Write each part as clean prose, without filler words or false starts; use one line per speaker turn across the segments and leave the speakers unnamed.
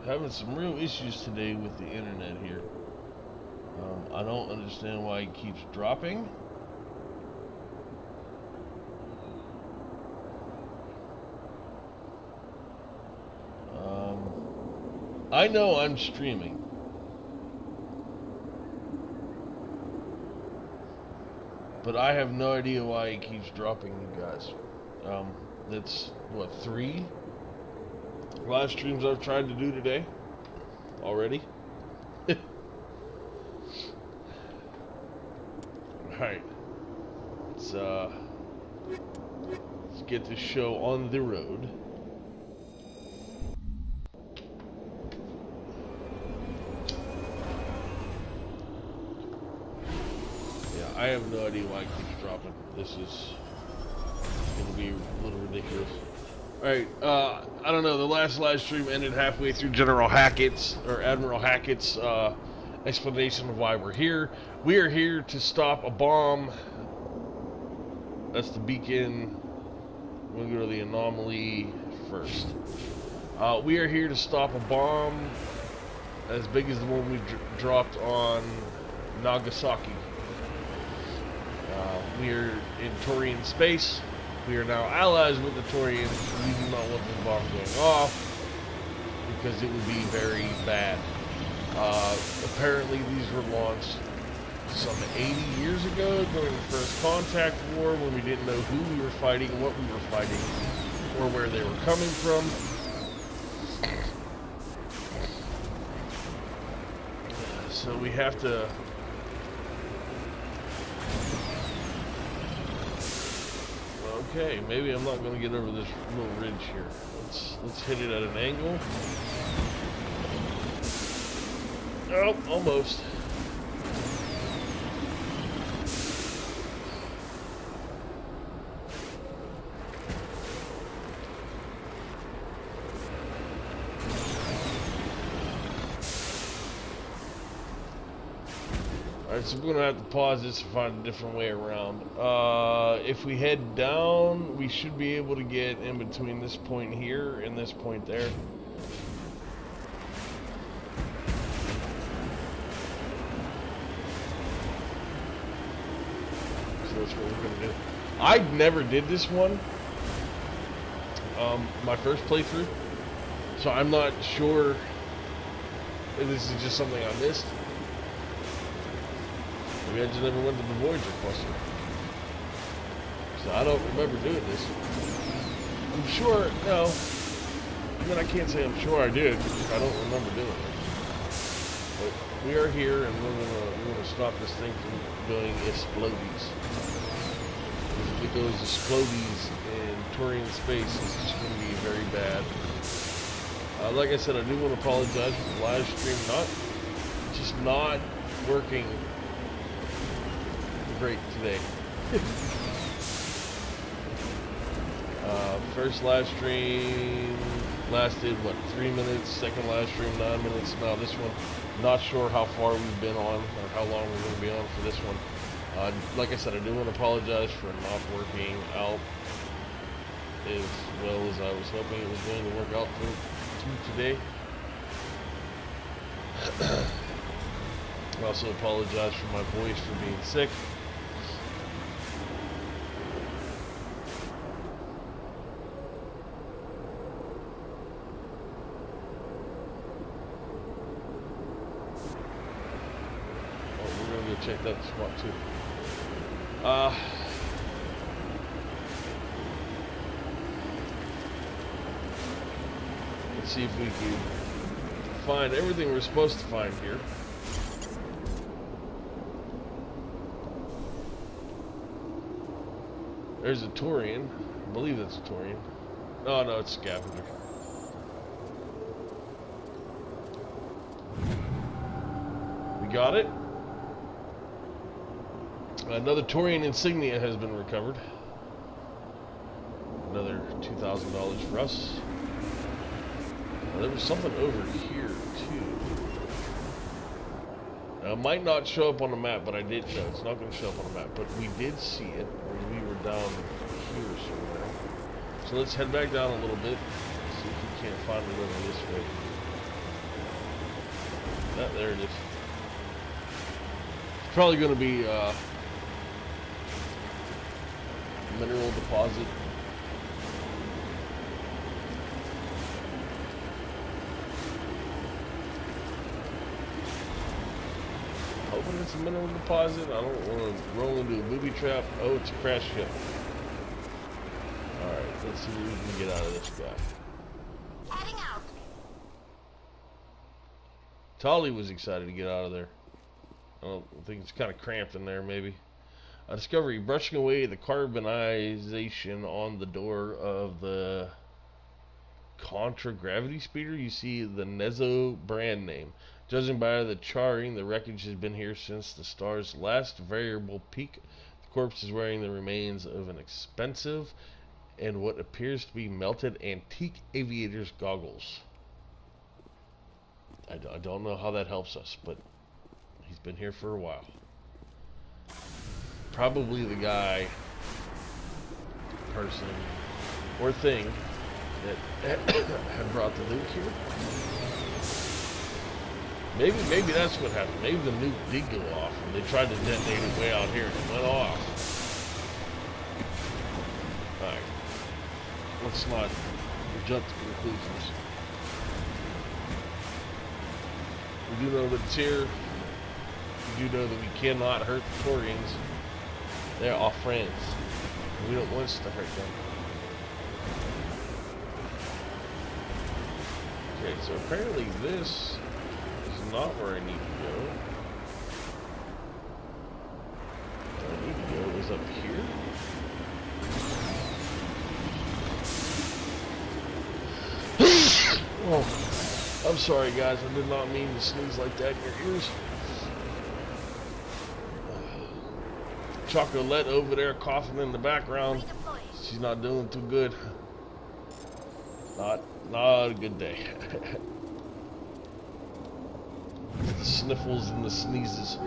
Having some real issues today with the internet here. I don't understand why it keeps dropping. I know I'm streaming. But I have no idea why it keeps dropping, you guys. That's, what, 3 live streams I've tried to do today already. Alright. Let's get this show on the road. I have no idea why it keeps dropping. This is going to be a little ridiculous. Alright, I don't know, the last live stream ended halfway through Admiral Hackett's explanation of why we're here. We are here to stop a bomb. That's the beacon. We'll go to the anomaly first. We are here to stop a bomb as big as the one we dropped on Nagasaki. We are in Taurian space. We are now allies with the Taurians. We do not want the bomb going off because it would be very bad. Apparently these were launched some 80 years ago during the First Contact War when we didn't know who we were fighting, what we were fighting, or where they were coming from. So we have to... Okay, maybe I'm not going to get over this little ridge here. Let's hit it at an angle. Oh, almost. Alright, so we're going to have to pause this and find a different way around. If we head down, we should be able to get in between this point here and this point there. So that's what we're going to do. I never did this one, my first playthrough, so I'm not sure if this is just something I missed. Maybe I just never went to the Voyager cluster. So I don't remember doing this. I'm sure, no. I mean, I can't say I'm sure I did. I don't remember doing it. But we are here, and we're gonna stop this thing from going explodies. If it goes explodies in Taurian space, it's just gonna be very bad. Like I said, I do want to apologize for the live stream not working great today. First live stream lasted, what, 3 minutes? Second live stream, 9 minutes. Now this one, not sure how far we've been on, or how long we're going to be on for this one. Like I said, I do want to apologize for not working out as well as I was hoping it was going to work out for today. I also apologize for my voice for being sick. Check that spot too. Let's see if we can find everything we're supposed to find here. There's a Taurian. I believe that's a Taurian. Oh no, it's a scavenger. We got it. Another Taurian insignia has been recovered. Another $2,000 for us. There was something over here too. Now, it might not show up on the map, but I did know it's not going to show up on the map. But we did see it when we were down here somewhere. So let's head back down a little bit. See if we can't find it over this way. There it is. It's probably going to be mineral deposit. Hoping it's a mineral deposit. I don't want to roll into a booby trap. Oh, it's a crash ship. Alright, let's see what we can get out of this guy.
Heading out.
Tolly was excited to get out of there. I think it's kind of cramped in there, maybe. A discovery, brushing away the carbonization on the door of the contragravity speeder, you see the Nezzo brand name. Judging by the charring, the wreckage has been here since the star's last variable peak. The corpse is wearing the remains of an expensive and what appears to be melted antique aviator's goggles. I don't know how that helps us, but he's been here for a while. Probably the guy, person, or thing that had brought the nuke here. Maybe that's what happened. Maybe the nuke did go off, and they tried to detonate it way out here, and it went off. Alright. Let's not jump to conclusions. We do know that it's here. We do know that we cannot hurt the Torians. They're our friends. We don't want us to hurt them. Okay, so apparently this is not where I need to go. Where I need to go is up here. Oh, I'm sorry guys, I did not mean to sneeze like that in your ears. Chocolate over there coughing in the background. She's not doing too good. Not a good day. The sniffles and the sneezes.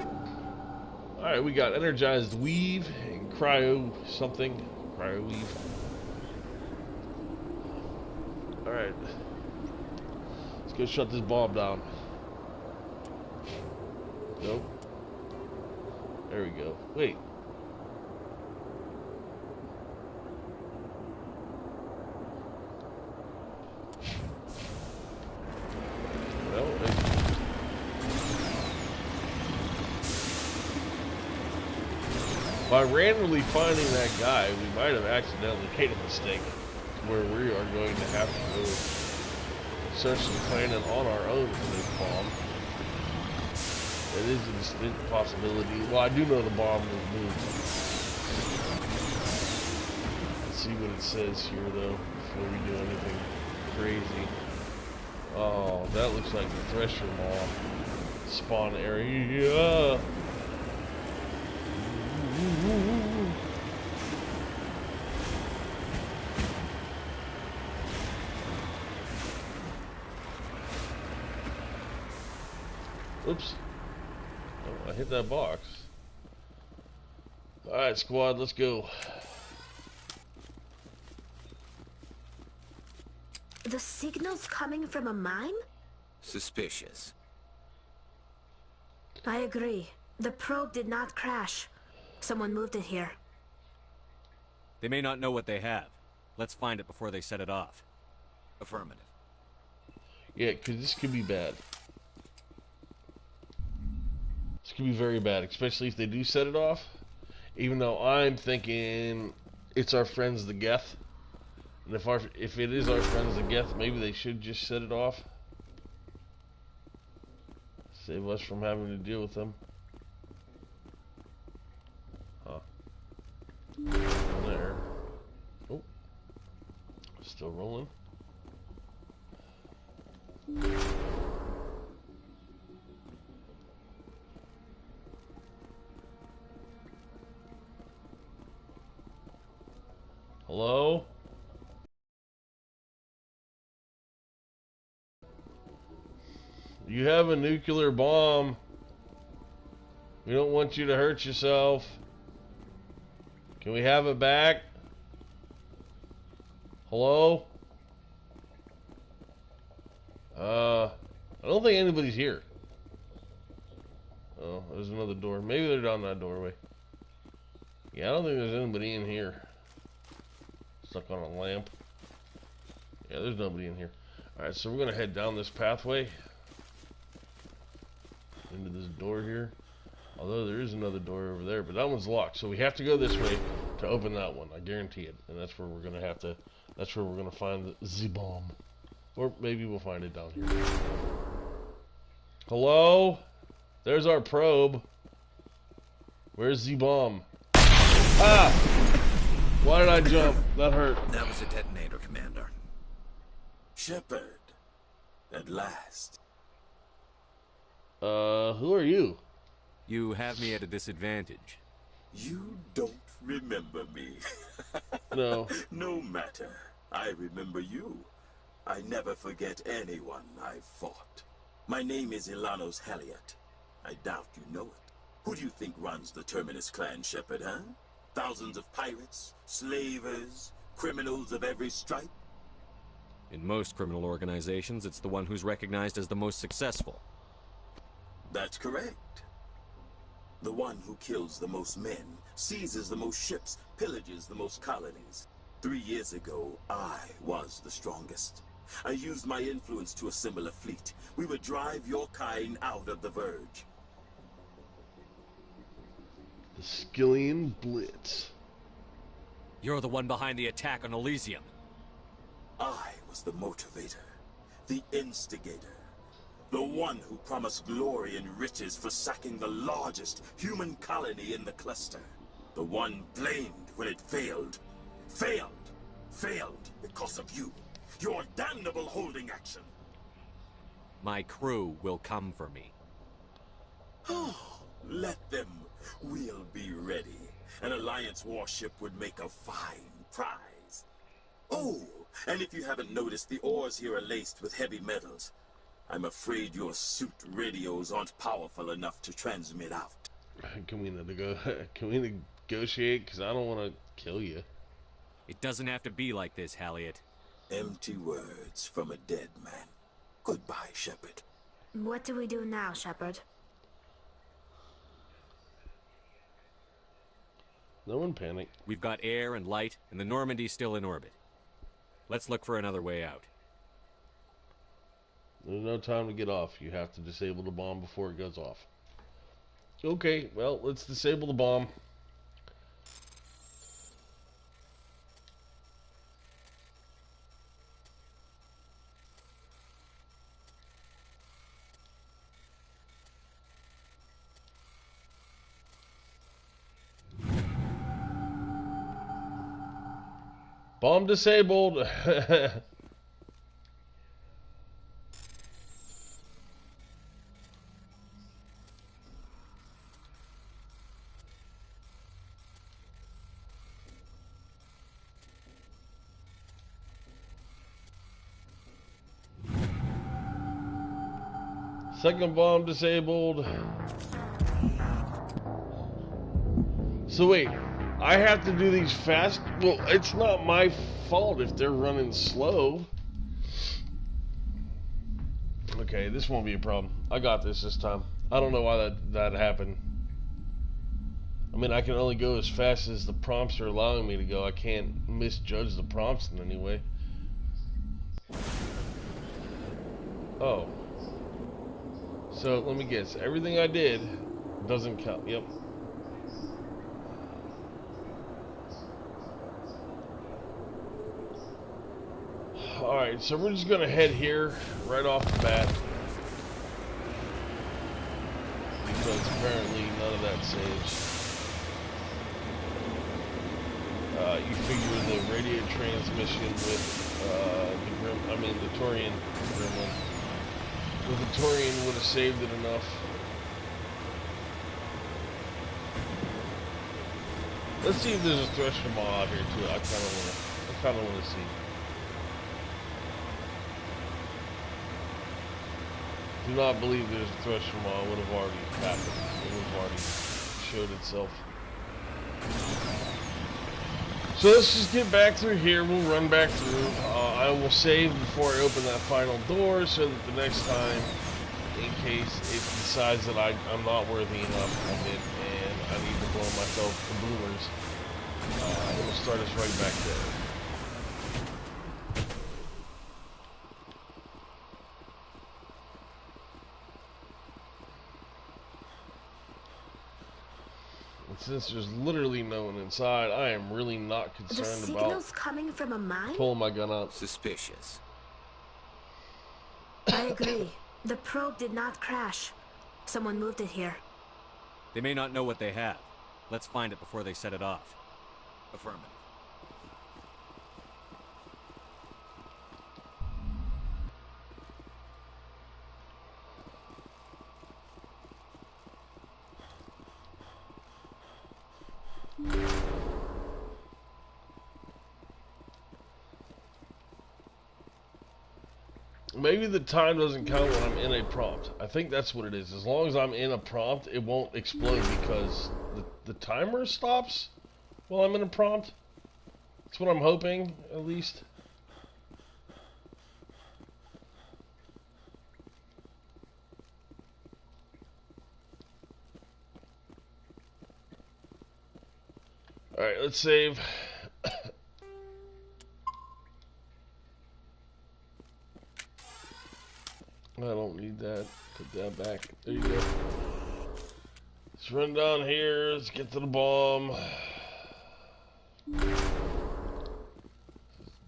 Alright, we got energized weave and cryo something. Cryo weave. Alright. Let's go shut this bomb down. Nope. There we go. Wait. By randomly finding that guy, we might have accidentally made a mistake where we are going to have to go search the planet on our own for this bomb. It is a distinct possibility. Well, I do know the bomb was moved. Let's see what it says here, though, before we do anything crazy. Oh, that looks like the Thresher Maw spawn area. Oops. Oh, I hit that box. Alright, squad, let's go.
The signal's coming from a mine?
Suspicious.
I agree. The probe did not crash. Someone moved it here.
They may not know what they have. Let's find it before they set it off.
Affirmative.
Yeah, because this could be bad. This could be very bad, especially if they do set it off. Even though I'm thinking it's our friends the Geth. And if it is our friends the Geth, maybe they should just set it off. Save us from having to deal with them. Huh. There. Oh. Still rolling. Hello? You have a nuclear bomb. We don't want you to hurt yourself. Can we have it back? Hello? I don't think anybody's here. Oh, there's another door. Maybe they're down that doorway. Yeah, I don't think there's anybody in here. Stuck on a lamp. Yeah, there's nobody in here. Alright, so we're gonna head down this pathway into this door here. Although there is another door over there, but that one's locked. So we have to go this way to open that one. I guarantee it. And that's where we're gonna have to. That's where we're gonna find the bomb, or maybe we'll find it down here. Hello? There's our probe. Where's the bomb? Ah! Why did I jump? That hurt.
That was a detonator, Commander.
Shepard, at last.
Who are you?
You have me at a disadvantage.
You don't remember me.
No.
No matter. I remember you. I never forget anyone I've fought. My name is Ilanos Halliot. I doubt you know it. Who do you think runs the Terminus clan, Shepard, huh? Thousands of pirates, slavers, criminals of every stripe?
In most criminal organizations, it's the one who's recognized as the most successful.
That's correct. The one who kills the most men, seizes the most ships, pillages the most colonies. 3 years ago, I was the strongest. I used my influence to assemble a fleet. We would drive your kind out of the Verge.
The Skillian Blitz.
You're the one behind the attack on Elysium.
I was the motivator, the instigator, the one who promised glory and riches for sacking the largest human colony in the cluster. The one blamed when it failed. Failed because of you. Your damnable holding action.
My crew will come for me.
Oh, let them. We'll be ready. An Alliance warship would make a fine prize. Oh, and if you haven't noticed, the ores here are laced with heavy metals. I'm afraid your suit radios aren't powerful enough to transmit out.
Can we negotiate? Because I don't want to kill you.
It doesn't have to be like this, Halliot.
Empty words from a dead man. Goodbye, Shepard.
What do we do now, Shepard?
No one panic.
We've got air and light, and the Normandy's still in orbit. Let's look for another way out.
There's no time to get off. You have to disable the bomb before it goes off. Okay, well, let's disable the bomb. Bomb disabled. Second bomb disabled. So wait, I have to do these fast? Well, it's not my fault if they're running slow. Okay, this won't be a problem. I got this time. I don't know why that happened. I mean, I can only go as fast as the prompts are allowing me to go. I can't misjudge the prompts in any way. Oh. So, let me guess. Everything I did doesn't count. Yep. Alright, so we're just going to head here right off the bat. Because apparently none of that saves. You figure the radio transmission with the Torian gremlin. With the Torian would have saved it enough. Let's see if there's a thresher ball out here too. I kinda wanna see. Do not believe there's a thresher ball. It would have already happened. It would have already showed itself. So let's just get back through here. We'll run back through. I will save before I open that final door so that the next time in case it decides that I'm not worthy enough of it and I need to blow myself to boomers. I'm gonna start us right back there. Since there's literally no one inside, I am really not concerned about
signals coming from a mine?
pulling my gun out.
Suspicious.
I agree. The probe did not crash. Someone moved it here.
They may not know what they have. Let's find it before they set it off.
Affirmative.
Maybe the time doesn't count when I'm in a prompt. I think that's what it is. As long as I'm in a prompt, it won't explode because the timer stops while I'm in a prompt. That's what I'm hoping, at least. Alright, let's save. I don't need that. Put that back. There you go. Let's run down here. Let's get to the bomb. Let's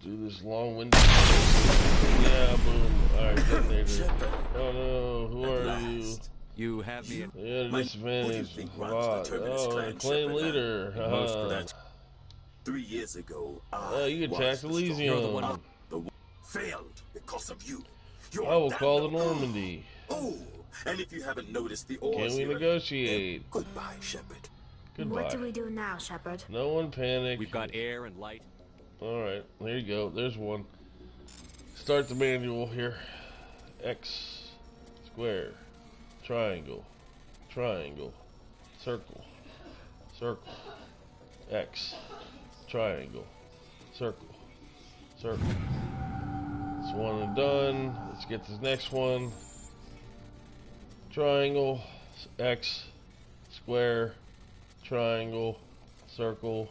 do this long-winded. Yeah, boom. Alright, detonator. Oh no, who are you?
You have me in.
Yeah, disadvantage. Oh, claim leader. Haha.
3 years ago,
You attacked Elysium.
Failed because of you.
I will call the Normandy.
Oh, and if you haven't noticed, the
Can we negotiate?
Goodbye, Shepard.
Goodbye.
What do we do now, Shepard?
No one panic.
We've got air and light.
Alright, there you go. There's one. Start the manual here. X, square, triangle, triangle, circle, circle, X, triangle, circle, circle. That's one and done. Let's get this next one. Triangle, X, square, triangle, circle,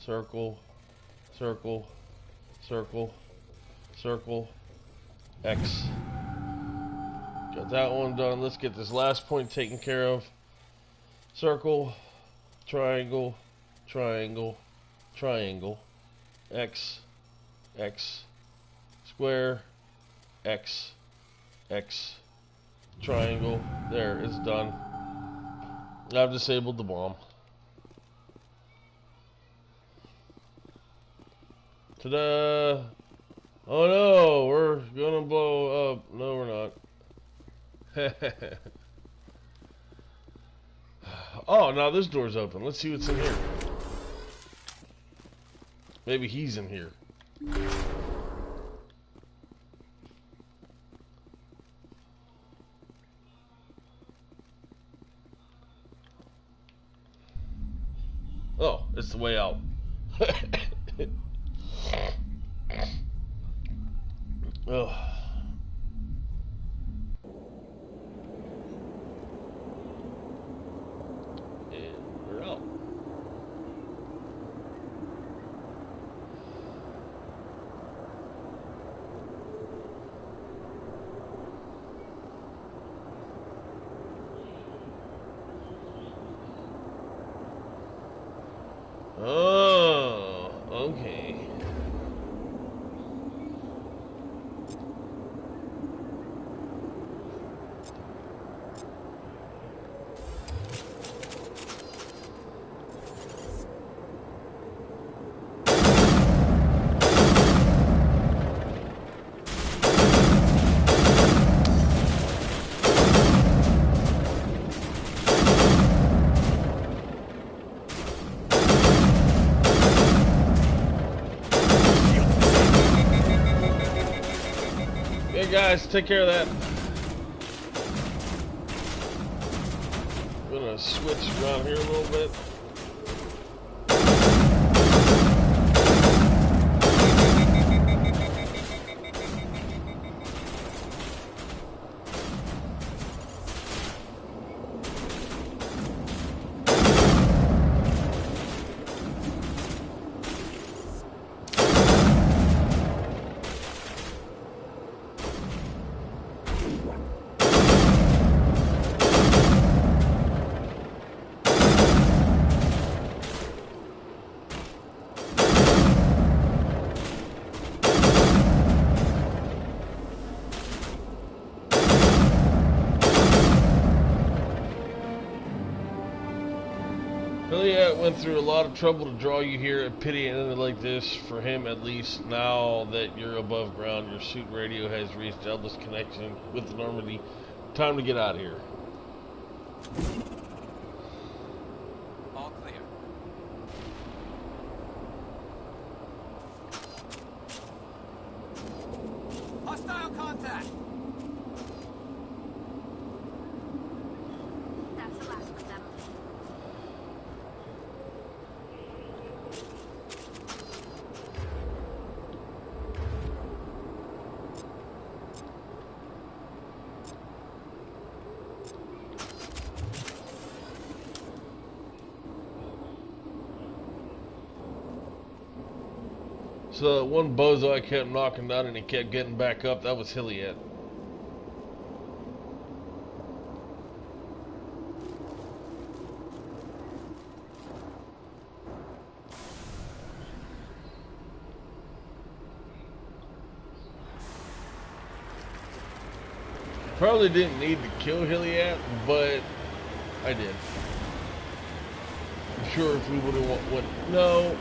circle, circle, circle, circle, X. Got that one done. Let's get this last point taken care of. Circle, triangle, triangle, triangle, X, X, square, X, X, triangle. There, it's done. I've disabled the bomb. Ta-da! Oh no, we're gonna blow up. No, we're not. Oh, now this door's open. Let's see what's in here. Maybe he's in here. Oh, it's the way out. Ugh. And we're out. Oh, okay. Hey guys, take care of that. I'm gonna switch around here a little bit. Hilliat went through a lot of trouble to draw you here. A pity it ended like this, for him at least. Now that you're above ground, your suit radio has reached Elda's connection with the Normandy. Time to get out of here.
All clear. Hostile contact!
That's the last of them.
So that one bozo I kept knocking down and he kept getting back up, that was Hilliat. Probably didn't need to kill Hilliat, but I did. I'm sure if we would have went, no,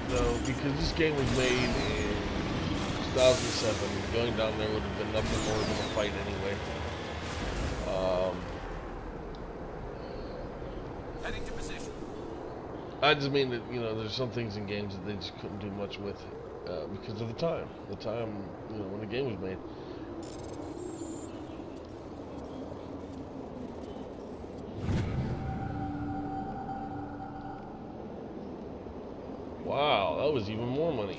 because this game was made in 2007. Going down there would have been nothing more than a fight anyway.
Heading to position.
I just mean that, you know, there's some things in games that they just couldn't do much with because of the time. The time, you know, when the game was made. Wow, that was even more money.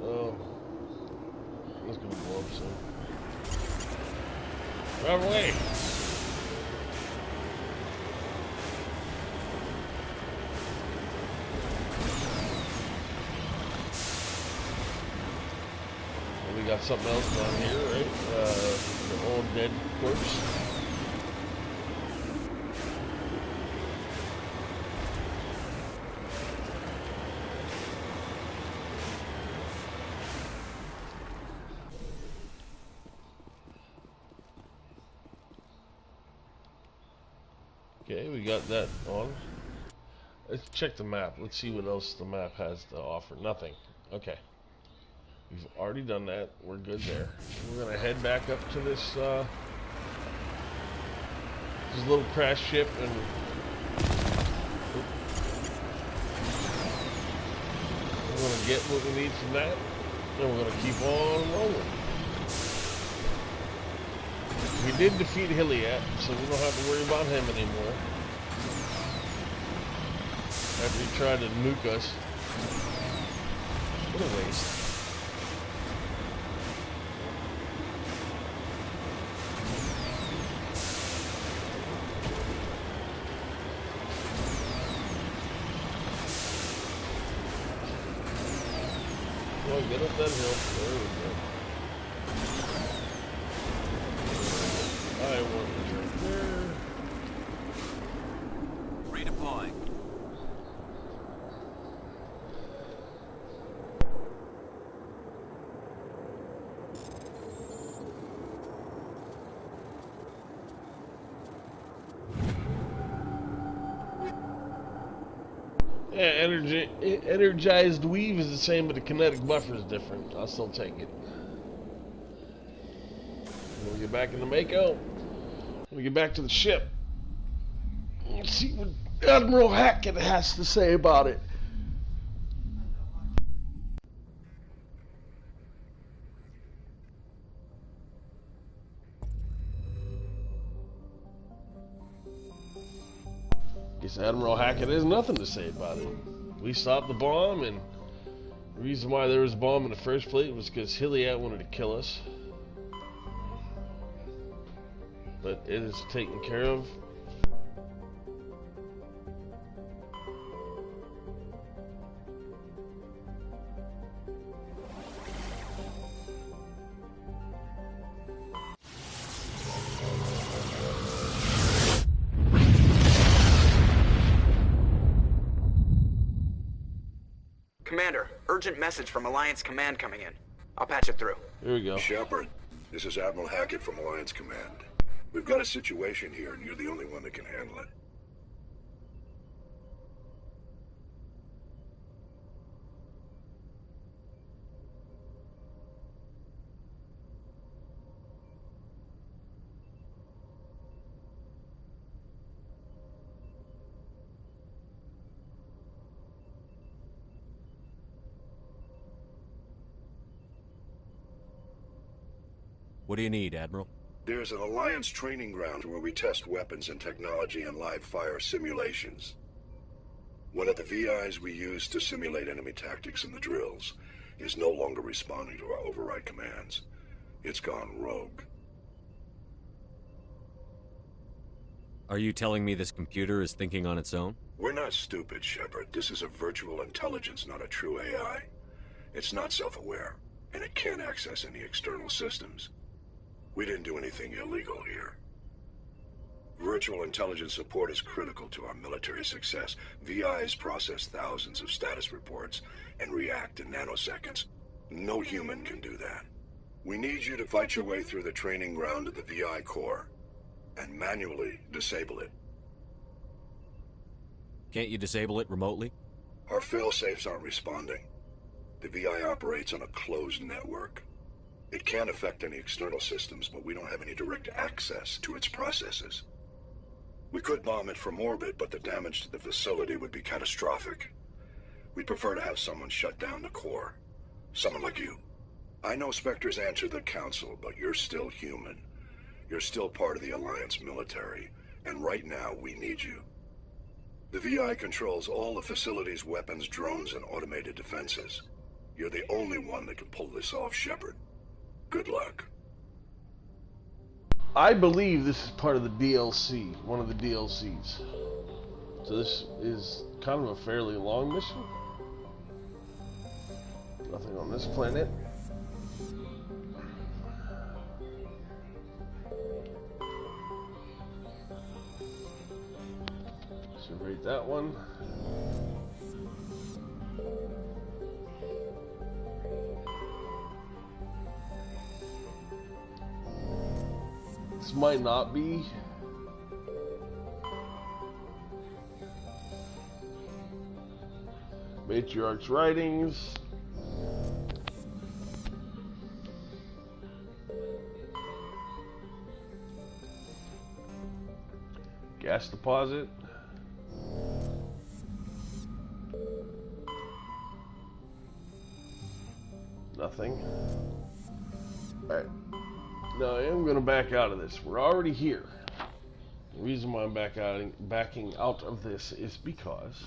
Oh, that's gonna blow up soon. Drive away! And we got something else down here, right? The old dead corpse. Okay, we got that on. Let's check the map. Let's see what else the map has to offer. Nothing. Okay. We've already done that. We're good there. We're gonna head back up to this little crash ship and we're gonna get what we need from that. And we're gonna keep on rolling. We did defeat Hilliat, so we don't have to worry about him anymore. After he tried to nuke us. What a waste. Well, get up that hill. There we go. I want to drink there.
Redeploying.
Yeah, energized weave is the same, but the kinetic buffer is different. I'll still take it. When we get back in the Mako, when we get back to the ship, let's see what Admiral Hackett has to say about it. Guess Admiral Hackett has nothing to say about it. We stopped the bomb, and the reason why there was a bomb in the first place was because Hilliat wanted to kill us. But it is taken care of.
Commander, urgent message from Alliance Command coming in. I'll patch it through.
Here we go.
Shepard, this is Admiral Hackett from Alliance Command. We've got a situation here, and you're the only one that can handle it.
What do you need, Admiral?
There's an Alliance training ground where we test weapons and technology in live fire simulations. One of the VIs we use to simulate enemy tactics in the drills is no longer responding to our override commands. It's gone rogue.
Are you telling me this computer is thinking on its own?
We're not stupid, Shepard. This is a virtual intelligence, not a true AI. It's not self-aware, and it can't access any external systems. We didn't do anything illegal here. Virtual intelligence support is critical to our military success. VIs process thousands of status reports and react in nanoseconds. No human can do that. We need you to fight your way through the training ground of the VI core and manually disable it.
Can't you disable it remotely?
Our fail-safes aren't responding. The VI operates on a closed network. It can affect any external systems, but we don't have any direct access to its processes. We could bomb it from orbit, but the damage to the facility would be catastrophic. We'd prefer to have someone shut down the core. Someone like you. I know Spectres answer the Council, but you're still human. You're still part of the Alliance military, and right now we need you. The VI controls all the facility's weapons, drones, and automated defenses. You're the only one that can pull this off, Shepard. Good luck.
I believe this is part of the DLC, one of the DLCs. So this is kind of a fairly long mission. Nothing on this planet. Should rate that one. This might not be. Matriarch's writings. Gas deposit. Nothing. Alright. Now I am going to back out of this. We're already here. The reason why I'm backing out of this is because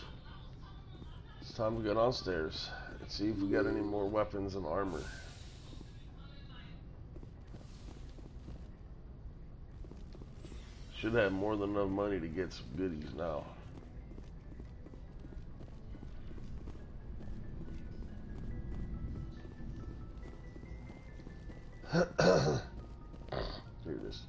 it's time to go downstairs and see if we got any more weapons and armor. Should have more than enough money to get some goodies now. Here it is.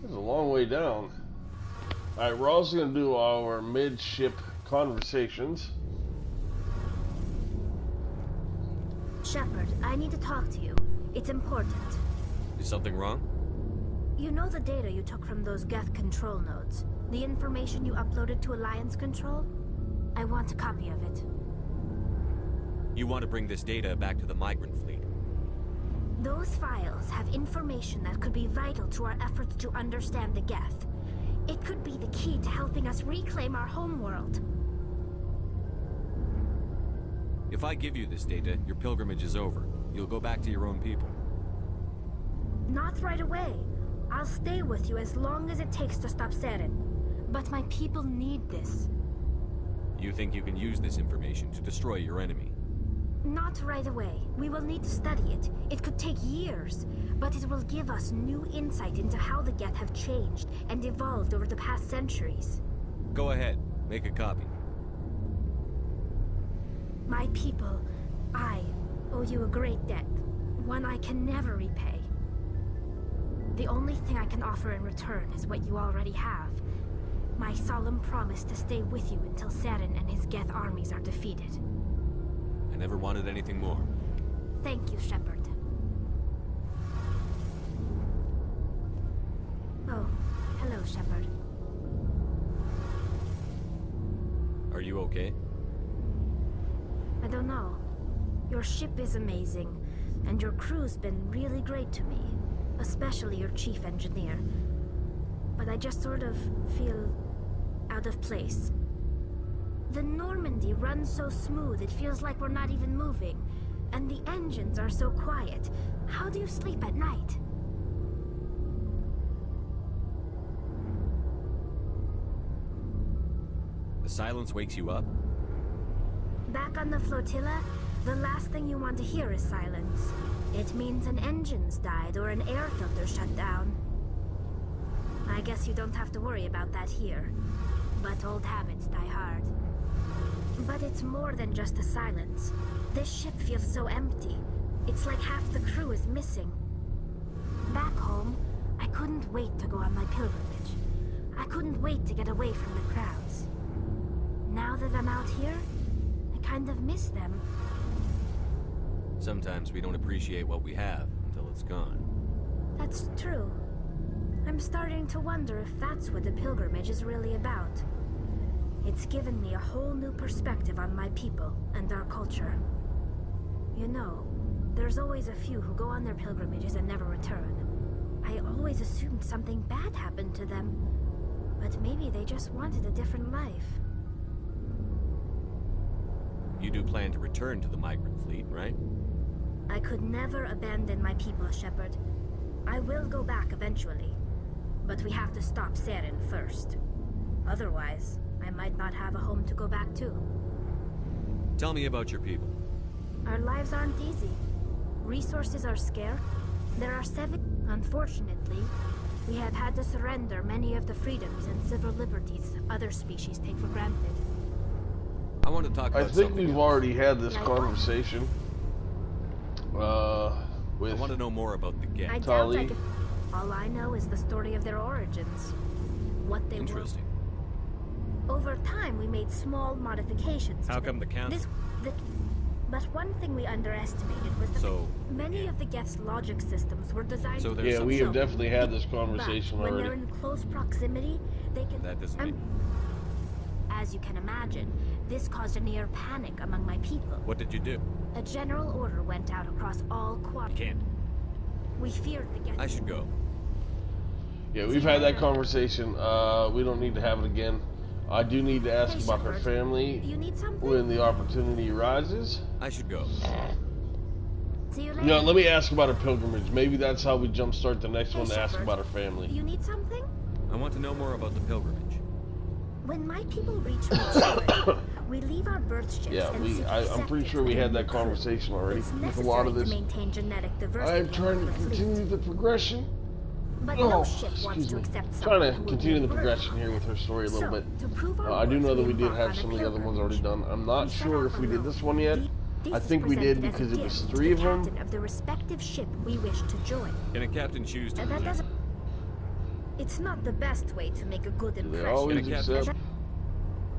This is a long way down. Alright, we're also going to do our mid-ship conversations.
Shepard, I need to talk to you. It's important.
Is something wrong?
You know the data you took from those Geth control nodes? The information you uploaded to Alliance Control? I want a copy of it.
You want to bring this data back to the migrant fleet?
Those files have information that could be vital to our efforts to understand the Geth. It could be the key to helping us reclaim our homeworld.
If I give you this data, your pilgrimage is over. You'll go back to your own people.
Not right away. I'll stay with you as long as it takes to stop Saren. But my people need this.
You think you can use this information to destroy your enemy?
Not right away. We will need to study it. It could take years, but it will give us new insight into how the Geth have changed and evolved over the past centuries.
Go ahead. Make a copy.
My people, I owe you a great debt. One I can never repay. The only thing I can offer in return is what you already have. My solemn promise to stay with you until Saren and his Geth armies are defeated.
I never wanted anything more.
Thank you, Shepard. Oh, hello, Shepard.
Are you okay?
I don't know. Your ship is amazing, and your crew's been really great to me. especially your chief engineer. But I just sort of feel out of place. The Normandy runs so smooth it feels like we're not even moving. And the engines are so quiet. How do you sleep at night?
The silence wakes you up?
Back on the flotilla, the last thing you want to hear is silence. It means an engine's died or an air filter shut down. I guess you don't have to worry about that here. But old habits die hard. But it's more than just the silence. This ship feels so empty. It's like half the crew is missing. Back home, I couldn't wait to go on my pilgrimage. I couldn't wait to get away from the crowds. Now that I'm out here, I kind of miss them.
Sometimes we don't appreciate what we have until it's gone.
That's true. I'm starting to wonder if that's what the pilgrimage is really about. It's given me a whole new perspective on my people and our culture. You know, there's always a few who go on their pilgrimages and never return. I always assumed something bad happened to them, but maybe they just wanted a different life.
You do plan to return to the migrant fleet, right?
I could never abandon my people, Shepard. I will go back eventually, but we have to stop Saren first. Otherwise, I might not have a home to go back to.
Tell me about your people.
Our lives aren't easy. Resources are scarce. There are 7... Unfortunately, we have had to surrender many of the freedoms and civil liberties other species take for granted.
I want to talk about
I think
something
we've
else.
already had this
Like what?
conversation. With
I want to know more about the
I
Geth.
doubt I
Tali.
could... All I know is the story of their origins. What they
Interesting.
were. Over time, we made small modifications.
How
to
come
them.
the council?
But one thing we underestimated was that
So,
many of the Geth's logic systems were designed
So
to
there's
Yeah,
some
we have
show.
definitely had this
But
conversation
when they're
already.
in close proximity, they can...
That doesn't make...
As you can imagine, this caused a near panic among my people.
What did you do?
A general order went out across all quadrants.
Can't.
We feared the Geth.
I should go.
Yeah, we've had that conversation. We don't need to have it again. I do need to ask
Hey,
about her
Shepard,
family
you need something?
when the opportunity arises.
I should go.
See you later.
No, let me ask about her pilgrimage. Maybe that's how we jumpstart the next
Hey,
one to ask
Shepard,
about her family.
You need something?
I want to know more about the pilgrimage.
When my people reach maturity, we leave our birth ships
Yeah,
and
we.
seek
I'm pretty
acceptance
sure we
within
had
the
that
crew.
conversation already
It's
with a lot of
necessary
this.
to maintain genetic diversity
I'm trying
among
to
the fleet.
continue the progression.
But
Oh,
no ship wants
excuse
to
me.
accept
Trying
someone
to
who will
continue
be
the
a burden.
progression here with her story a little
So,
bit.
to prove our
I do know
worth,
that we did
embark
have
on a
some of the other ones already
pilgrimage.
done. I'm not
We set
sure
off
if we did
alone.
this one yet.
This
I
is
think we did
presented as
because
a
it was
gift to
3
the
of them.
captain of the respective ship we wish to join.
Can a captain choose to
And that
reject?
doesn't... It's not the best way to make a good
Do they
impression.
always
Yeah,
accept?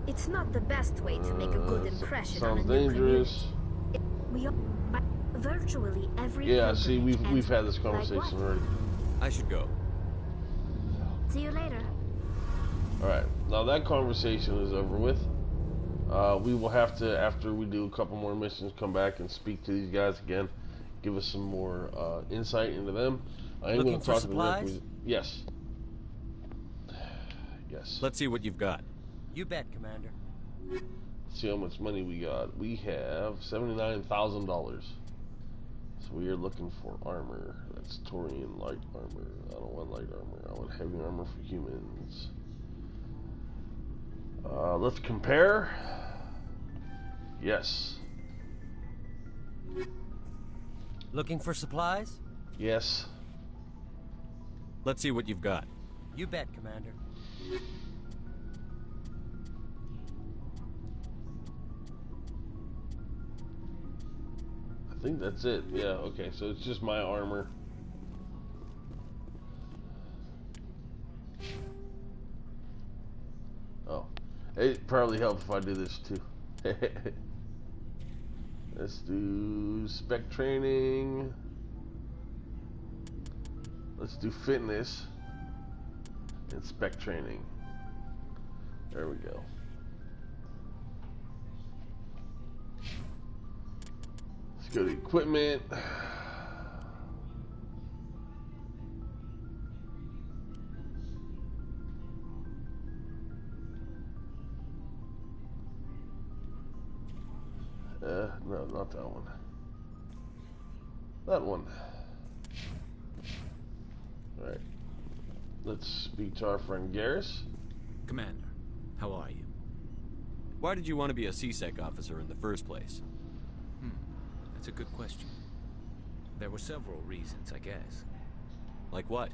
It's not the best way to make a good impression on a
Sounds
new
dangerous.
community. We all... Virtually every
Yeah, see,
pilgrimage
we've had
ends
this
like
conversation
what?
already.
I should go.
See you later.
Alright, now that conversation is over with. We will have to, after we do a couple more missions, come back and speak to these guys again. Give us some more insight into them. I am
Looking
going to
for
talk to the
supplies?
Yes. Yes.
Let's see what you've got.
You bet, Commander.
Let's see how much money we got. We have $79,000. So we are looking for armor. That's Taurian light armor. I don't want light armor. I want heavy armor for humans. Let's compare. Yes.
Looking for supplies?
Yes.
Let's see what you've got.
You bet, Commander.
I think that's it. Yeah, okay. So it's just my armor. Oh. It probably helps if I do this too. Let's do spec training. Let's do fitness and spec training. There we go. Let's go to equipment. No, not that one. That one. Alright. Let's speak to our friend Garrus.
Commander, how are you?
Why did you want to be a CSEC officer in the first place?
That's a good question. There were several reasons, I guess.
Like what?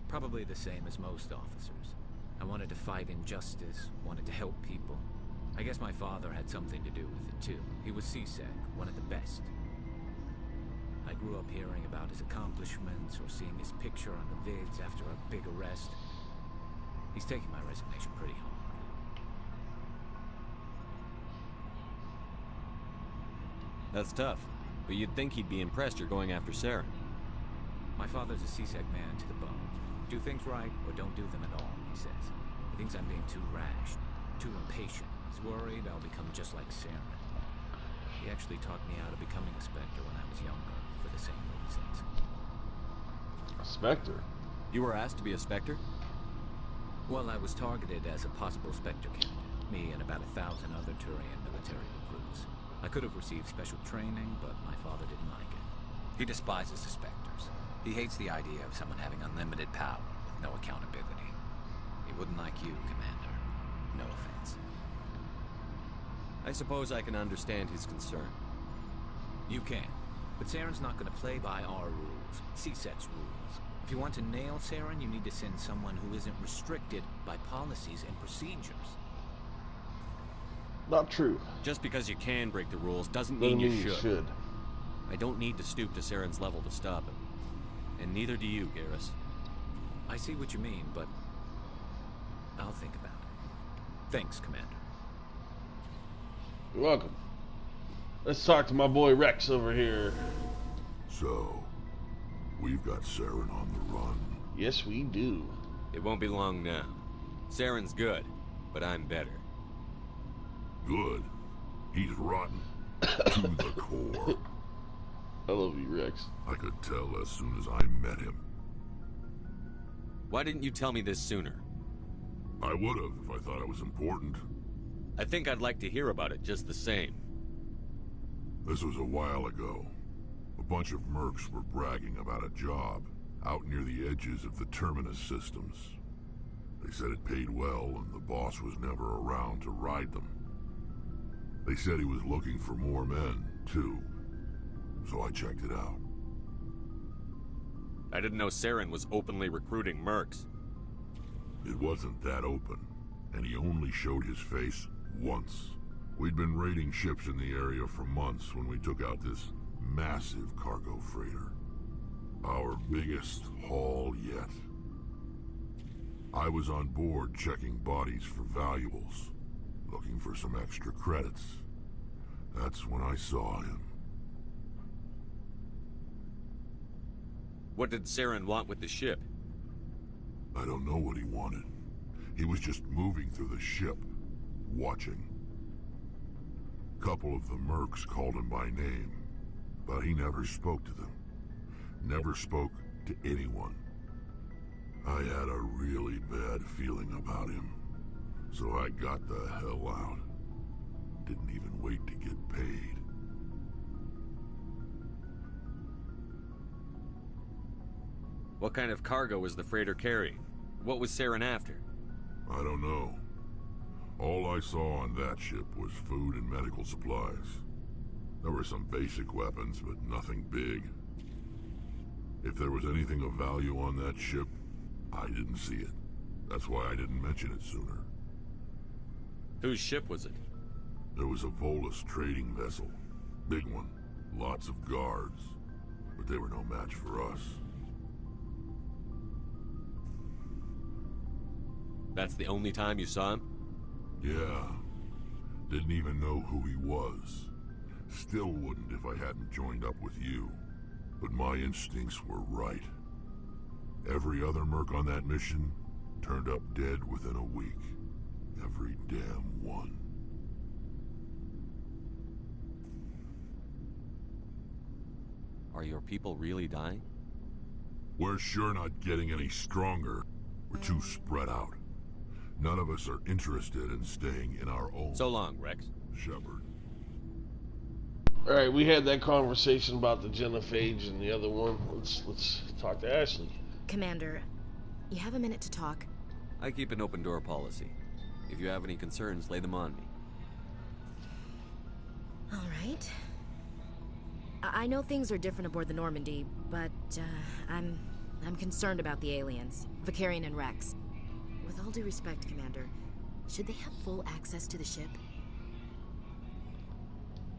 Probably the same as most officers. I wanted to fight injustice, wanted to help people. I guess my father had something to do with it too. He was CSEC, one of the best. I grew up hearing about his accomplishments or seeing his picture on the vids after a big arrest. He's taking my resignation pretty hard.
That's tough, but you'd think he'd be impressed you're going after Saren.
My father's a CSEC man to the bone. Do things right or don't do them at all, he says. He thinks I'm being too rash, too impatient. He's worried I'll become just like Saren. He actually talked me out of becoming a Spectre when I was younger, for the same reasons.
A Spectre?
You were asked to be a Spectre?
Well, I was targeted as a possible Spectre candidate. Me and about 1,000 other Turian military recruits. I could have received special training, but my father didn't like it.
He despises the Spectres. He hates the idea of someone having unlimited power with no accountability. He wouldn't like you, Commander. No offense.
I suppose I can understand his concern.
You can. But Saren's not going to play by our rules. CSEC's rules. If you want to nail Saren, you need to send someone who isn't restricted by policies and procedures.
Not true.
Just because you can break the rules doesn't mean you should.
should.
I don't need to stoop to Saren's level to stop him. And neither do you, Garrus.
I see what you mean, but I'll think about it. Thanks, Commander.
You're welcome. Let's talk to my boy Rex over here.
So, we've got Saren on the run.
Yes, we do.
It won't be long now. Saren's good, but I'm better.
Good. He's rotten. To the core.
I love you, Rex.
I could tell as soon as I met him.
Why didn't you tell me this sooner?
I would have if I thought it was important.
I think I'd like to hear about it just the same.
This was a while ago. A bunch of mercs were bragging about a job out near the edges of the Terminus systems. They said it paid well and the boss was never around to ride them. They said he was looking for more men, too. So I checked it out.
I didn't know Saren was openly recruiting mercs.
It wasn't that open, and he only showed his face once. We'd been raiding ships in the area for months when we took out this massive cargo freighter. Our biggest haul yet. I was on board checking bodies for valuables, looking for some extra credits. That's when I saw him.
What did Saren want with the ship?
I don't know what he wanted. He was just moving through the ship, watching. Couple of the mercs called him by name, but he never spoke to them. Never spoke to anyone. I had a really bad feeling about him, so I got the hell out. Didn't even wait to get paid.
What kind of cargo was the freighter carrying? What was Saren after?
I don't know. All I saw on that ship was food and medical supplies. There were some basic weapons, but nothing big. If there was anything of value on that ship, I didn't see it. That's why I didn't mention it sooner.
Whose ship was it?
There was a Volus trading vessel. Big one. Lots of guards. But they were no match for us.
That's the only time you saw him?
Yeah. Didn't even know who he was. Still wouldn't if I hadn't joined up with you. But my instincts were right. Every other merc on that mission turned up dead within a week. Every damn one.
Are your people really dying?
We're sure not getting any stronger. We're too spread out. None of us are interested in staying in our own...
So long, Rex.
Shepard.
All right, we had that conversation about the genophage and the other one. Let's talk to Ashley.
Commander, you have a minute to talk?
I keep an open door policy. If you have any concerns, lay them on me.
All right. I know things are different aboard the Normandy, but I'm concerned about the aliens, Vicarian and Rex. With all due respect, Commander, should they have full access to the ship?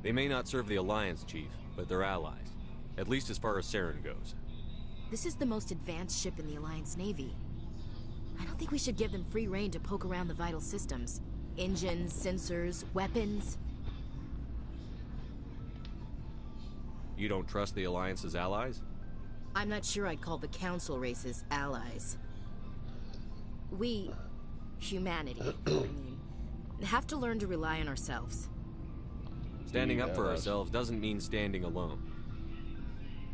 They may not serve the Alliance, Chief, but they're allies. At least as far as Saren goes.
This is the most advanced ship in the Alliance Navy. I don't think we should give them free rein to poke around the vital systems. Engines, sensors, weapons.
You don't trust the Alliance's allies?
I'm not sure I'd call the Council races allies. We, humanity, I mean, have to learn to rely on ourselves.
Standing up for ourselves doesn't mean standing alone.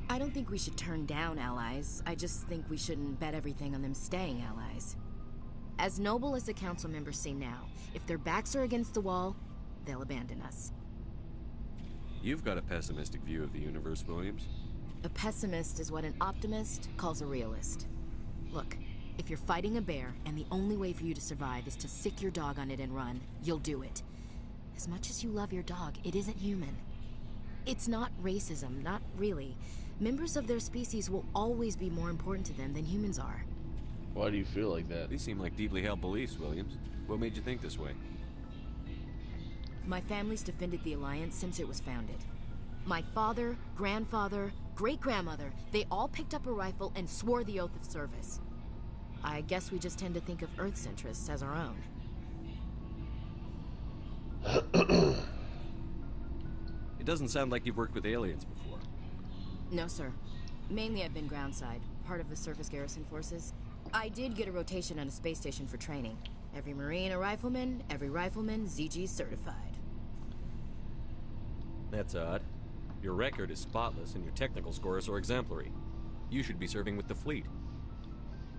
I don't think we should turn down allies. I just think we shouldn't bet everything on them staying allies. As noble as the Council members say now, if their backs are against the wall, they'll abandon us.
You've got a pessimistic view of the universe, Williams.
A pessimist is what an optimist calls a realist. Look, if you're fighting a bear and the only way for you to survive is to sick your dog on it and run, you'll do it. As much as you love your dog, it isn't human. It's not racism, not really. Members of their species will always be more important to them than humans are.
Why do you feel like that?
These seem like deeply held beliefs, Williams. What made you think this way?
My family's defended the Alliance since it was founded. My father, grandfather, great-grandmother, they all picked up a rifle and swore the oath of service. I guess we just tend to think of Earth's interests as our own.
It doesn't sound like you've worked with aliens before.
No, sir. Mainly I've been groundside, part of the surface garrison forces. I did get a rotation on a space station for training. Every Marine a rifleman, every rifleman ZG certified.
That's odd. Your record is spotless and your technical scores are exemplary. You should be serving with the fleet.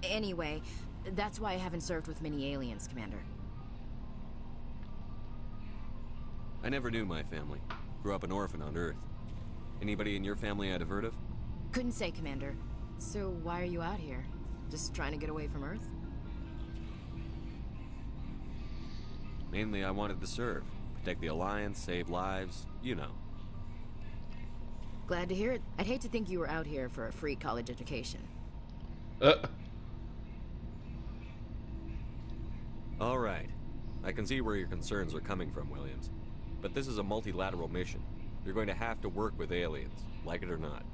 Anyway, that's why I haven't served with many aliens, Commander.
I never knew my family. Grew up an orphan on Earth. Anybody in your family I'd have heard of?
Couldn't say, Commander. So why are you out here? Just trying to get away from Earth?
Mainly I wanted to serve. Protect the Alliance, save lives, you know.
Glad to hear it. I'd hate to think you were out here for a free college education.
All right. I can see where your concerns are coming from, Williams. But this is a multilateral mission. You're going to have to work with aliens, like it or not.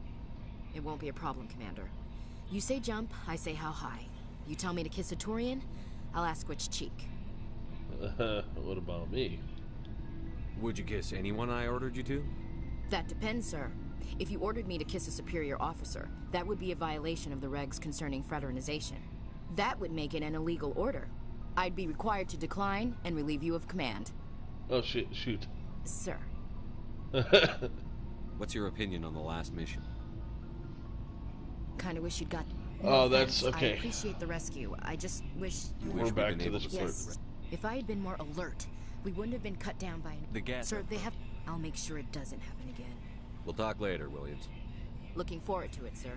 It won't be a problem, Commander. You say jump, I say how high. You tell me to kiss a Turian, I'll ask which cheek.
What about me?
Would you kiss anyone I ordered you to?
That depends, sir. If you ordered me to kiss a superior officer, that would be a violation of the regs concerning fraternization. That would make it an illegal order. I'd be required to decline and relieve you of command.
Oh, shoot.
Sir.
What's your opinion on the last mission?
Kinda wish you'd got...
Oh, that's okay.
I appreciate the rescue. I just wish...
We're back to this part.
Yes. If I had been more alert, we wouldn't have been cut down by an...
The gas...
Sir, they have... I'll make sure it doesn't happen again.
We'll talk later, Williams.
Looking forward to it, sir.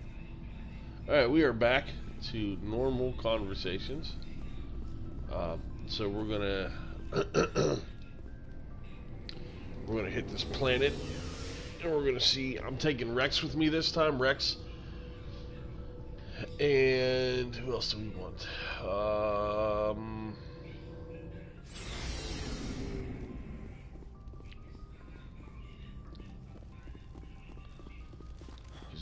Alright, we are back to normal conversations. So we're gonna... we're gonna hit this planet. And we're gonna see... I'm taking Rex with me this time. Rex. And... who else do we want?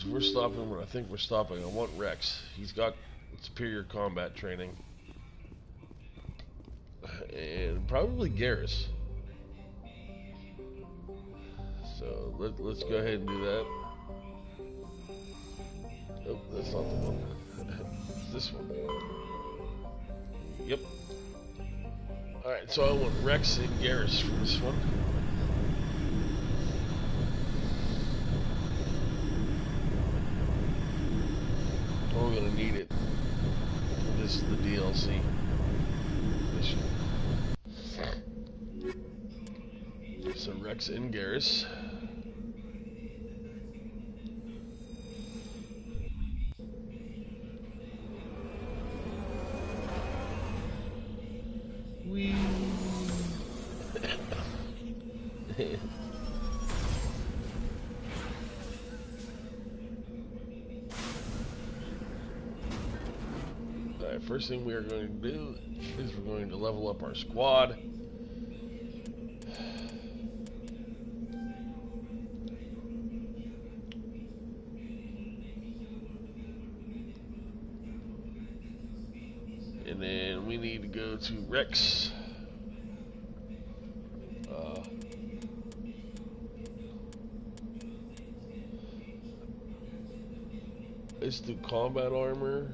We're stopping where I think we're stopping. I want Rex. He's got superior combat training. And probably Garrus. So let's go ahead and do that. Oh, that's not the one. It's this one. Yep. Alright, so I want Rex and Garrus for this one. We're gonna need it. This is the DLC mission. So Rex and Garrus. Alright, first thing we are going to do is we're going to level up our squad. And then we need to go to Rex. Let's do combat armor.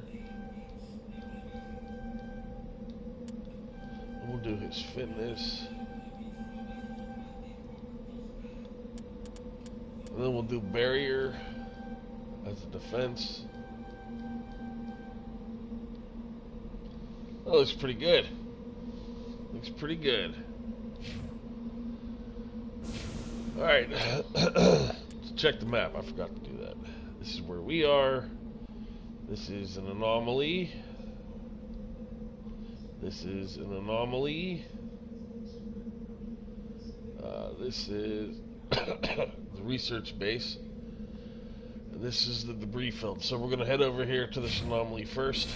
We'll do his fitness. And then we'll do barrier as a defense. That looks pretty good. Looks pretty good. Alright. Let's check the map. I forgot to do that. This is where we are. This is an anomaly. This is an anomaly. This is the research base. And this is the debris field. So we're going to head over here to this anomaly first.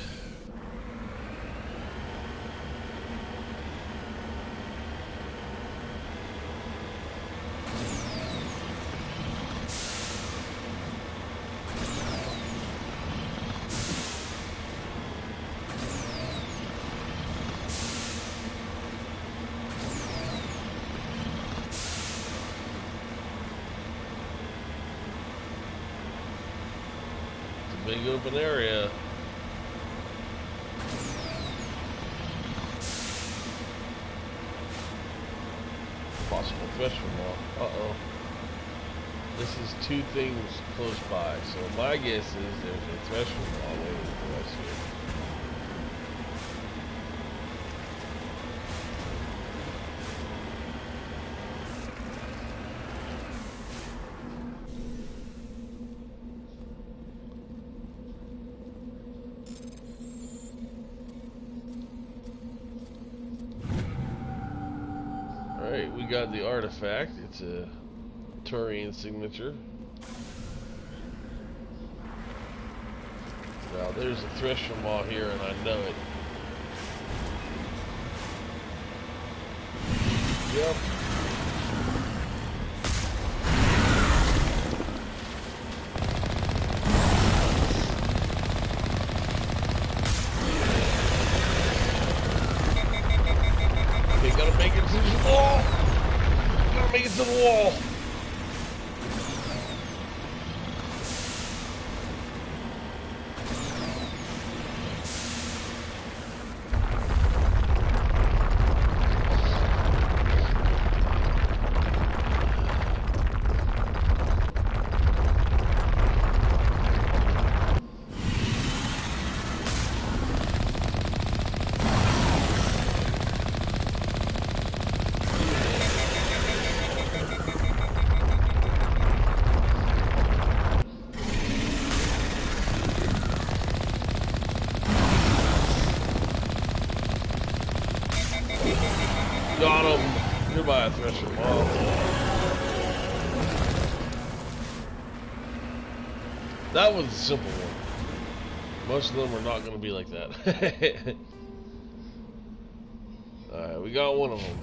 Big open area. Possible threshold wall. Uh-oh. This is two things close by. So my guess is there's a threshold wall waiting for us here. Alright, we got the artifact. It's a Turian signature. Now there's a threshold wall here and I know it. Yep. Gotta make it to the wall. Gotta make it to the wall. Got him. You're by a threshold wall. That was a simple one. Most of them are not going to be like that. Alright, we got one of them.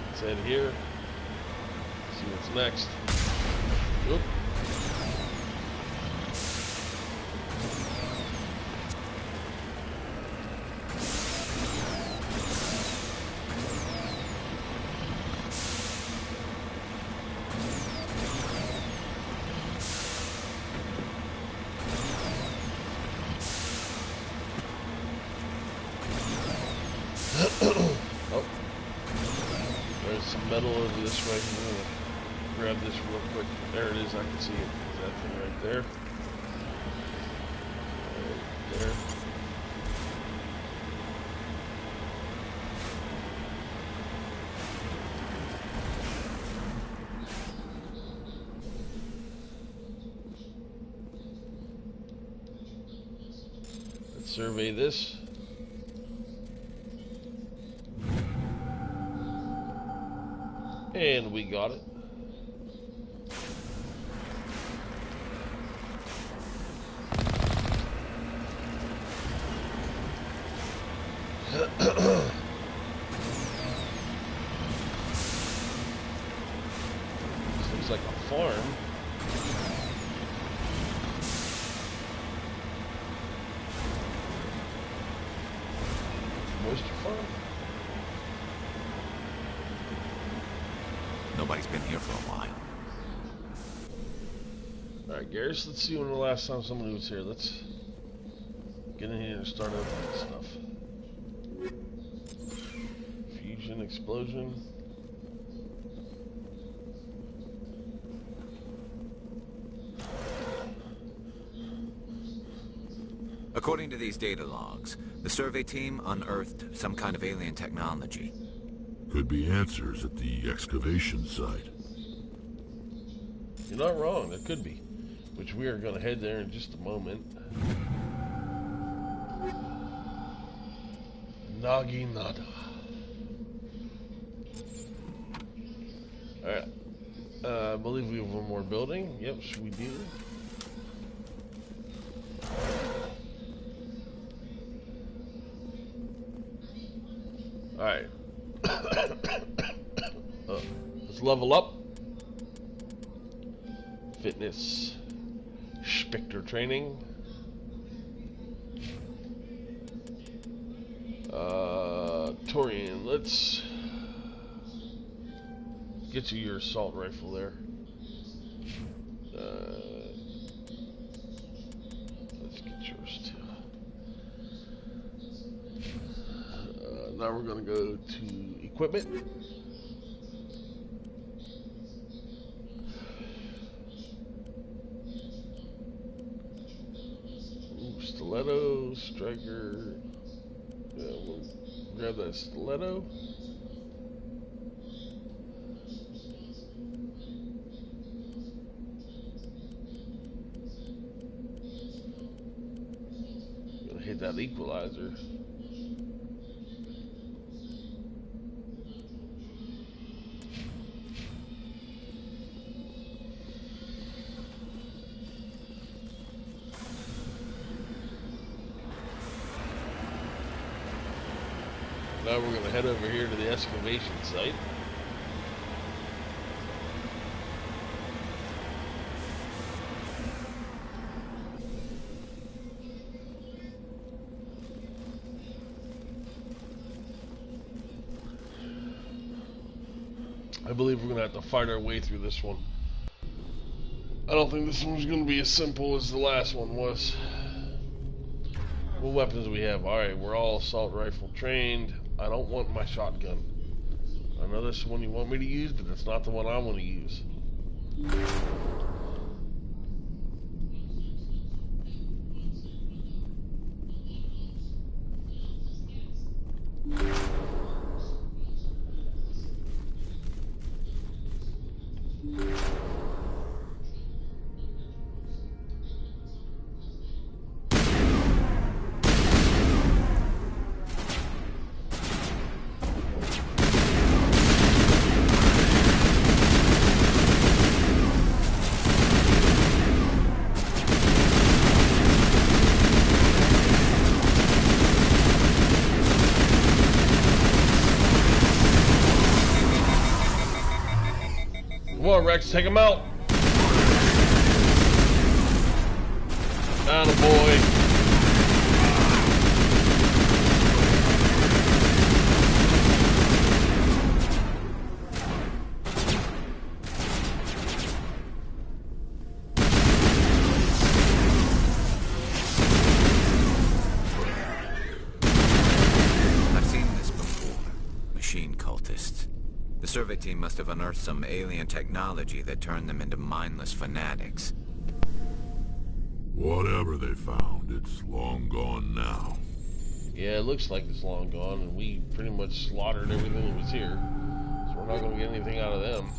Let's head here. See what's next. Oop. Oh, there's some metal over this way. I'm gonna grab this real quick. There it is. I can see it. There's that thing right there. Right there. Let's survey this. And we got it. This looks like a farm. Moisture farm?
Nobody's been here for a while.
Alright, Garrus, let's see when the last time somebody was here. Let's get in here and start opening stuff. Fusion, explosion.
According to these data logs, the survey team unearthed some kind of alien technology.
Could be answers at the excavation site.
You're not wrong, there could be. Which we are going to head there in just a moment. Naginata. Alright. I believe we have one more building. Yep, we do. Alright. Let's level up. Fitness. Spectre training. Torian, let's get you your assault rifle there. Let's get yours too. Now we're going to go to equipment. Ooh, stiletto, striker. Yeah, we'll grab that stiletto. Gonna hit that equalizer. Now we're going to head over here to the excavation site. I believe we're going to have to fight our way through this one. I don't think this one's going to be as simple as the last one was. What weapons do we have? Alright, we're all assault rifle trained. I don't want my shotgun. I know this is the one you want me to use, but it's not the one I want to use. Come on, Rex, take him out. Attaboy.
I've seen this before. Machine cultists. The survey team must have unearthed some alien technology that turned them into mindless fanatics.
Whatever they found, it's long gone now.
Yeah, it looks like it's long gone, and we pretty much slaughtered everything that was here. So we're not going to get anything out of them.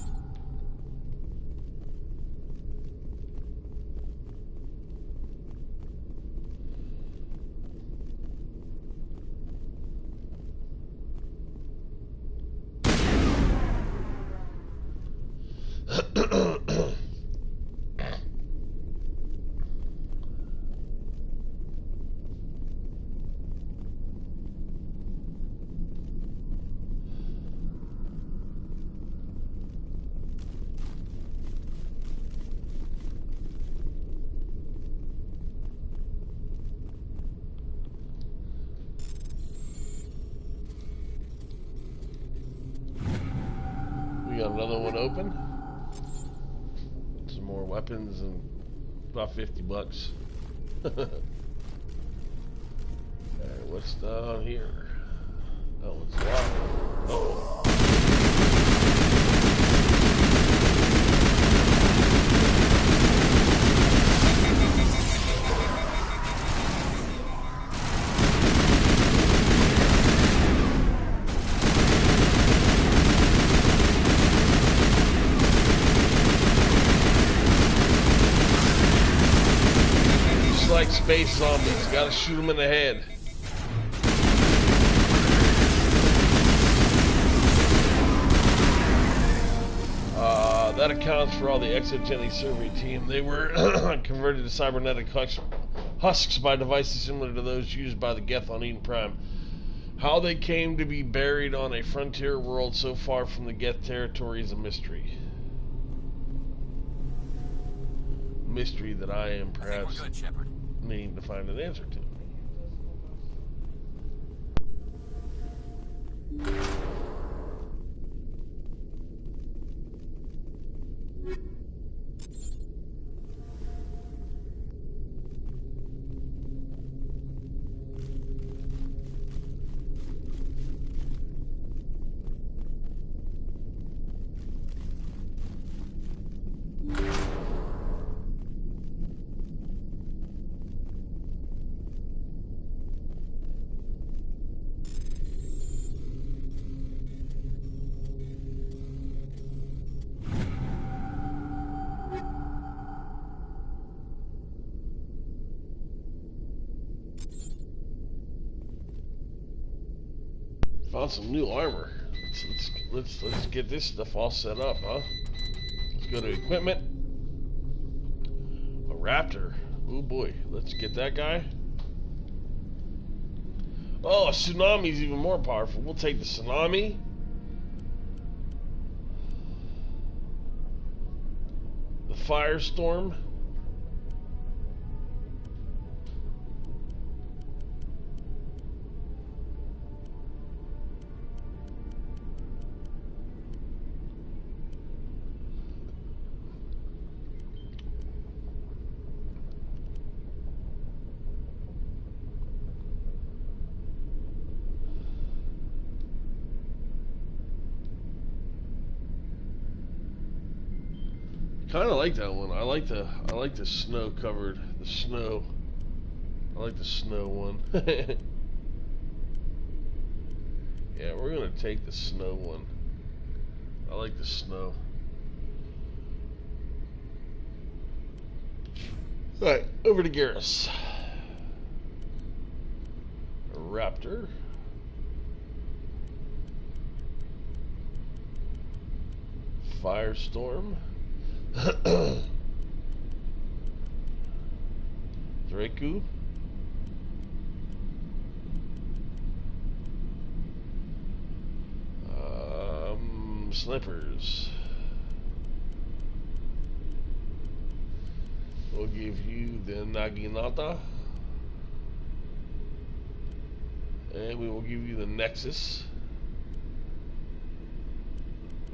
got another one open. Some more weapons and about $50. Alright, what's down here? Oh, it's locked. Uh-oh. Like space zombies, gotta shoot them in the head. That accounts for all the exogenic survey team. They were converted to cybernetic husks by devices similar to those used by the Geth on Eden Prime. How they came to be buried on a frontier world so far from the Geth territory is a mystery. Mystery that I am perhaps...
we're good, Shepard.
Need to find an answer to. Found some new armor. Let's get this stuff all set up, huh? Let's go to equipment. A raptor. Oh boy, let's get that guy. Oh, a tsunami's even more powerful. We'll take the tsunami. The firestorm. Kind of like that one. I like the snow covered, the snow. I like the snow one. Yeah, we're gonna take the snow one. I like the snow. All right, over to Garrus. A raptor. Firestorm. Draku. Snipers. We'll give you the Naginata. And we will give you the Nexus.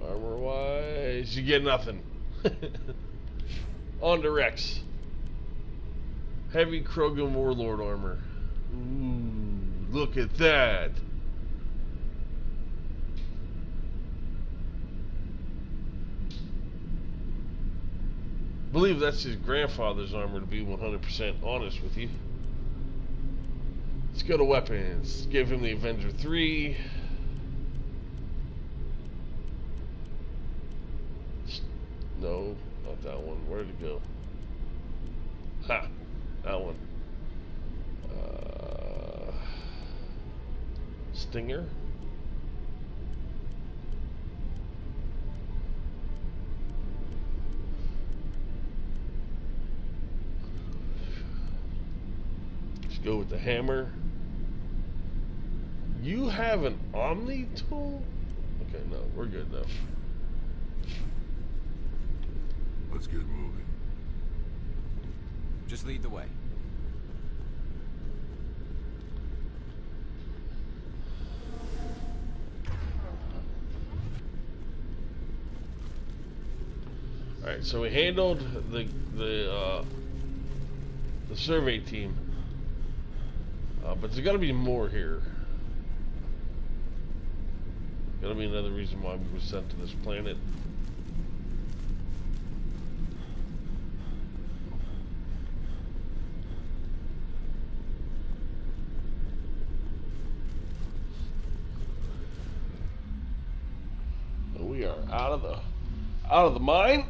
Armor wise, you get nothing. On to Rex. Heavy Krogan Warlord armor. Ooh, look at that. I believe that's his grandfather's armor, to be 100% honest with you. Let's go to weapons. Give him the Avenger 3. No, not that one. Where'd it go? Ha! That one. Stinger. Let's go with the hammer. You have an Omni tool? Okay, no, we're good though.
Let's get moving.
Just lead the way.
Alright, so we handled the survey team. But there's gotta be more here. Gotta be another reason why we were sent to this planet. We are out of the mine.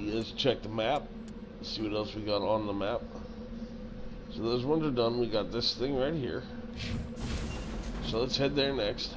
Let's check the map. See what else we got on the map. So those ones are done. We got this thing right here. So let's head there next.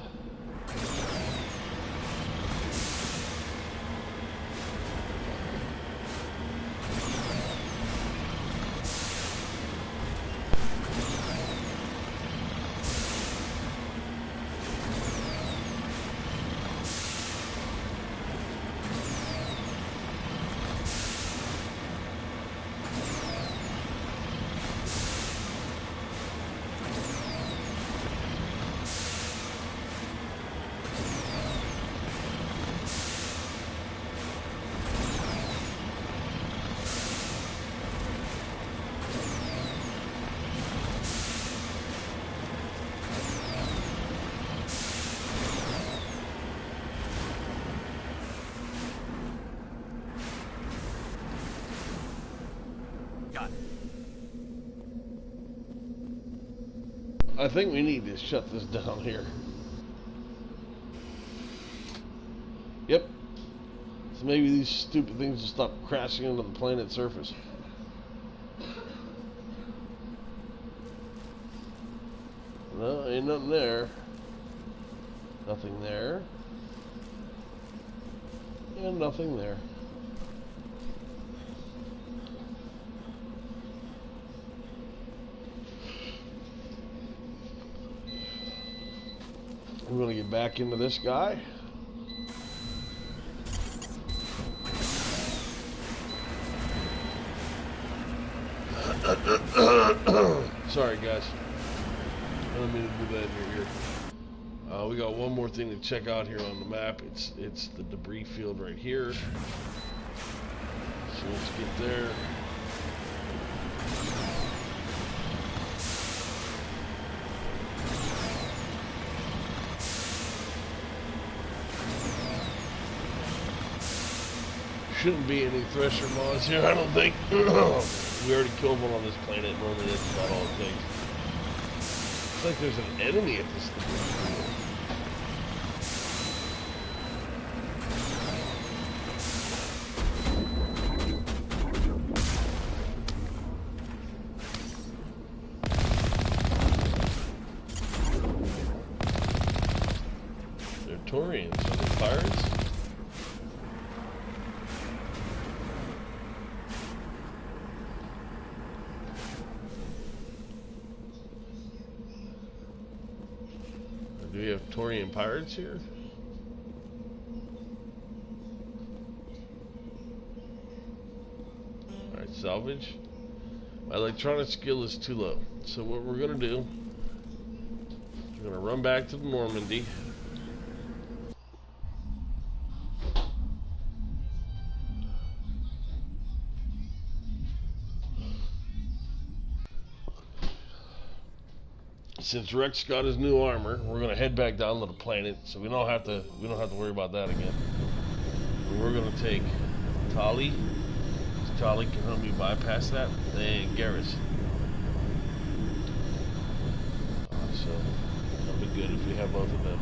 I think we need to shut this down here. Yep. So maybe these stupid things will stop crashing into the planet's surface. No, ain't nothing there. Nothing there. And nothing there. I'm going to get back into this guy. Sorry, guys. I don't mean to do that in your ear. We got one more thing to check out here on the map. It's the debris field right here. So let's get there. Shouldn't be any thresher mods here, I don't think. We already killed one on this planet. Normally that's about all it takes. Looks like there's an enemy at this thing. They're Taurians, are they pirates? Do we have Taurian pirates here? Alright, salvage. My electronic skill is too low. So what we're going to do, we're going to run back to the Normandy. Since Rex got his new armor, we're gonna head back down to the planet, so we don't have to worry about that again. And we're gonna take Tali. Tali can help me bypass that, and Garrus. So that'll be good if we have both of them.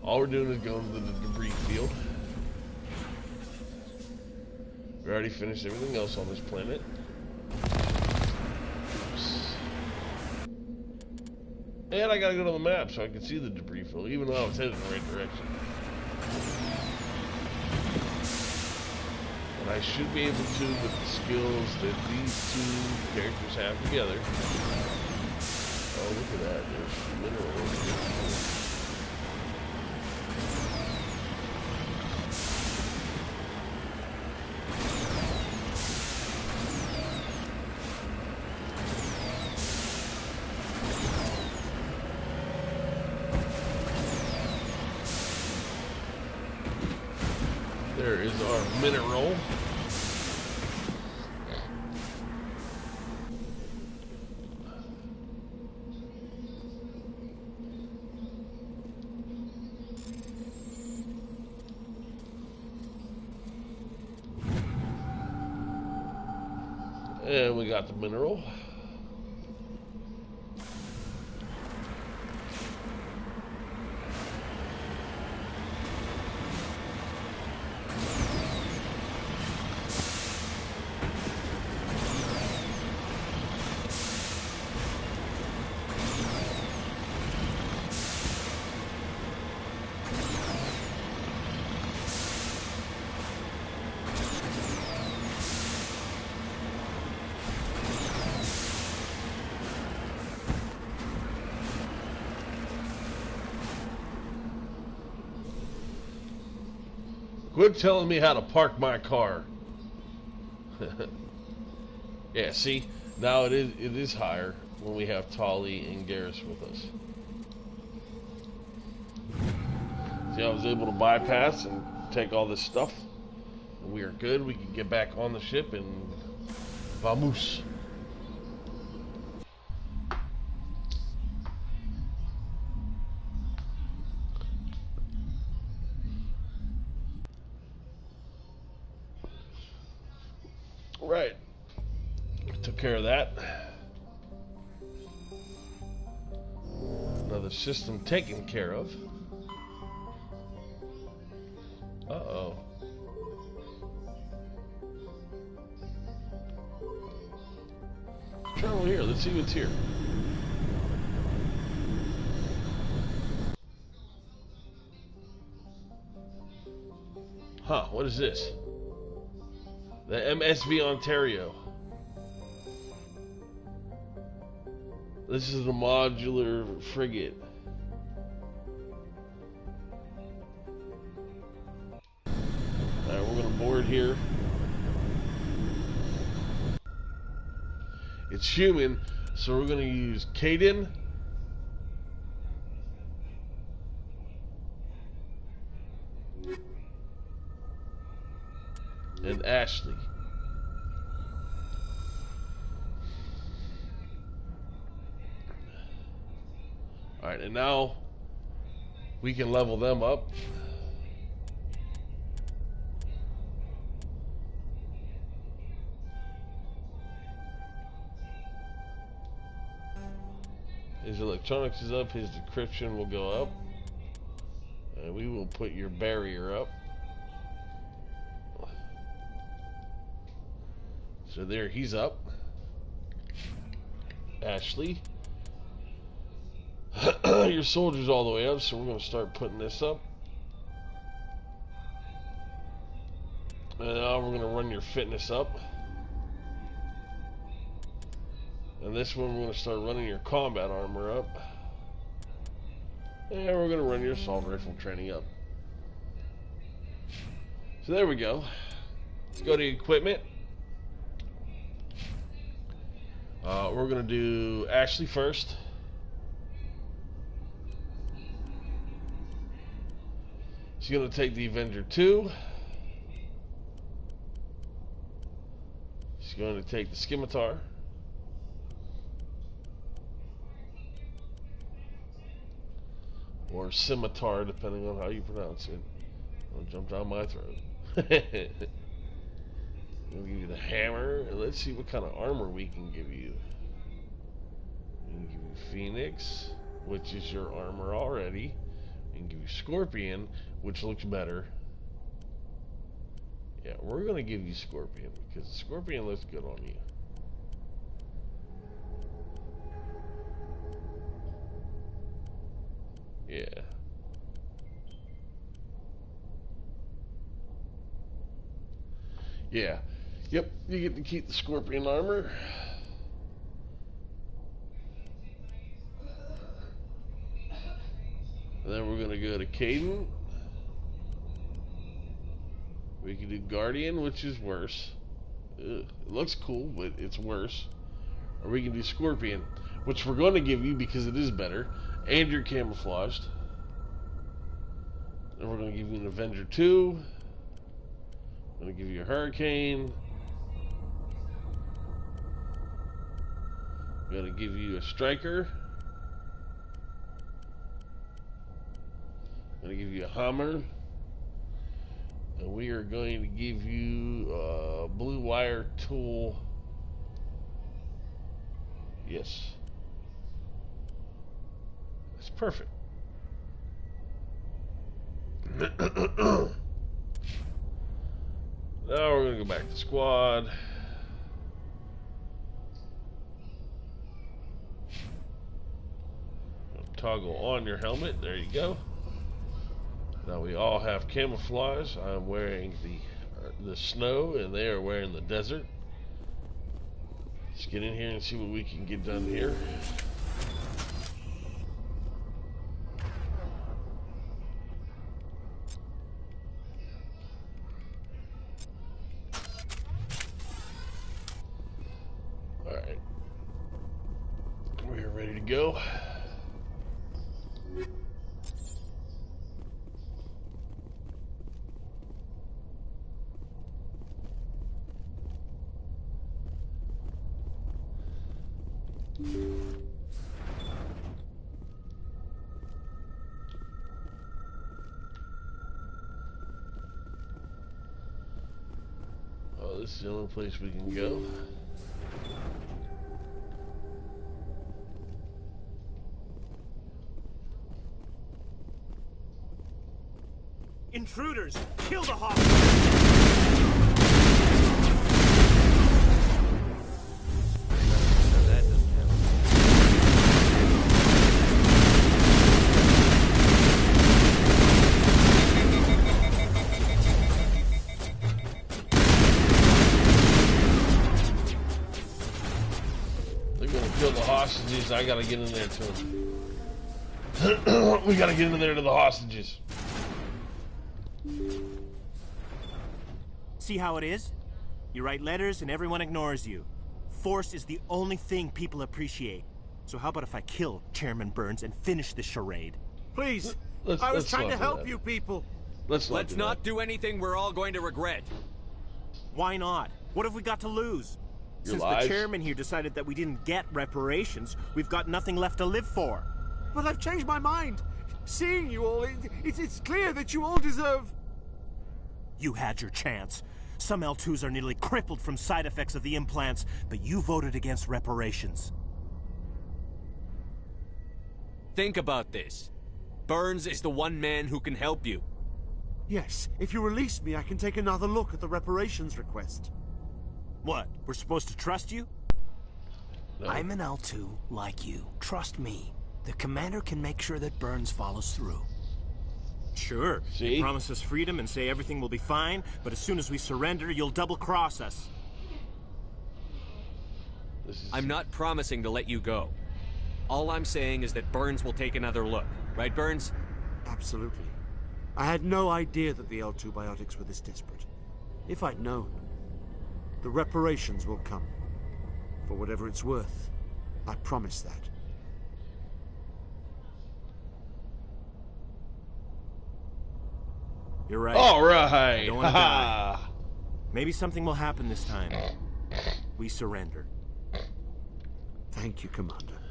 All we're doing is going to the debris field. We already finished everything else on this planet. Oops. And I gotta go to the map so I can see the debris field, even though I was headed in the right direction. And I should be able to with the skills that these two characters have together. Oh, look at that. There's mineral over here. There is our mineral. And we got the mineral. Quit telling me how to park my car. Yeah, see, now it is higher when we have Tali and Garrus with us. See, I was able to bypass and take all this stuff. And we are good. We can get back on the ship and vamos. Right. Took care of that. Another system taken care of. Uh-oh. Travel here. Let's see what's here. Huh, what is this? The MSV Ontario. This is the modular frigate. Alright, we're gonna board here. It's human, so we're gonna use Caden. And Ashley. Alright, and now we can level them up. His electronics is up, his decryption will go up. And we will put your barrier up. So there, he's up. Ashley. Your soldier's all the way up, so we're going to start putting this up. And now we're going to run your fitness up. And this one we're going to start running your combat armor up. And we're going to run your assault rifle training up. So there we go. Let's go to equipment. We're going to do Ashley first. She's going to take the Avenger 2. She's going to take the Scimitar. Or Scimitar, depending on how you pronounce it. Don't jump down my throat. We'll give you the hammer, and let's see what kind of armor we can give you. We can give you Phoenix, which is your armor already. We can give you Scorpion, which looks better. Yeah, we're going to give you Scorpion, because Scorpion looks good on you. Yeah. Yep, you get to keep the Scorpion armor. And then we're going to go to Caden. We can do Guardian, which is worse. Ugh, it looks cool, but it's worse. Or we can do Scorpion, which we're going to give you because it is better. And you're camouflaged. And we're going to give you an Avenger 2. I'm going to give you a Hurricane. I'm going to give you a Striker. I'm going to give you a Hammer. And we are going to give you a Blue Wire Tool. Yes. That's perfect. Now we're going to go back to squad. Toggle on your helmet. There you go. Now we all have camouflage. I'm wearing the snow, and they are wearing the desert. Let's get in here and see what we can get done here. Alright. We're ready to go. Oh, this is the only place we can go.
Intruders! Kill the hostage!
I gotta get in there to them. We gotta get in there to the hostages.
See how it is? You write letters and everyone ignores you. Force is the only thing people appreciate. So how about if I kill Chairman Burns and finish this charade?
Please, I was trying to help you people.
Let's
not do anything we're all going to regret.
Why not? What have we got to lose? Since the chairman here decided that we didn't get reparations, we've got nothing left to live for.
But I've changed my mind. Seeing you all, it's clear that you all deserve...
You had your chance. Some L2s are nearly crippled from side effects of the implants, but you voted against reparations.
Think about this. Burns is the one man who can help you.
Yes, if you release me, I can take another look at the reparations request.
What? We're supposed to trust you?
No.
I'm an L2, like you. Trust me. The commander can make sure that Burns follows through.
Sure.
See?
You promise us freedom and say everything will be fine, but as soon as we surrender, you'll double-cross us.
I'm not promising to let you go. All I'm saying is that Burns will take another look. Right, Burns?
Absolutely. I had no idea that the L2 biotics were this desperate. If I'd known, the reparations will come. For whatever it's worth. I promise that.
You're right.
All right.
I don't want to die. Maybe something will happen this time. We surrender.
Thank you, Commander.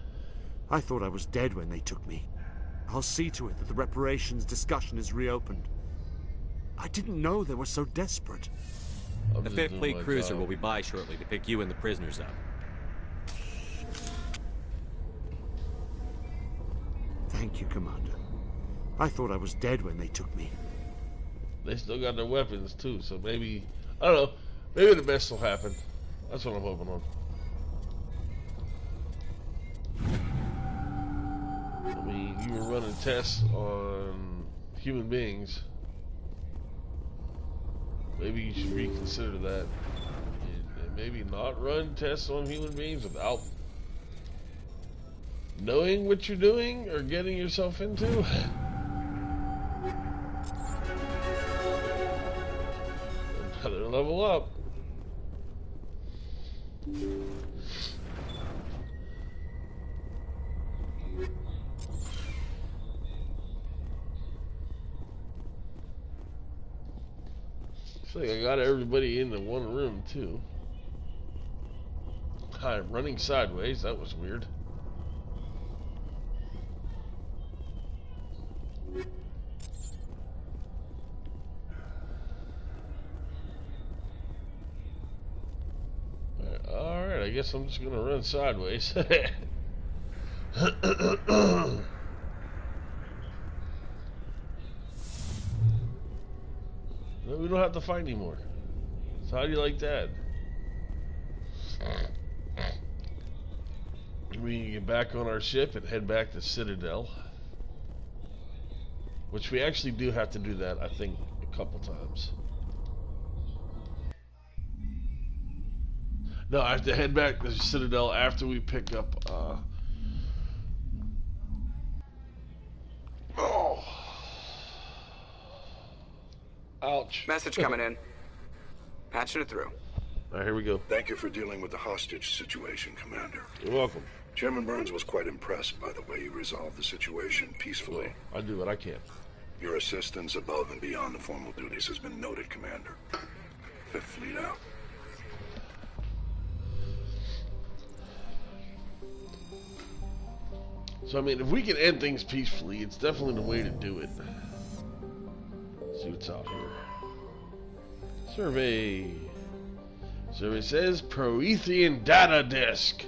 I thought I was dead when they took me. I'll see to it that the reparations discussion is reopened. I didn't know they were so desperate.
The 5th Fleet cruiser will be by shortly to pick you and the prisoners up.
Thank you, Commander. I thought I was dead when they took me.
They still got their weapons too, so maybe, I don't know, maybe the best will happen. That's what I'm hoping on. I mean, you were running tests on human beings. Maybe you should reconsider that. And maybe not run tests on human beings without knowing what you're doing or getting yourself into. Another level up. Looks like I got everybody in the one room too. Hi, running sideways, that was weird. Alright, I guess I'm just gonna run sideways. No, we don't have to fight anymore. So how do you like that? We can get back on our ship and head back to Citadel. Which we actually do have to do that, I think, a couple times. No, I have to head back to Citadel after we pick up, oh. Ouch.
Message coming in. Patching it through.
Alright, here we go.
Thank you for dealing with the hostage situation, Commander.
You're welcome.
Chairman Burns was quite impressed by the way you resolved the situation peacefully.
Well, I do what I can.
Your assistance above and beyond the formal duties has been noted, Commander. Fifth Fleet out.
So, I mean, if we can end things peacefully, it's definitely the way to do it. Let's see what's out here. Survey. Survey says Promethean Data Disk.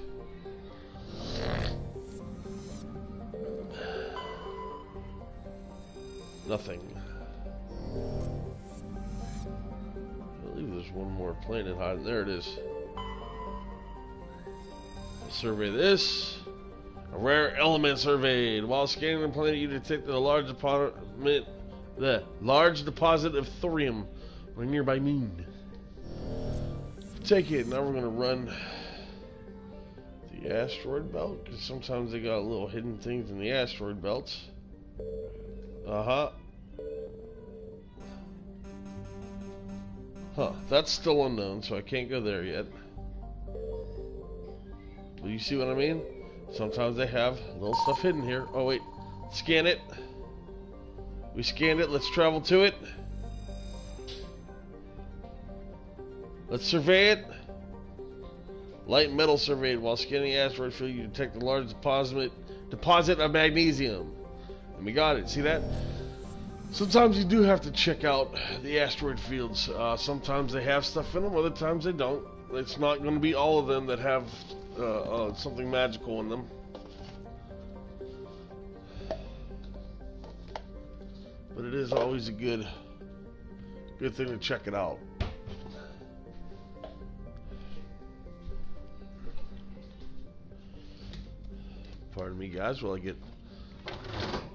Nothing. I believe there's one more planet hiding. There it is. Survey this. A rare element surveyed. While scanning the planet, you detected a large deposit of thorium on a nearby moon. Take it. Now we're gonna run the asteroid belt, because sometimes they got little hidden things in the asteroid belts. Huh, that's still unknown, so I can't go there yet. But you see what I mean? Sometimes they have little stuff hidden here. Oh wait, scan it. We scanned it, let's travel to it. Let's survey it. Light metal surveyed. While scanning the asteroid field, you detect a large deposit of magnesium. And we got it, see that? Sometimes you do have to check out the asteroid fields. Sometimes they have stuff in them, other times they don't. It's not going to be all of them that have something magical in them. But it is always a good thing to check it out. Pardon me, guys, while I get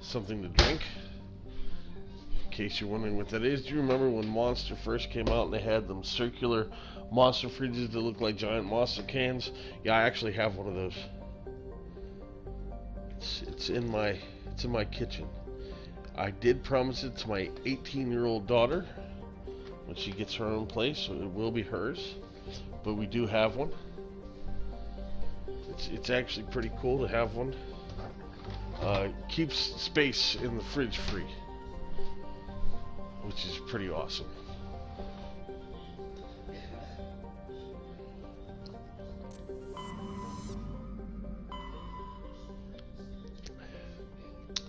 something to drink. In case you're wondering what that is, do you remember when Monster first came out and they had them circular Monster fridges that look like giant Monster cans? Yeah, I actually have one of those. It's in my kitchen. I did promise it to my 18-year-old daughter when she gets her own place, so it will be hers. But we do have one. It's actually pretty cool to have one. Keeps space in the fridge free, which is pretty awesome.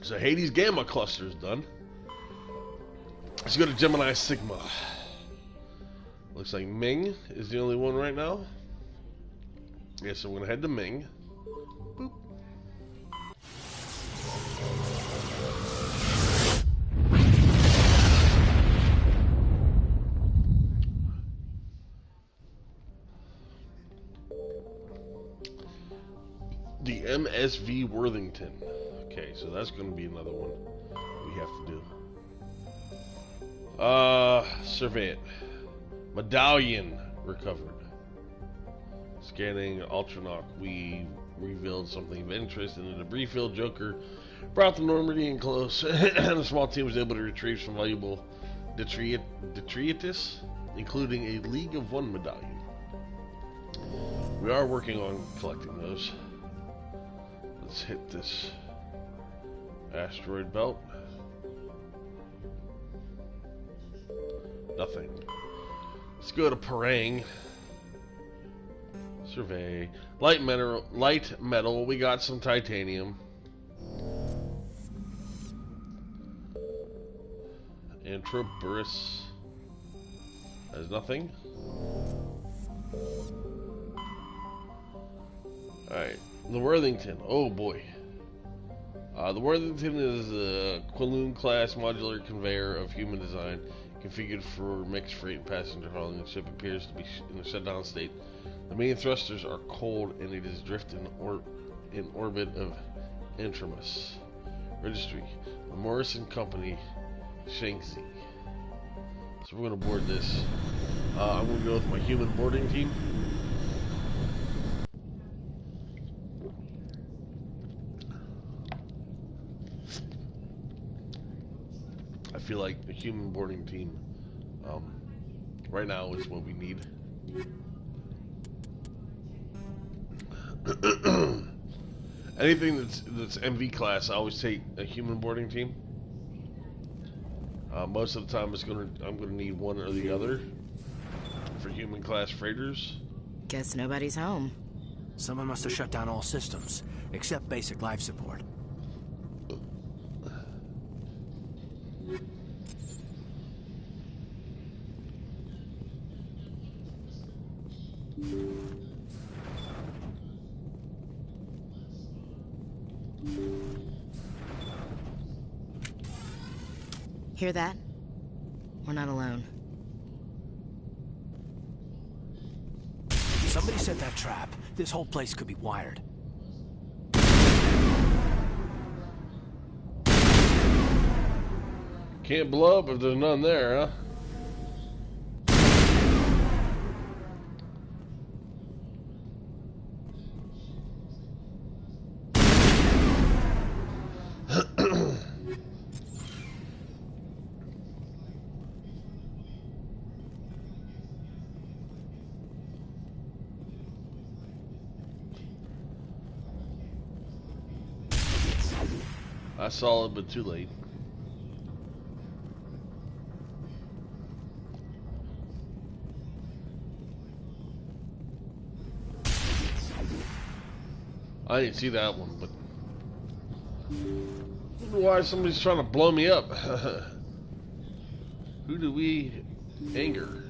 So Hades Gamma cluster is done. Let's go to Gemini Sigma. Looks like Ming is the only one right now. Yeah, so we're gonna head to Ming. Boop. The MSV Worthington. Okay, so that's gonna be another one we have to do. Survey it. Medallion recovered. Scanning Ultranoc, we revealed something of interest in the debris field. Joker brought the Normandy in close, and a small team was able to retrieve some valuable detritus, including a League of One medallion. We are working on collecting those. Let's hit this asteroid belt. Nothing. Let's go to Parang. Survey. Light metal. We got some titanium. Antroburus has nothing. Alright. The Worthington. Oh boy. The Worthington is a Quilloon class modular conveyor of human design, configured for mixed freight and passenger hauling. The ship appears to be in a shutdown state. The main thrusters are cold, and it is drifting in orbit of Intramus. Registry: the Morrison Company, Shanxi. So we're going to board this. I'm going to go with my human boarding team. I feel like the human boarding team right now is what we need. Anything that's MV class, I always take a human boarding team. Most of the time, I'm gonna need one or the other for human class freighters.
Guess nobody's home.
Someone must have shut down all systems, except basic life support.
Hear that? We're not alone.
Somebody set that trap. This whole place could be wired.
Can't blow up if there's none there, huh? I saw it, but too late. I didn't see that one, but I don't know why somebody's trying to blow me up. Who do we anger?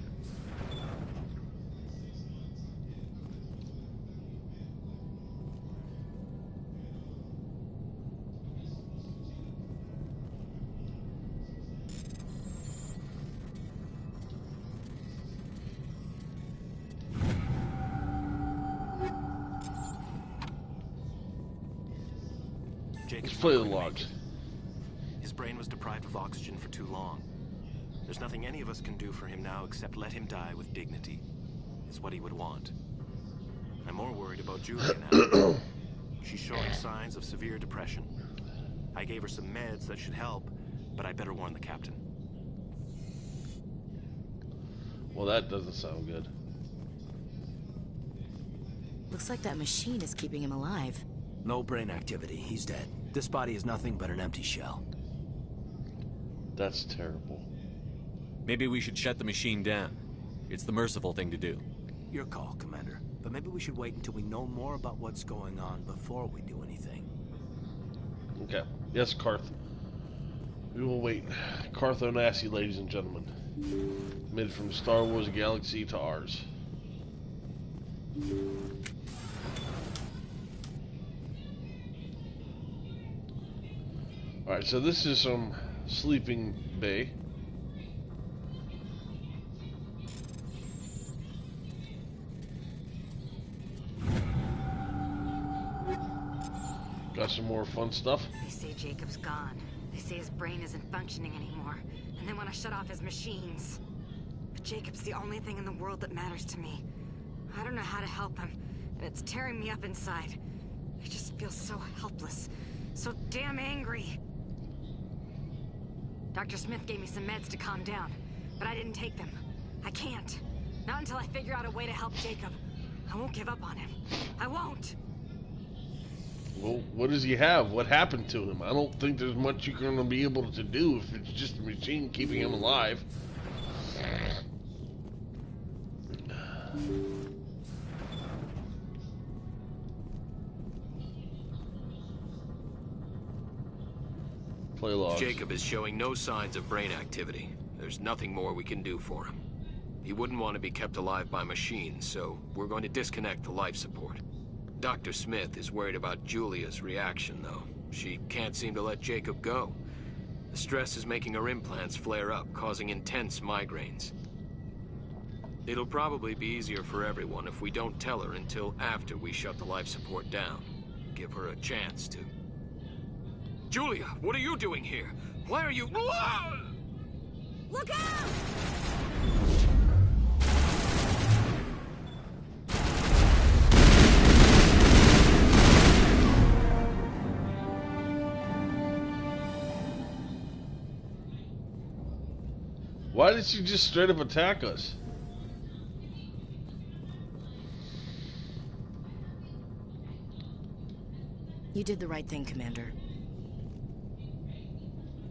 Let's play the logs.
His brain was deprived of oxygen for too long. There's nothing any of us can do for him now except let him die with dignity. It's what he would want. I'm more worried about Julia now. She's showing signs of severe depression. I gave her some meds that should help, but I better warn the captain.
Well, that doesn't sound good.
Looks like that machine is keeping him alive.
No brain activity. He's dead. This body is nothing but an empty shell.
That's terrible.
Maybe we should shut the machine down. It's the merciful thing to do.
Your call, Commander. But maybe we should wait until we know more about what's going on before we do anything.
Okay. Yes, Carth. We will wait. Carth Onassi, ladies and gentlemen. Mid from Star Wars Galaxy to ours. Alright, so this is some sleeping bay. Got some more fun stuff.
They say Jacob's gone. They say his brain isn't functioning anymore, and they want to shut off his machines. Jacob's the only thing in the world that matters to me. I don't know how to help him, and it's tearing me up inside. I just feel so helpless, so damn angry. Dr. Smith gave me some meds to calm down, but I didn't take them. I can't. Not until I figure out a way to help Jacob. I won't give up on him. I won't.
Well, what does he have? What happened to him? I don't think there's much you're going to be able to do if it's just a machine keeping him alive. Play logs.
Jacob is showing no signs of brain activity. There's nothing more we can do for him. He wouldn't want to be kept alive by machines, so we're going to disconnect the life support. Dr. Smith is worried about Julia's reaction, though. She can't seem to let Jacob go. The stress is making her implants flare up, causing intense migraines. It'll probably be easier for everyone if we don't tell her until after we shut the life support down. Give her a chance to. Julia, what are you doing here? Why are you...
Look out!
Why did she just straight up attack us?
You did the right thing, Commander.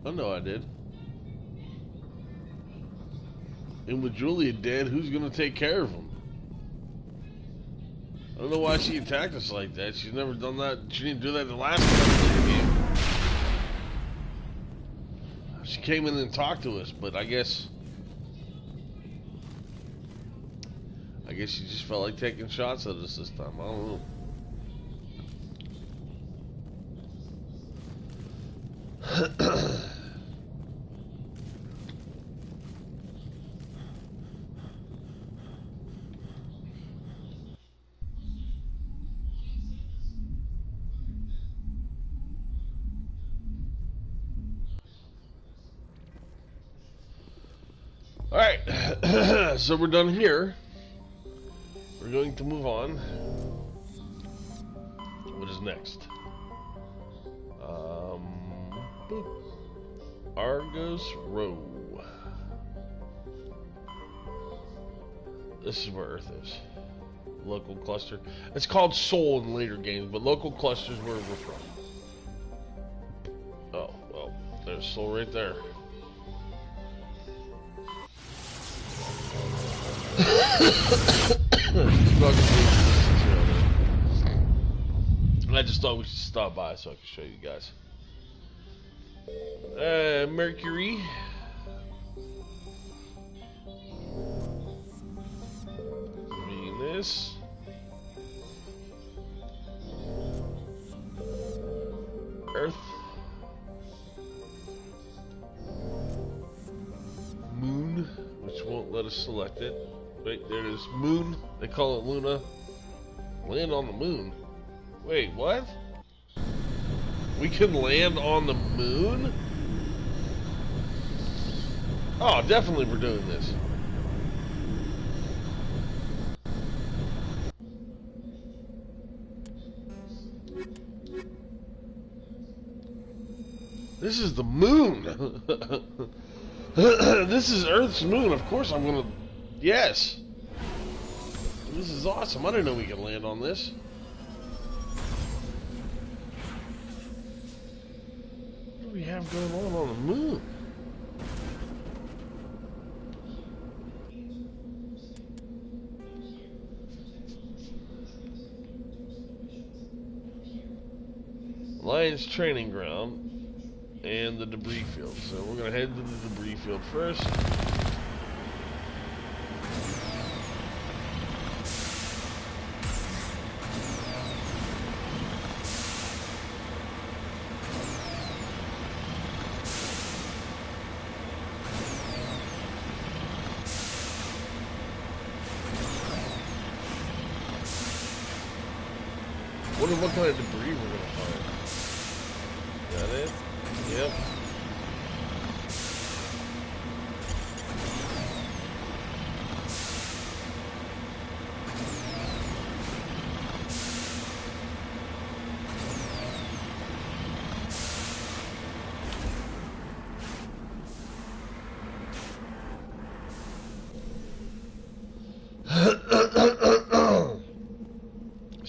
I know I did. And with Julia dead, who's gonna take care of him? I don't know why she attacked us like that. She's never done that. She didn't do that the last time I played the game. She came in and talked to us, but I guess she just felt like taking shots at us this time. I don't know. Alright, so we're done here. We're going to move on. What is next? Boop. Argos Row. This is where Earth is. Local cluster. It's called Sol in later games, but local cluster is where we're from. Oh, well, there's Sol right there. I just thought we should stop by so I could show you guys. Mercury. Venus. Earth. Moon, which won't let us select it. Wait, there it is. Moon. They call it Luna. Land on the moon. Wait, what? We can land on the moon? Oh, definitely we're doing this. This is the moon. This is Earth's moon. Of course I'm gonna... Yes. This is awesome. I didn't know we could land on this. What do we have going on the moon? Alliance training ground and the debris field. So we're gonna head to the debris field first. Wonder what kind of debris we're gonna find. Got it? Yep.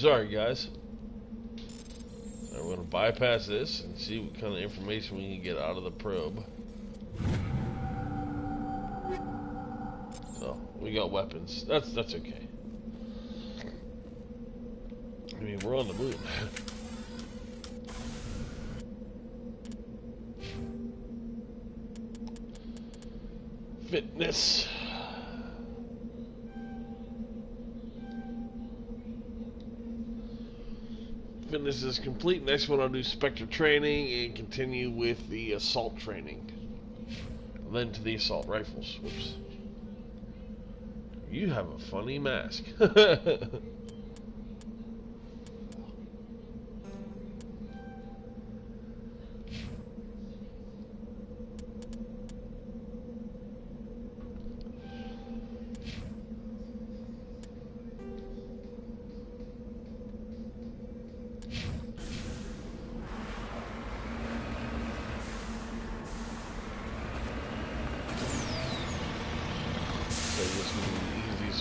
Sorry, guys. I'm going to bypass this and see what kind of information we can get out of the probe. Oh, we got weapons. That's okay. I mean, we're on the moon. Fitness. Fitness is complete. Next one I'll do Spectre training and continue with the assault training. And then to the assault rifles. Whoops. You have a funny mask.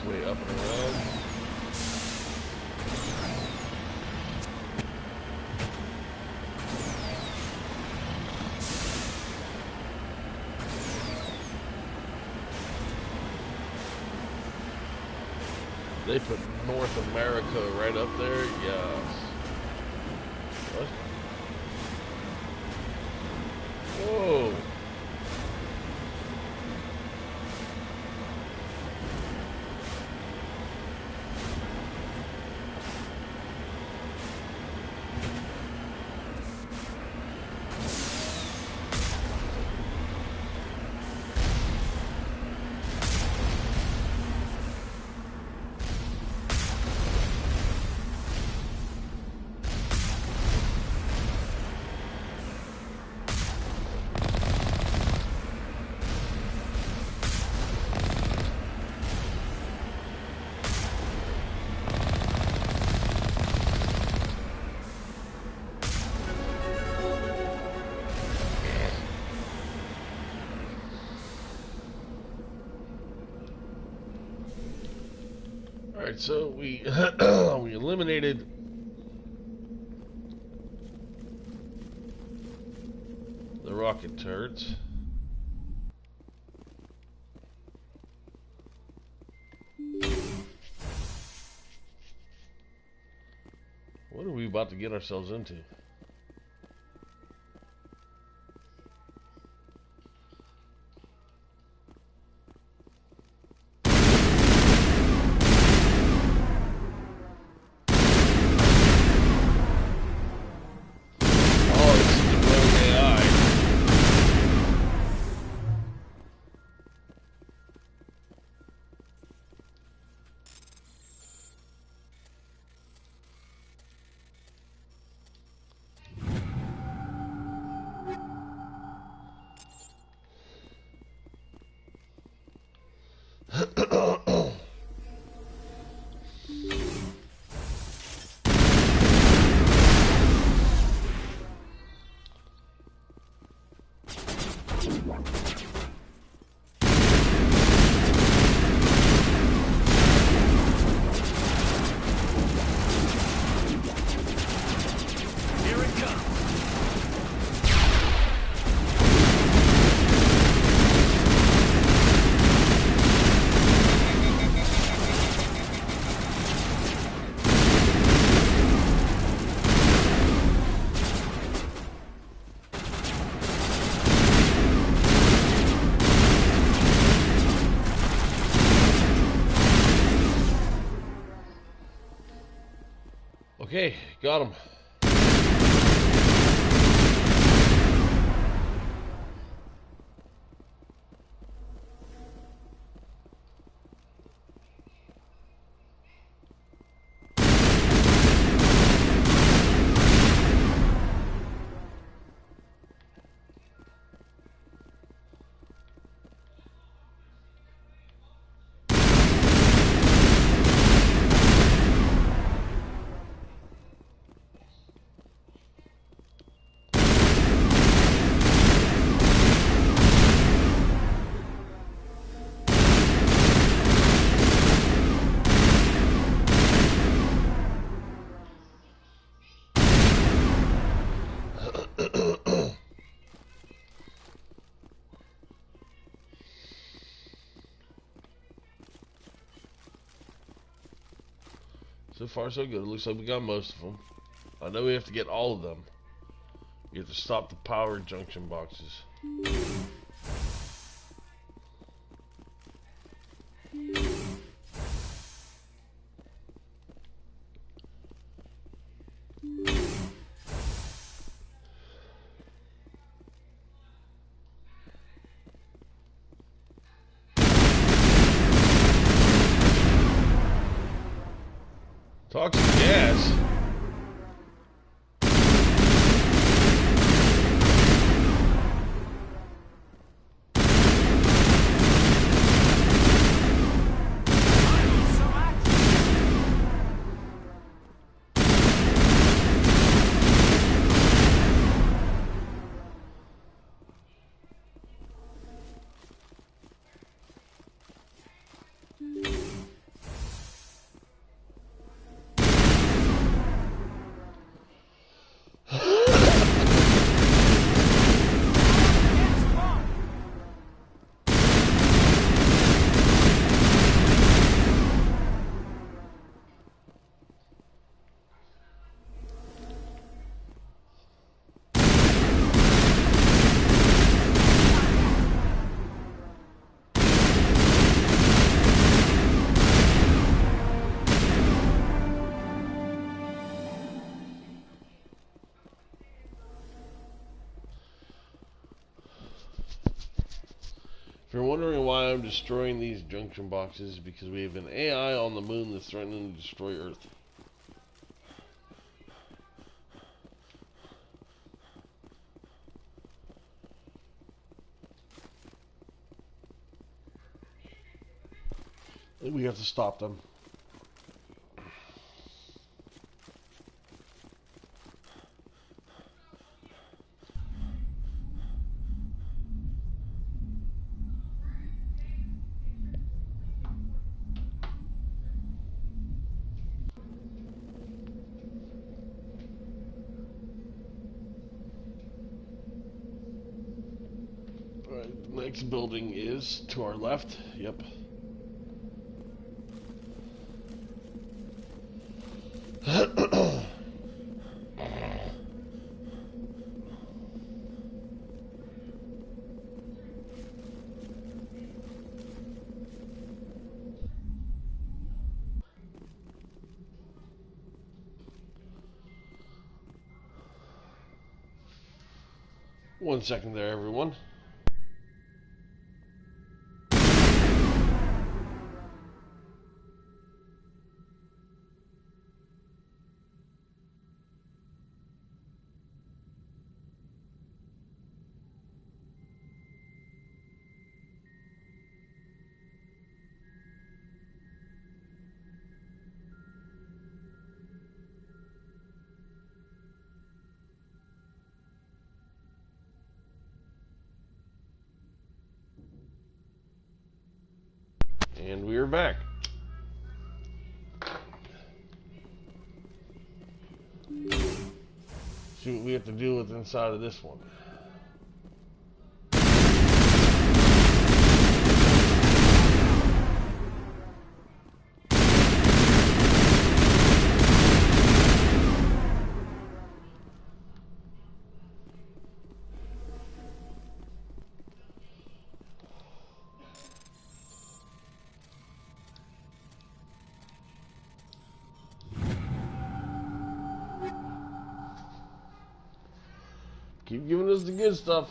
Way up and around. They put North America right up there. Yes. What? Whoa. Alright, so we we eliminated the rocket turrets. What are we about to get ourselves into? Okay, got him. So far, so good. It looks like we got most of them. I know we have to get all of them. You have to stop the power junction boxes. Toxic gas? If you're wondering why I'm destroying these junction boxes, because we have an AI on the moon that's threatening to destroy Earth. And we have to stop them. Next building is to our left. Yep. One second there, everyone. And we are back. See what we have to deal with inside of this one. Keep giving us the good stuff.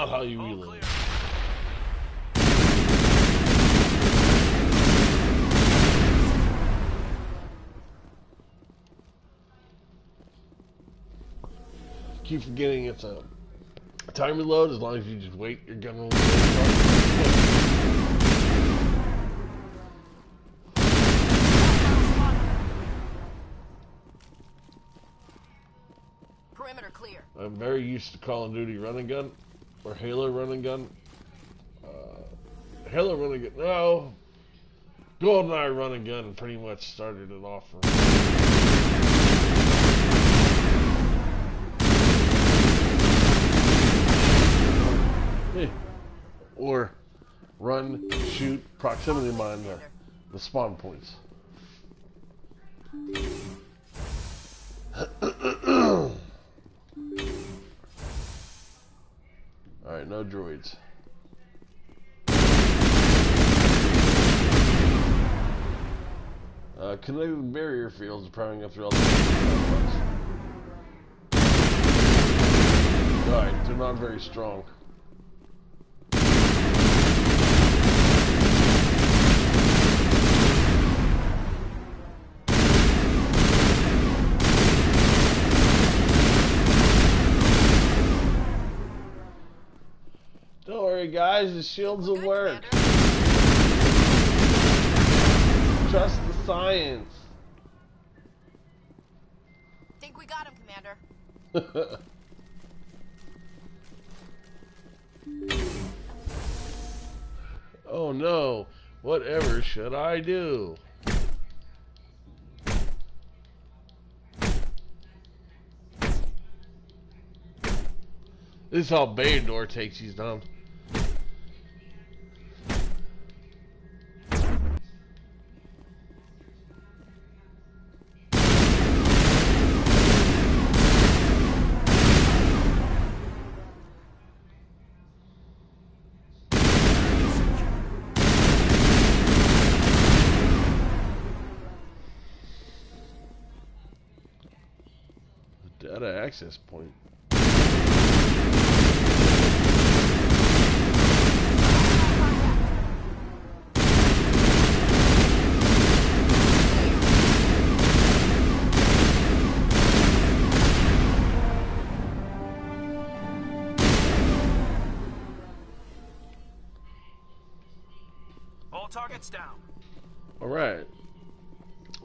not how you reload. Keep forgetting it's a time reload. As long as you just wait, your gun will reload.
Perimeter clear.
I'm very used to Call of Duty running gun or Halo running gun. Halo running gun. No, GoldenEye running gun pretty much started it off for me. Or run, shoot, proximity mine the spawn points. Alright, no droids. Connected barrier fields are powering up throughout the Alright, they're not very strong. Don't worry guys, the shields will work. Trust the science.
Think we got him, Commander.
Oh no, whatever should I do? This is how Bayador takes these down. Data access point.
All targets down.
All right.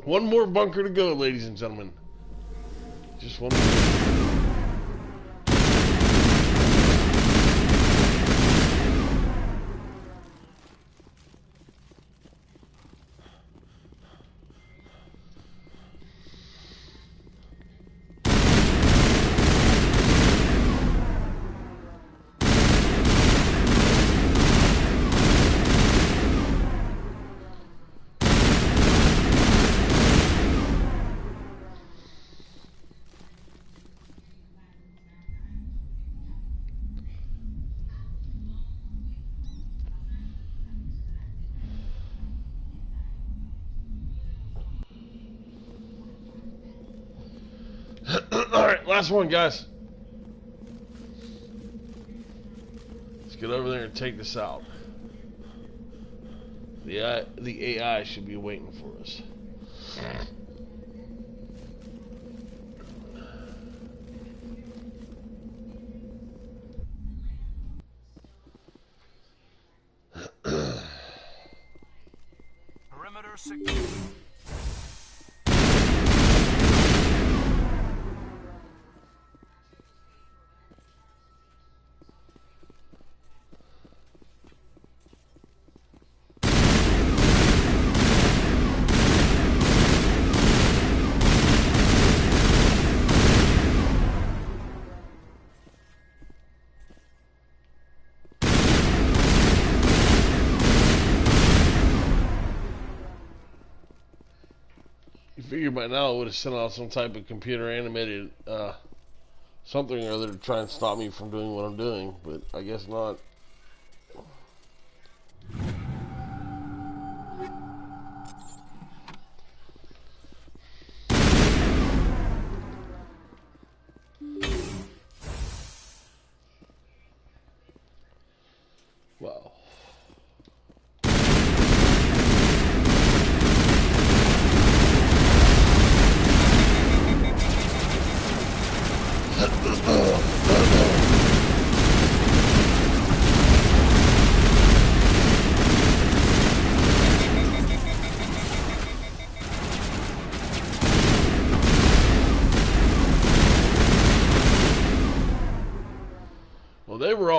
One more bunker to go, ladies and gentlemen. Just one more. Alright, last one, guys. Let's get over there and take this out. The AI should be waiting for us.
Perimeter secure.
Figured by now it would have sent out some type of computer animated something or other to try and stop me from doing what I'm doing, but I guess not.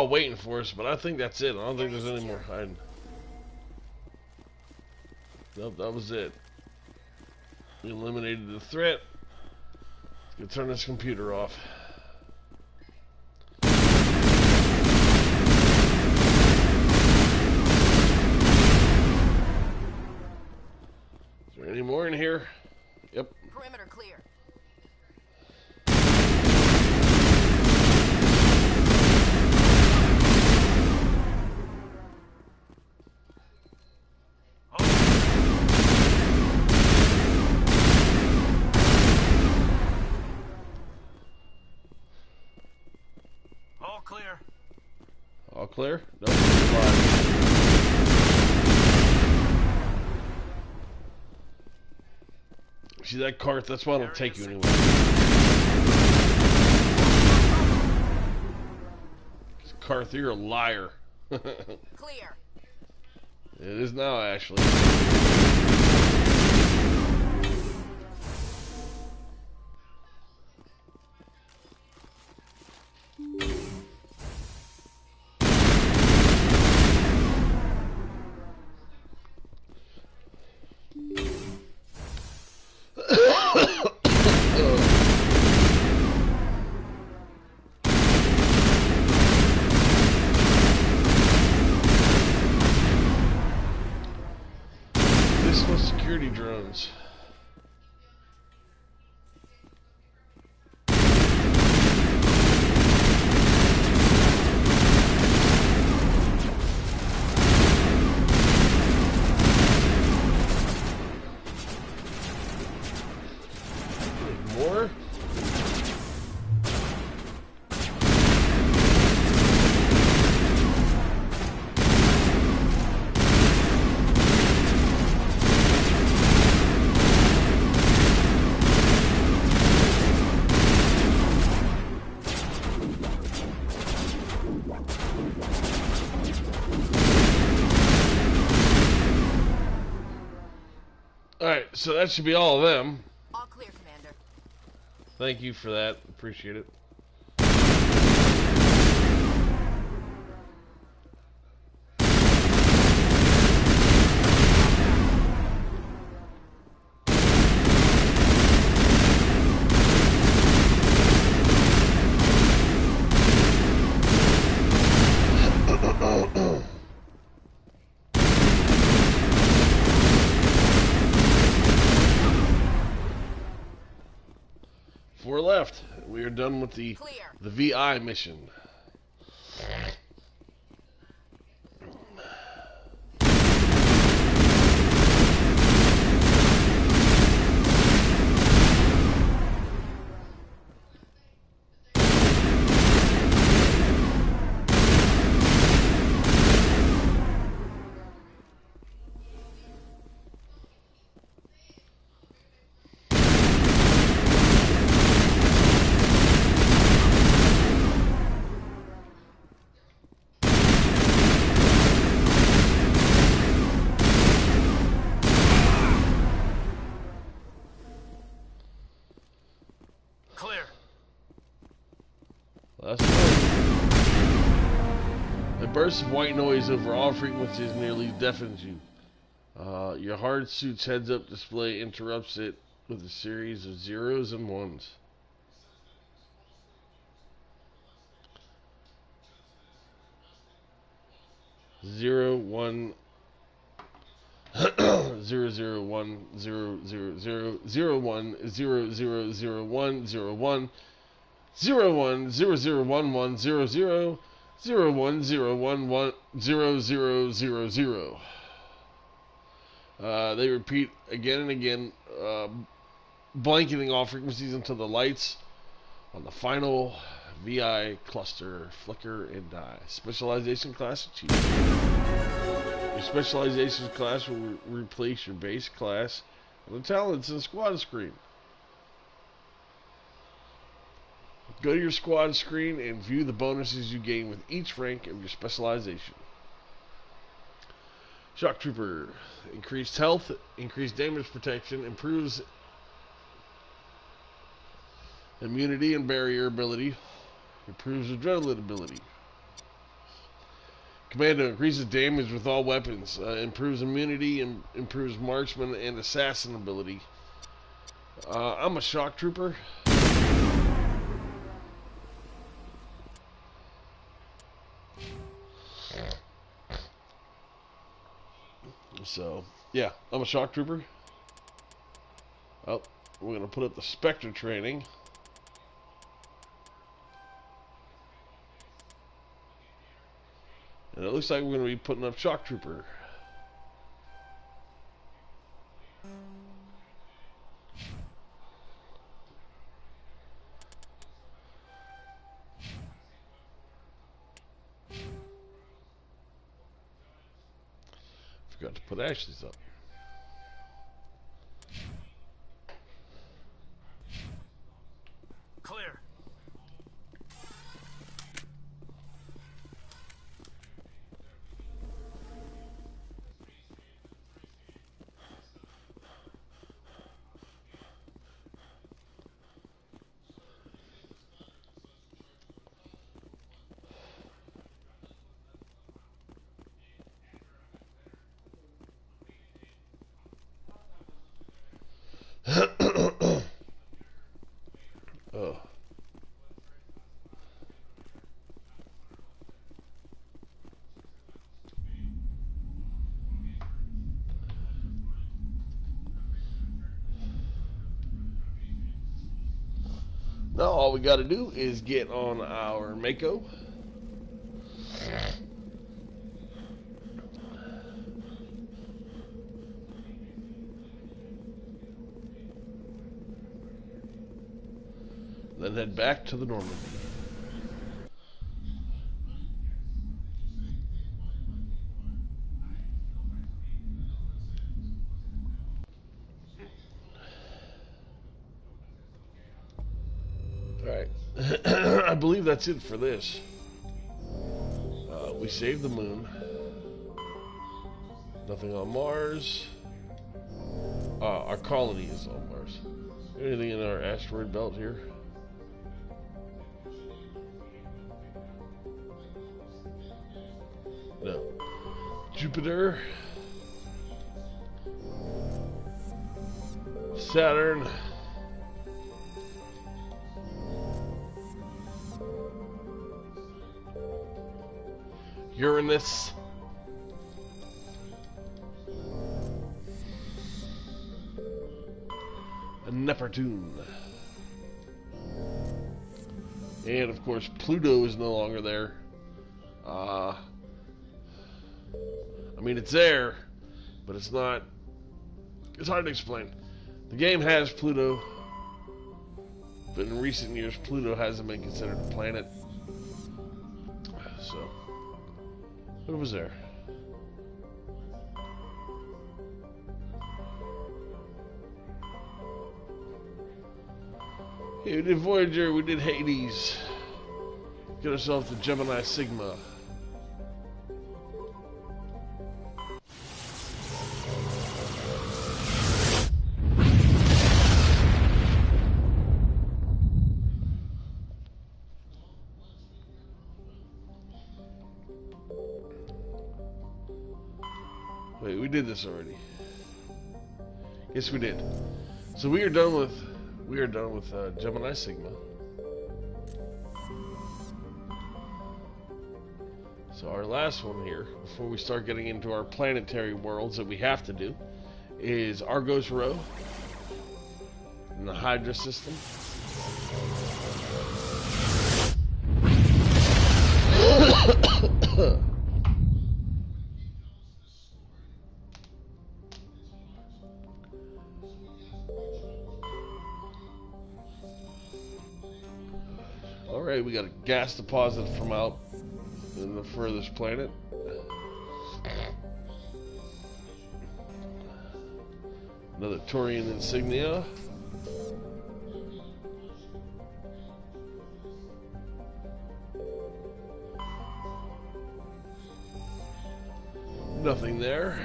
all waiting for us, but I think that's it. I don't think there's any more hiding. Nope, that was it. We eliminated the threat. Let's go turn this computer off. Is there any more in here? Yep.
Perimeter clear.
All clear.
All clear? Nope. See that cart? That's why I don't take you anywhere. Carth, you're a liar.
Clear.
It is now, Ashley. This was security drones. More? Alright, so that should be all of them.
All clear, Commander.
Thank you for that. Appreciate it. Four left. We are done with the VI mission.
Clear.
That's right. A burst of white noise over all frequencies nearly deafens you. Your hard suit's heads-up display interrupts it with a series of zeros and ones. Zero, one, 001 000 01 0001 01 01 0011 00 01 011 0000. They repeat again and again, blanketing all frequencies until the lights on the final VI cluster flicker and die. Specialization class achieved. Your specialization class will replace your base class and the talents in the squad screen. Go to your squad screen and view the bonuses you gain with each rank of your specialization. Shock Trooper. Increased health, increased damage protection, improves immunity and barrier ability, improves adrenaline ability. Commando increases damage with all weapons. Improves immunity and improves marksman and assassin ability. I'm a shock trooper. So, yeah, I'm a shock trooper. Oh, we're going to put up the Spectre training. And it looks like we're going to be putting up shock trooper. Forgot to put Ashley's up.
Clear.
Oh. Now all we got to do is get on our Mako. Then head back to the Normandy. Alright. I believe that's it for this. We saved the moon. Nothing on Mars. Our colony is on Mars. Anything in our asteroid belt here? No. Jupiter. Saturn. Uranus. And Neptune. And of course Pluto is no longer there. I mean, it's there, but it's not. It's hard to explain. The game has Pluto, but in recent years, Pluto hasn't been considered a planet. So, what was there? Yeah, we did Voyager, we did Hades. Get ourselves to Gemini Sigma. Wait, we did this already. Yes, we did. So we are done with Gemini Sigma. So our last one here, before we start getting into our planetary worlds that we have to do, is Argos Rho in the Hydra system. Alright, we got a gas deposit from out in the furthest planet. Another Turian insignia. Nothing there.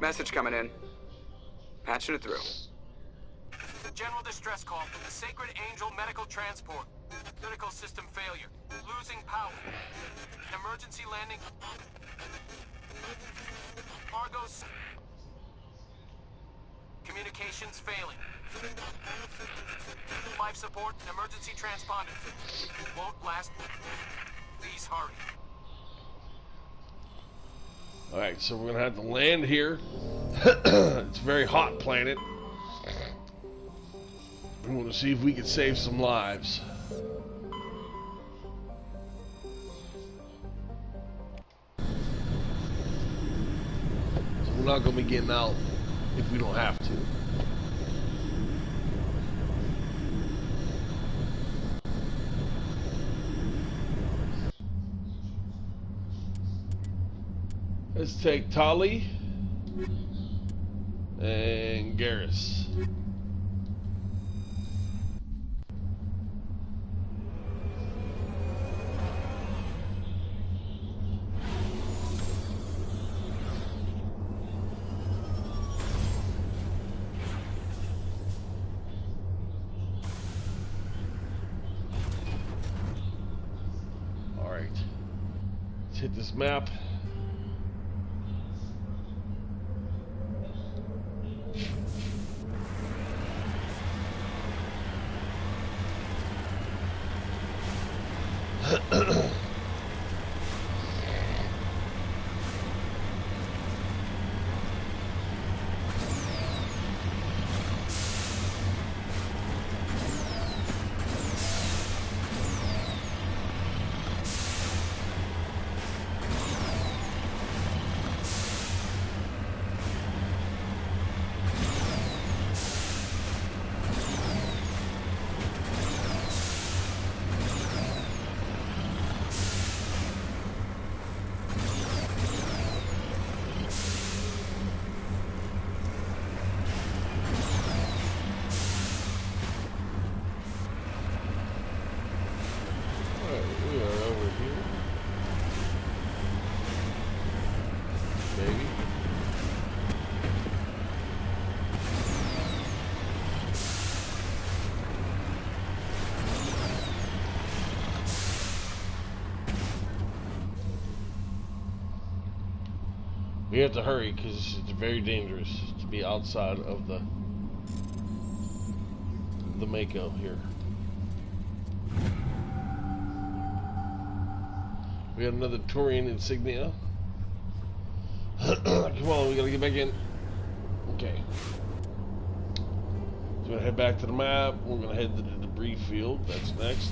Message coming in. Patching it through.
General distress call from the Sacred Angel Medical Transport.
Critical system failure. Losing power. Emergency landing. Cargo's... Communications failing. Life support and emergency transponder. Won't last. Please hurry.
Alright, so we're gonna have to land here. It's a very hot planet. We want to see if we can save some lives. So we're not gonna be getting out if we don't have to. Let's take Tali and Garrus. All right, let's hit this map. We have to hurry because it's very dangerous to be outside of the Mako here. We got another Turian insignia. Come on, we gotta get back in. Okay. So we're gonna head back to the map. We're gonna head to the debris field. That's next.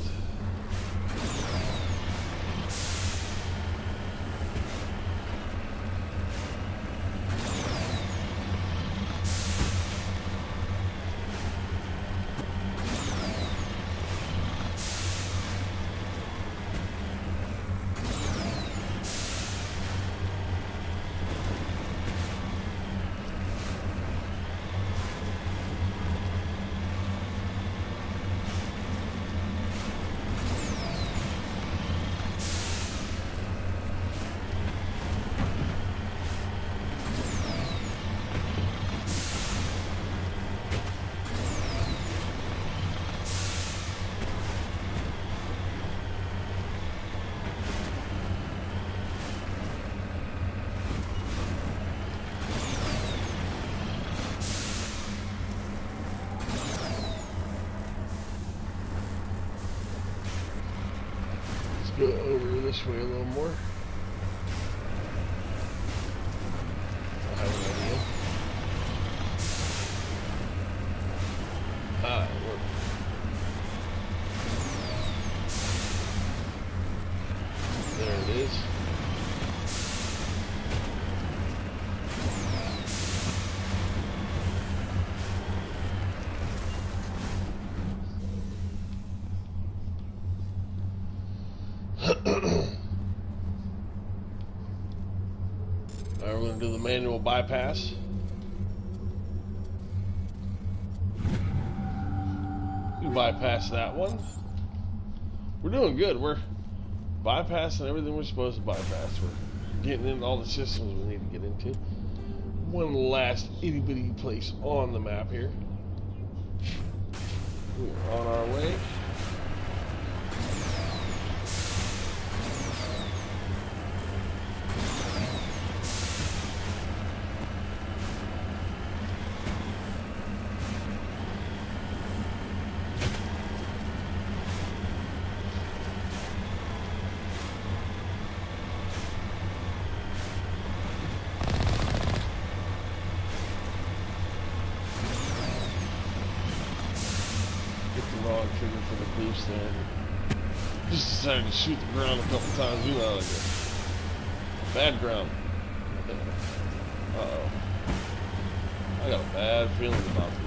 Go over this way a little more. I have an idea. Ah, it worked. There it is. Alright, we're going to do the manual bypass. We bypass that one. We're doing good. We're bypassing everything we're supposed to bypass. We're getting into all the systems we need to get into. One last itty-bitty place on the map here. We're on our way. wrong trigger for the boost there. Just decided to shoot the ground a couple times, you know, like a bad ground. Uh-oh. I got a bad feeling about this.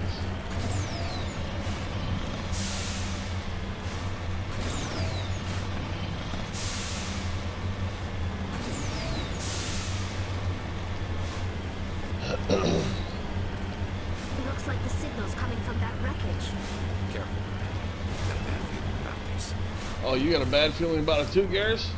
It looks like the signal's coming from that wreckage.
Careful. Got a bad feeling about this.
Oh, you got a bad feeling about it too, Garrus?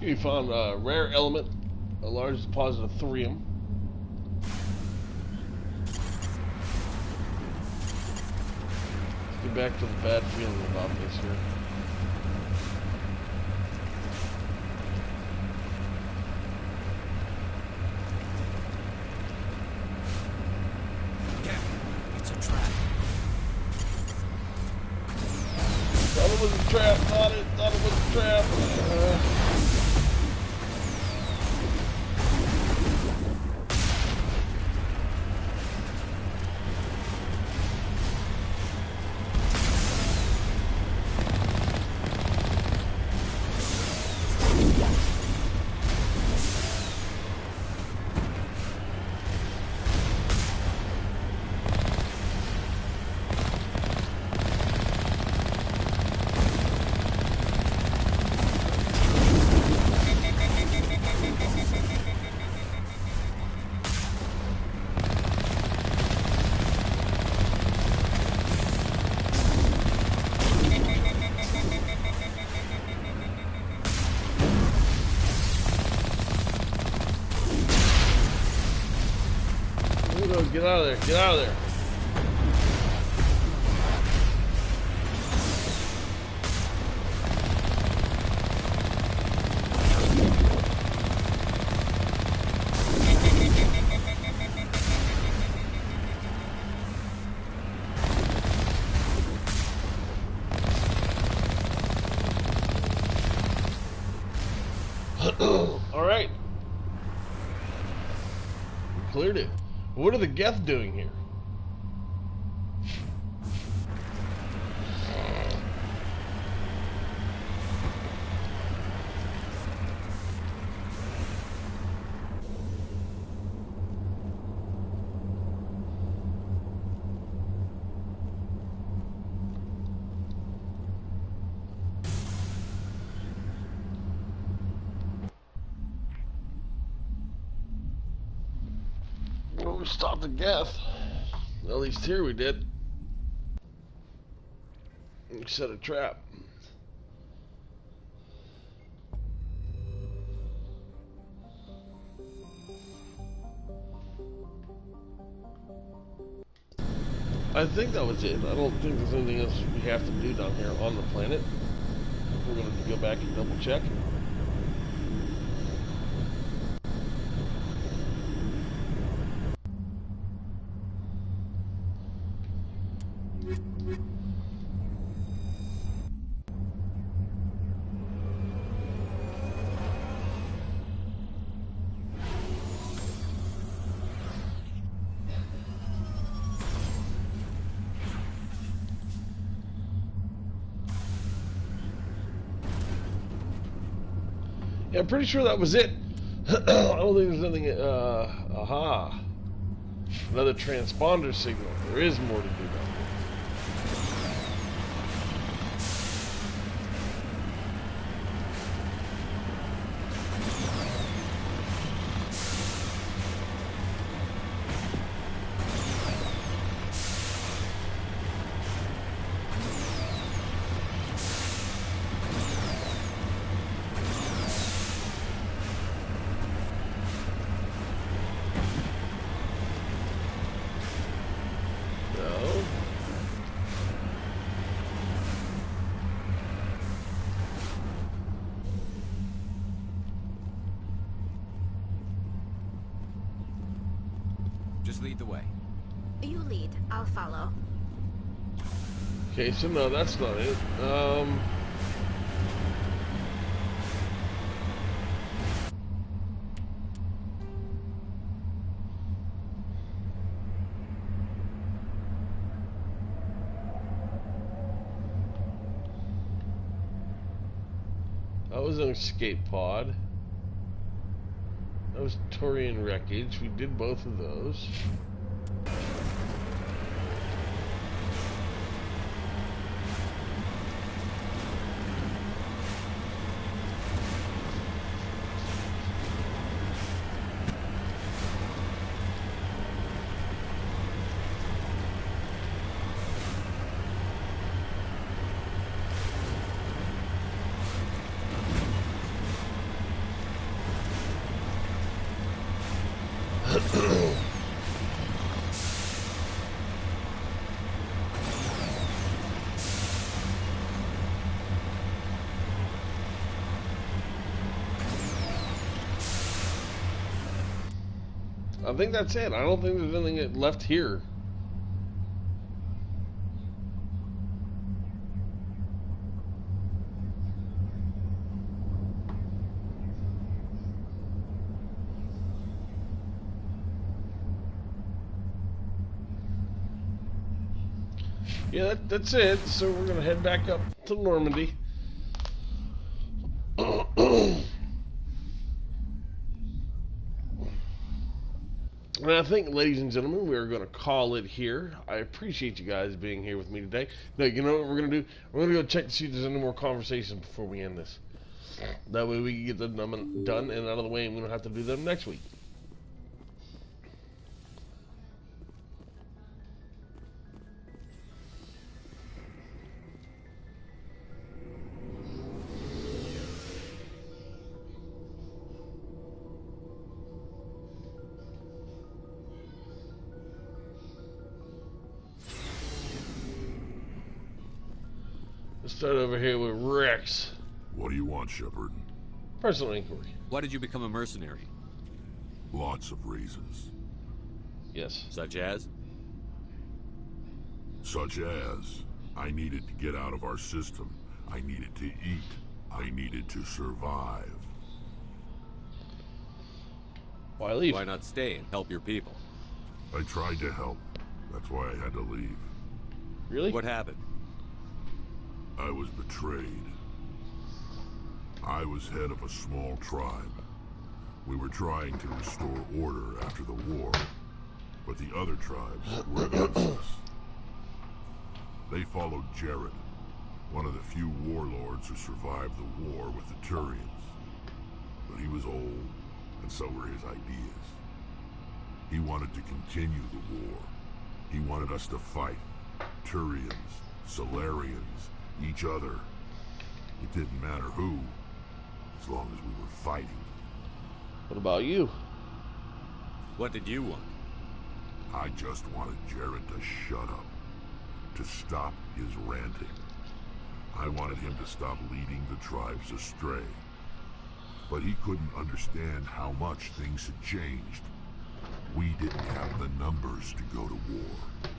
You found a rare element, a large deposit of thorium. Let's get back to the bad feeling about this here.
It's a trap.
Thought it was a trap, thought it was a trap. Get out of there, get out of there. All right. We cleared it. What are the Geth doing here? Well, we stopped the Geth. At least here we did. We set a trap. I think that was it. I don't think there's anything else we have to do down here on the planet. We're going to go back and double check. Yeah, I'm pretty sure that was it. I don't think there's anything. Aha. Another transponder signal. There is more to do down there.
Just lead the way.
You lead, I'll follow.
Okay, so no, that's not it. That was an escape pod. That was Turian wreckage. We did both of those. I think that's it. I don't think there's anything left here. Yeah, that's it. So we're gonna head back up to Normandy. And I think, ladies and gentlemen, we are going to call it here. I appreciate you guys being here with me today. Now, you know what we're going to do? We're going to go check to see if there's any more conversations before we end this. That way we can get them done and out of the way, and we don't have to do them next week. Let's start over here with Rex.
What do you want, Shepard?
Personal inquiry.
Why did you become a mercenary?
Lots of reasons.
Yes.
Such as?
Such as, I needed to get out of our system. I needed to eat. I needed to survive.
Why leave?
Why not stay and help your people?
I tried to help. That's why I had to leave.
Really?
What happened?
I was betrayed. I was head of a small tribe. We were trying to restore order after the war, but the other tribes were against us. They followed Jared, one of the few warlords who survived the war with the Turians. But he was old, and so were his ideas. He wanted to continue the war. He wanted us to fight. Turians, Solarians, each other. It didn't matter who, as long as we were fighting.
What about you?
What did you want?
I just wanted Jared to shut up, to stop his ranting. I wanted him to stop leading the tribes astray. But he couldn't understand how much things had changed. We didn't have the numbers to go to war.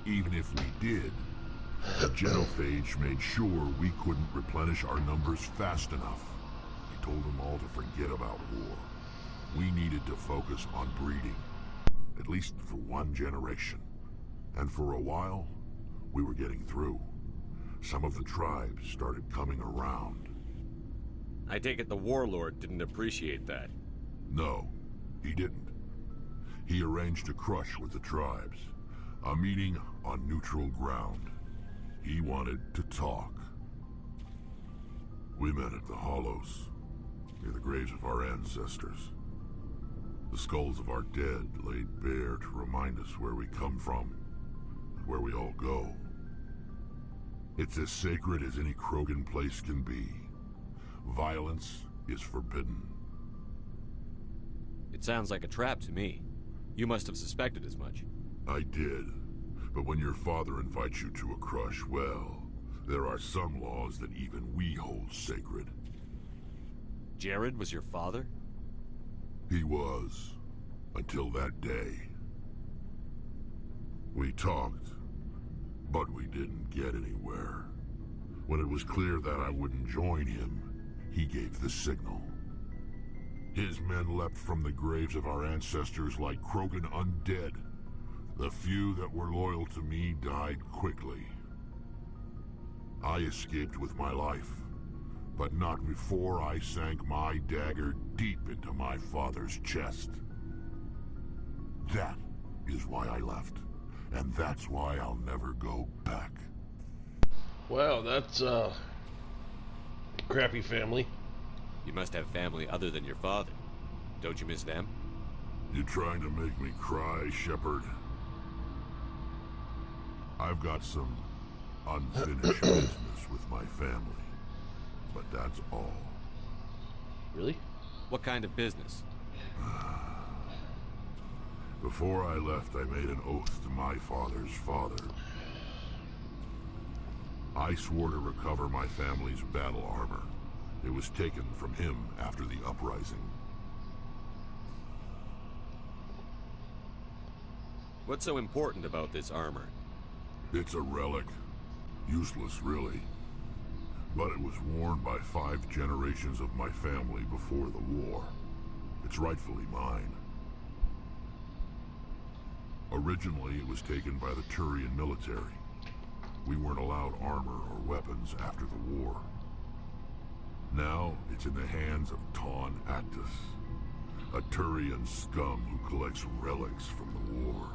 Even if we did, the genophage made sure we couldn't replenish our numbers fast enough. He told them all to forget about war. We needed to focus on breeding, at least for one generation. And for a while, we were getting through. Some of the tribes started coming around.
I take it the warlord didn't appreciate that.
No, he didn't. He arranged a crush with the tribes, a meeting on neutral ground. He wanted to talk. We met at the Hollows, near the graves of our ancestors. The skulls of our dead laid bare to remind us where we come from, and where we all go. It's as sacred as any Krogan place can be. Violence is forbidden.
It sounds like a trap to me. You must have suspected as much.
I did. But when your father invites you to a crush, well, there are some laws that even we hold sacred.
Jared was your father?
He was. Until that day. We talked, but we didn't get anywhere. When it was clear that I wouldn't join him, he gave the signal. His men leapt from the graves of our ancestors like Krogan undead. The few that were loyal to me died quickly. I escaped with my life, but not before I sank my dagger deep into my father's chest. That is why I left, and that's why I'll never go back.
Wow, that's crappy family.
You must have family other than your father. Don't you miss them?
You trying to make me cry, Shepard? I've got some unfinished business with my family, but that's all.
Really?
What kind of business?
Before I left, I made an oath to my father's father. I swore to recover my family's battle armor. It was taken from him after the uprising.
What's so important about this armor?
It's a relic. Useless, really. But it was worn by 5 generations of my family before the war. It's rightfully mine. Originally, it was taken by the Turian military. We weren't allowed armor or weapons after the war. Now, it's in the hands of Ton Actus, a Turian scum who collects relics from the war.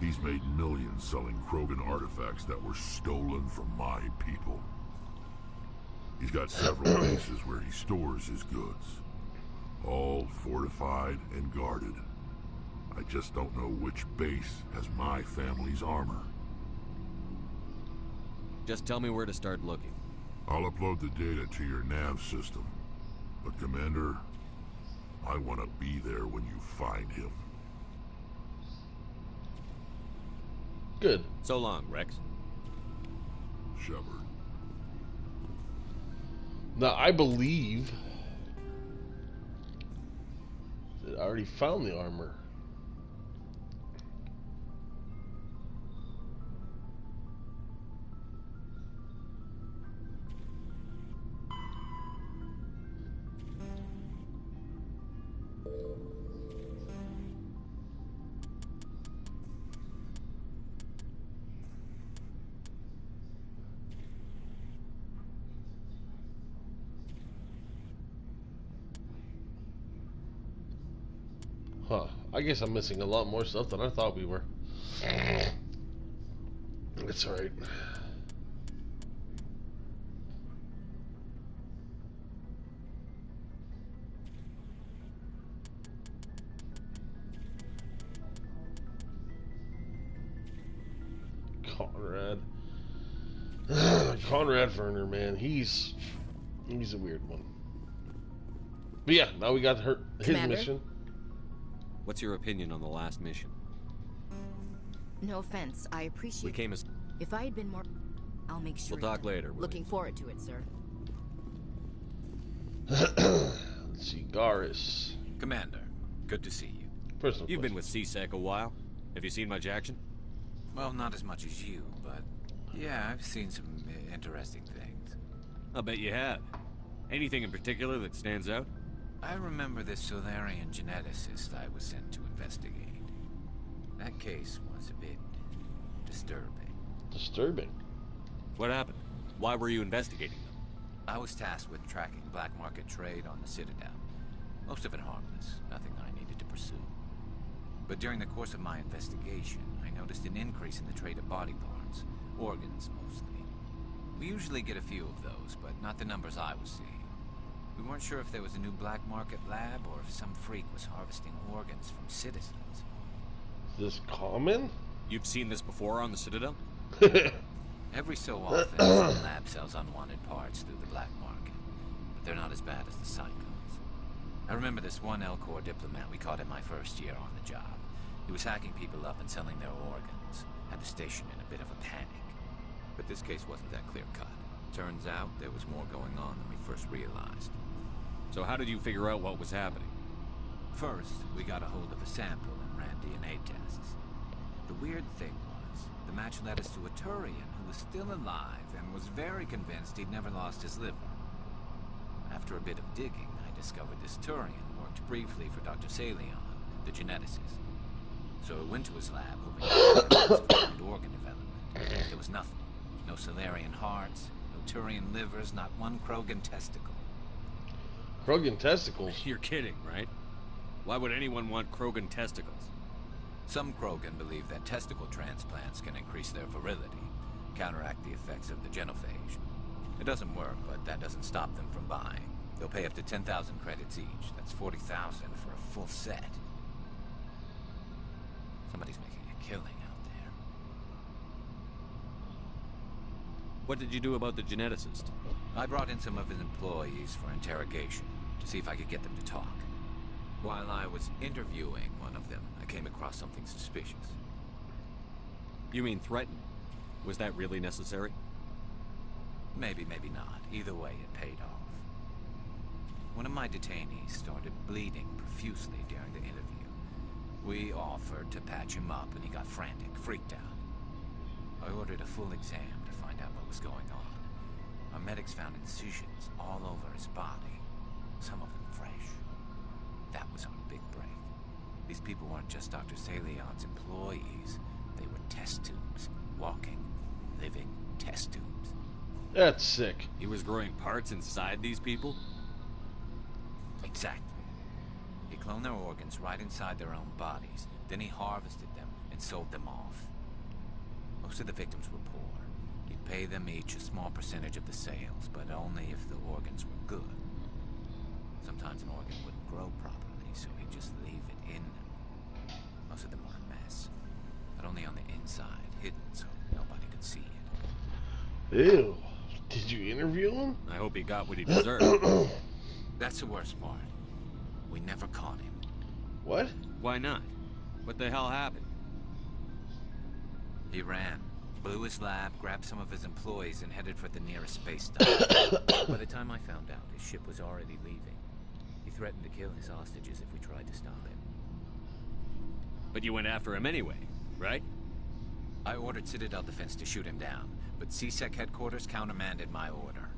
He's made millions selling Krogan artifacts that were stolen from my people. He's got several bases where he stores his goods, all fortified and guarded. I just don't know which base has my family's armor.
Just tell me where to start looking.
I'll upload the data to your nav system. But Commander, I want to be there when you find him.
Good.
So long, Rex.
Shepard.
Now, I believe that I already found the armor. Huh. I guess I'm missing a lot more stuff than I thought we were. It's alright. Conrad. Conrad Werner, man. He's a weird one. But yeah, now we got his
Commander?
mission.
What's your opinion on the last mission?
No offense, I appreciate.
We came as...
If I had been more, I'll make sure.
We'll talk later.
Looking forward to it, sir.
Let's see, Garis.
Commander, good to see you.
Personal
You've been with CSEC a while. Have you seen much action?
Well, not as much as you, but yeah, I've seen some interesting things.
I'll bet you have. Anything in particular that stands out?
I remember this Solarian geneticist I was sent to investigate. That case was a bit disturbing.
Disturbing?
What happened? Why were you investigating them?
I was tasked with tracking black market trade on the Citadel. Most of it harmless, nothing I needed to pursue. But during the course of my investigation, I noticed an increase in the trade of body parts, organs mostly. We usually get a few of those, but not the numbers I was seeing. We weren't sure if there was a new black market lab or if some freak was harvesting organs from citizens.
Is this common?
You've seen this before on the Citadel?
Every so often, some lab sells unwanted parts through the black market, but they're not as bad as the psychos. I remember this one L-Corps diplomat we caught in my first year on the job. He was hacking people up and selling their organs, had the station in a bit of a panic. But this case wasn't that clear-cut. Turns out there was more going on than we first realized.
So how did you figure out what was happening?
First, we got a hold of a sample and ran DNA tests. The weird thing was, the match led us to a Turian who was still alive and was very convinced he'd never lost his liver. After a bit of digging, I discovered this Turian worked briefly for Dr. Salion, the geneticist. So I went to his lab hoping to find organ development. There was nothing. No Salarian hearts, no Turian livers, not one Krogan testicle.
Krogan testicles?
You're kidding, right? Why would anyone want Krogan testicles?
Some Krogan believe that testicle transplants can increase their virility, counteract the effects of the genophage. It doesn't work, but that doesn't stop them from buying. They'll pay up to 10,000 credits each. That's 40,000 for a full set. Somebody's making a killing out there.
What did you do about the geneticist?
I brought in some of his employees for interrogation, to see if I could get them to talk. While I was interviewing one of them, I came across something suspicious.
You mean threatened? Was that really necessary?
Maybe, maybe not. Either way, it paid off. One of my detainees started bleeding profusely during the interview. We offered to patch him up, and he got frantic, freaked out. I ordered a full exam to find out what was going on. Our medics found incisions all over his body, some of them fresh. That was our big break. These people weren't just Dr. Salion's employees. They were test tubes. Walking, living test tubes.
That's sick.
He was growing parts inside these people?
Exactly. He cloned their organs right inside their own bodies. Then he harvested them and sold them off. Most of the victims were poor. He'd pay them each a small percentage of the sales, but only if the organs were good. Sometimes an organ wouldn't grow properly, so he'd just leave it in them. Most of them were a mess, but only on the inside, hidden so nobody could see it.
Ew. Did you interview him?
I hope he got what he deserved.
That's the worst part. We never caught him.
What?
Why not? What the hell happened?
He ran, blew his lab, grabbed some of his employees, and headed for the nearest space station. By the time I found out, his ship was already leaving. He threatened to kill his hostages if we tried to stop him.
But you went after him anyway, right?
I ordered Citadel Defense to shoot him down, but CSEC headquarters countermanded my order.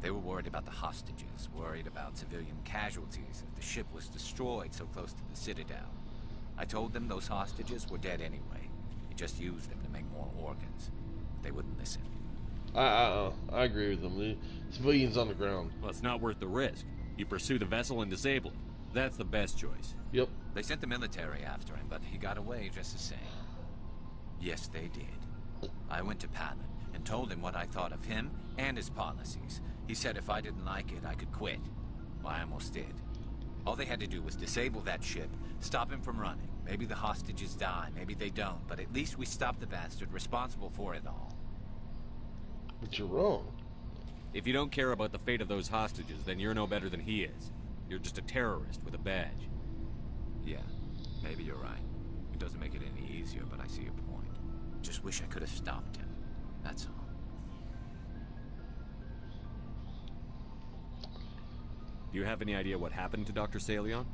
They were worried about the hostages, worried about civilian casualties if the ship was destroyed so close to the Citadel. I told them those hostages were dead anyway. He just used them to make more organs. They wouldn't listen.
I agree with them. The civilians on the ground.
Well, it's not worth the risk. You pursue the vessel and disable it. That's the best choice.
Yep.
They sent the military after him, but he got away just the same. Yes, they did. I went to Palin and told him what I thought of him and his policies. He said if I didn't like it, I could quit. Well, I almost did. All they had to do was disable that ship, stop him from running. Maybe the hostages die, maybe they don't, but at least we stopped the bastard responsible for it all.
But you're wrong.
If you don't care about the fate of those hostages, then you're no better than he is. You're just a terrorist with a badge.
Yeah, maybe you're right. It doesn't make it any easier, but I see your point. Just wish I could have stopped him. That's all.
Do you have any idea what happened to Dr. Salion?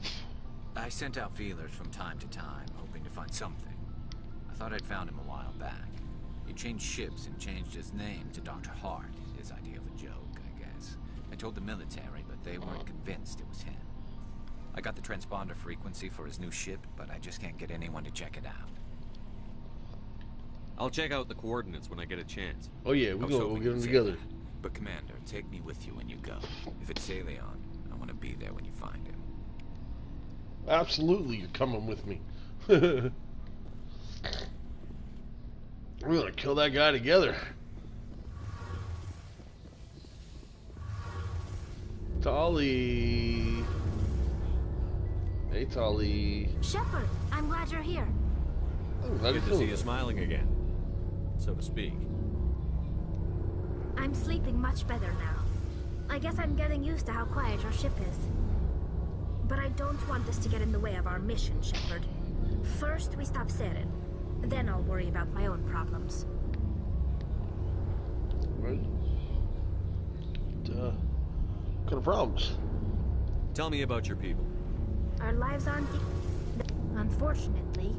I sent out feelers from time to time, hoping to find something. I thought I'd found him a while back. He changed ships and changed his name to Dr. Hart, his idea of a joke, I guess. I told the military, but they weren't convinced it was him. I got the transponder frequency for his new ship, but I just can't get anyone to check it out.
I'll check out the coordinates when I get a chance.
Oh yeah, we'll get them together.
But Commander, take me with you when you go. If it's Salion, I want to be there when you find him.
Absolutely, you're coming with me. We're gonna kill that guy together. Tali. Hey, Tali.
Shepard, I'm glad you're here.
Good to see you smiling again, so to speak.
I'm sleeping much better now. I guess I'm getting used to how quiet your ship is. But I don't want this to get in the way of our mission, Shepard. First, we stop Saren. Then I'll worry about my own problems.
What kind of problems?
Tell me about your people.
Our lives aren't... Unfortunately,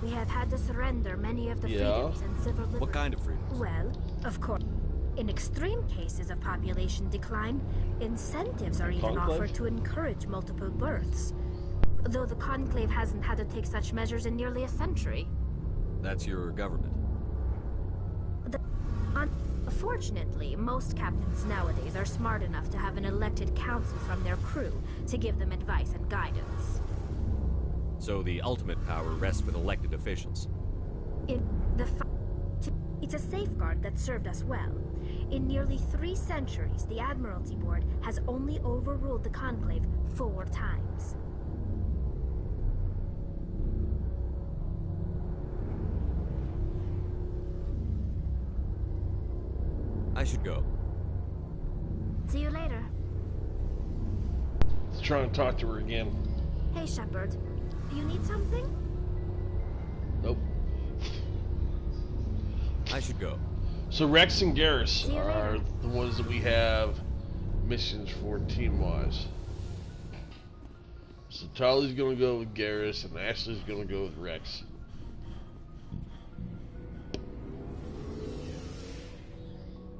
we have had to surrender many of the freedoms and civil liberties.
What kind of freedoms?
Well, of course. In extreme cases of population decline, incentives are even offered to encourage multiple births. Though the Conclave hasn't had to take such measures in nearly a century.
That's your government.
Fortunately, most captains nowadays are smart enough to have an elected council from their crew to give them advice and guidance.
So the ultimate power rests with elected officials.
It's a safeguard that served us well. In nearly 3 centuries, the Admiralty Board has only overruled the Conclave 4 times.
I should go.
See you later.
Let's try and talk to her again.
Hey, Shepard. You need something?
Nope.
I should go.
So Rex and Garrus are the ones that we have missions for team-wise. So Tali's gonna go with Garrus and Ashley's gonna go with Rex.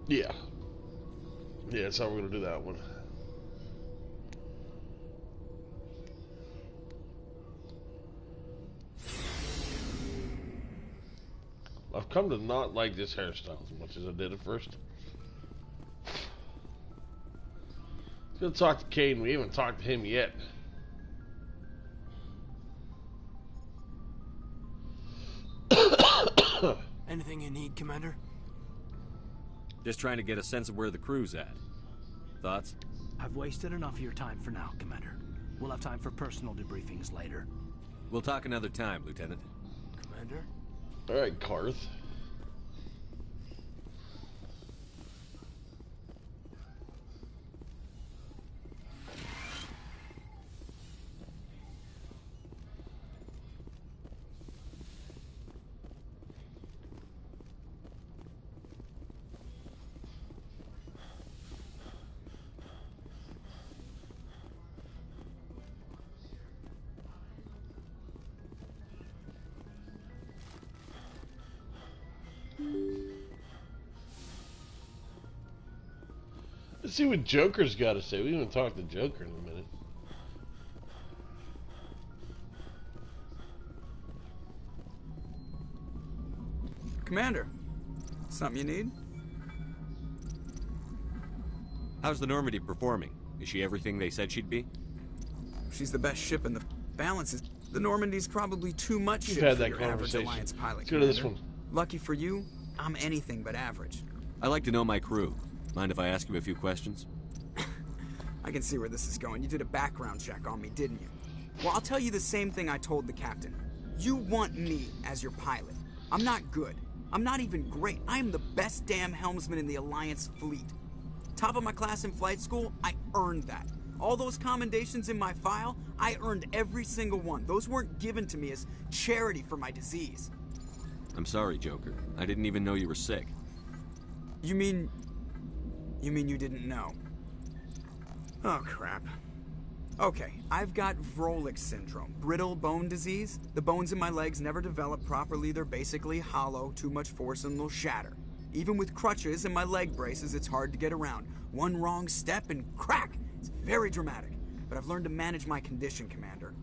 Yeah. Yeah, that's how we're gonna do that one. I've come to not like this hairstyle as much as I did at first. Let's go talk to Caden. We haven't talked to him yet.
Anything you need, Commander?
Just trying to get a sense of where the crew's at. Thoughts?
I've wasted enough of your time for now, Commander. We'll have time for personal debriefings later.
We'll talk another time, Lieutenant.
Commander?
Alright, Karth. Let's see what Joker's got to say. We haven't talked to Joker in a minute.
Commander, something you need?
How's the Normandy performing? Is she everything they said she'd be?
She's the best ship in the balances. The Normandy's probably too much
We've
ship
had
for
that
your average
conversation.
Alliance pilot.
Let's go to this
Commander.
one.
Lucky for you, I'm anything but average.
I like to know my crew. Mind if I ask you a few questions?
I can see where this is going. You did a background check on me, didn't you? Well, I'll tell you the same thing I told the captain. You want me as your pilot. I'm not good. I'm not even great. I am the best damn helmsman in the Alliance fleet. Top of my class in flight school, I earned that. All those commendations in my file, I earned every single one. Those weren't given to me as charity for my disease.
I'm sorry, Joker. I didn't even know you were sick.
You mean you didn't know? Oh, crap. Okay, I've got Vrolik syndrome, brittle bone disease. The bones in my legs never develop properly. They're basically hollow, too much force and they'll shatter. Even with crutches and my leg braces, it's hard to get around. One wrong step and crack! It's very dramatic. But I've learned to manage my condition, Commander.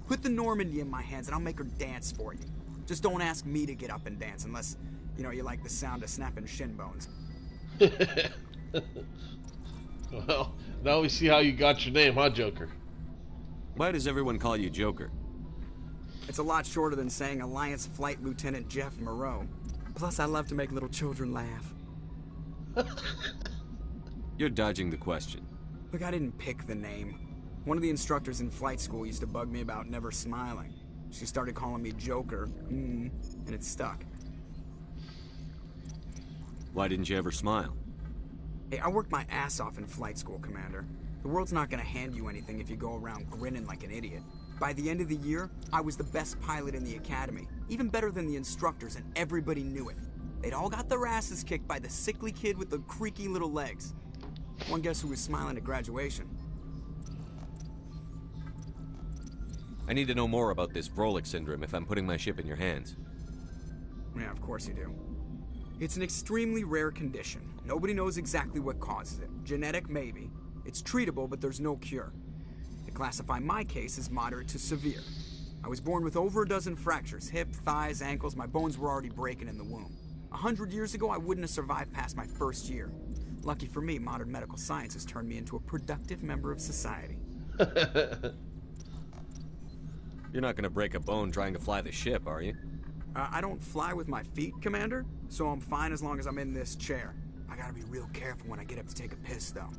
Put the Normandy in my hands and I'll make her dance for you. Just don't ask me to get up and dance unless, you know, you like the sound of snapping shin bones.
Well, now we see how you got your name, huh, Joker?
Why does everyone call you Joker?
It's a lot shorter than saying Alliance Flight Lieutenant Jeff Moreau. Plus, I love to make little children laugh.
You're dodging the question.
Look, I didn't pick the name. One of the instructors in flight school used to bug me about never smiling. She started calling me Joker, and it stuck.
Why didn't you ever smile?
Hey, I worked my ass off in flight school, Commander. The world's not gonna hand you anything if you go around grinning like an idiot. By the end of the year, I was the best pilot in the academy. Even better than the instructors, and everybody knew it. They'd all got their asses kicked by the sickly kid with the creaky little legs. One guess who was smiling at graduation?
I need to know more about this Vrolik syndrome if I'm putting my ship in your hands.
Yeah, of course you do. It's an extremely rare condition. Nobody knows exactly what causes it. Genetic, maybe. It's treatable, but there's no cure. They classify my case as moderate to severe. I was born with over a dozen fractures, hip, thighs, ankles. My bones were already breaking in the womb. 100 years ago, I wouldn't have survived past my first year. Lucky for me, modern medical science has turned me into a productive member of society.
You're not gonna break a bone trying to fly the ship, are you?
I don't fly with my feet, Commander, so I'm fine as long as I'm in this chair. I gotta be real careful when I get up to take a piss, though.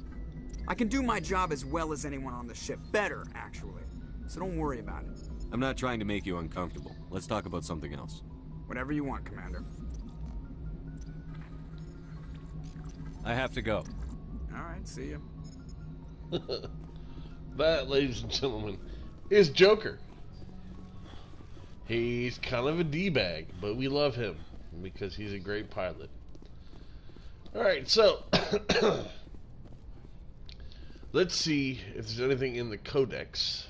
I can do my job as well as anyone on the ship. Better, actually. So don't worry about it.
I'm not trying to make you uncomfortable. Let's talk about something else.
Whatever you want, Commander.
I have to go.
Alright, see ya.
That, ladies and gentlemen, is Joker. He's kind of a D-bag, but we love him because he's a great pilot. Alright, so let's see if there's anything in the codex.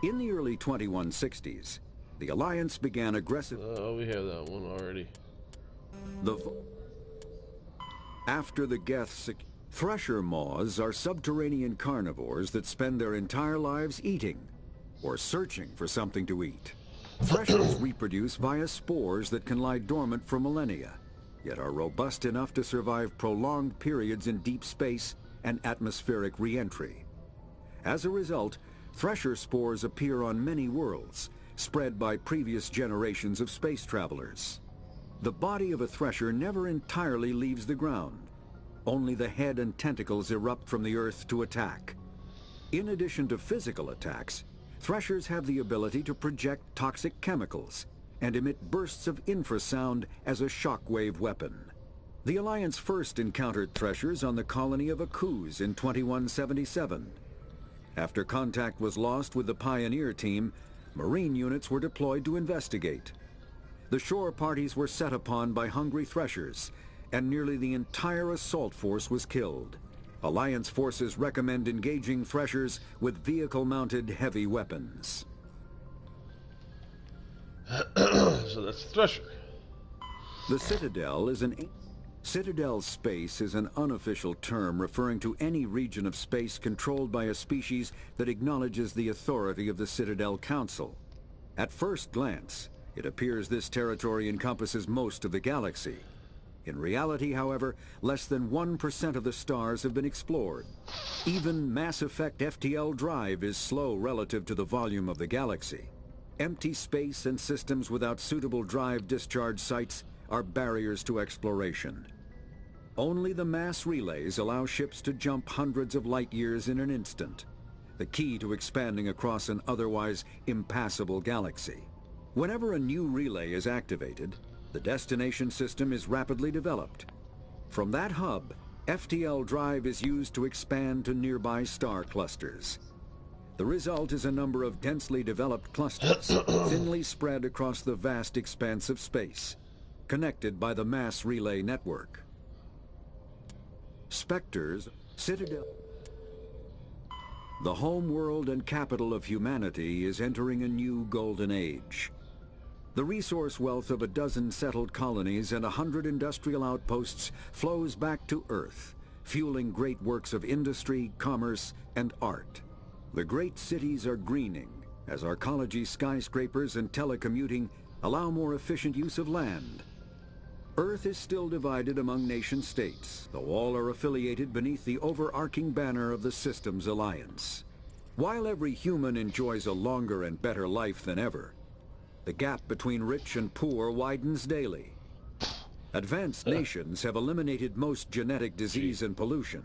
In the early 2160s, the Alliance began aggressive...
Oh, we have that one already.
After the Geth's... Thresher moths are subterranean carnivores that spend their entire lives eating, or searching for something to eat. Threshers reproduce via spores that can lie dormant for millennia, yet are robust enough to survive prolonged periods in deep space and atmospheric re-entry. As a result, Thresher spores appear on many worlds, spread by previous generations of space travelers. The body of a Thresher never entirely leaves the ground. Only the head and tentacles erupt from the Earth to attack. In addition to physical attacks, Threshers have the ability to project toxic chemicals and emit bursts of infrasound as a shockwave weapon. The Alliance first encountered Threshers on the colony of Akuz in 2177. After contact was lost with the Pioneer team, Marine units were deployed to investigate. The shore parties were set upon by hungry Threshers, and nearly the entire assault force was killed. Alliance forces recommend engaging Threshers with vehicle-mounted heavy weapons.
So that's Thresher.
The Citadel is an... Citadel space is an unofficial term referring to any region of space controlled by a species that acknowledges the authority of the Citadel Council. At first glance, it appears this territory encompasses most of the galaxy. In reality, however, less than 1% of the stars have been explored. Even Mass Effect FTL drive is slow relative to the volume of the galaxy. Empty space and systems without suitable drive discharge sites are barriers to exploration. Only the mass relays allow ships to jump hundreds of light years in an instant, the key to expanding across an otherwise impassable galaxy. Whenever a new relay is activated, the destination system is rapidly developed. From that hub, FTL drive is used to expand to nearby star clusters. The result is a number of densely developed clusters, thinly spread across the vast expanse of space, connected by the mass relay network. Spectres, Citadel... The home world and capital of humanity is entering a new golden age. The resource wealth of a dozen settled colonies and 100 industrial outposts flows back to Earth, fueling great works of industry, commerce, and art. The great cities are greening, as arcology skyscrapers and telecommuting allow more efficient use of land. Earth is still divided among nation-states, though all are affiliated beneath the overarching banner of the Systems Alliance. While every human enjoys a longer and better life than ever, the gap between rich and poor widens daily. Advanced nations have eliminated most genetic disease and pollution.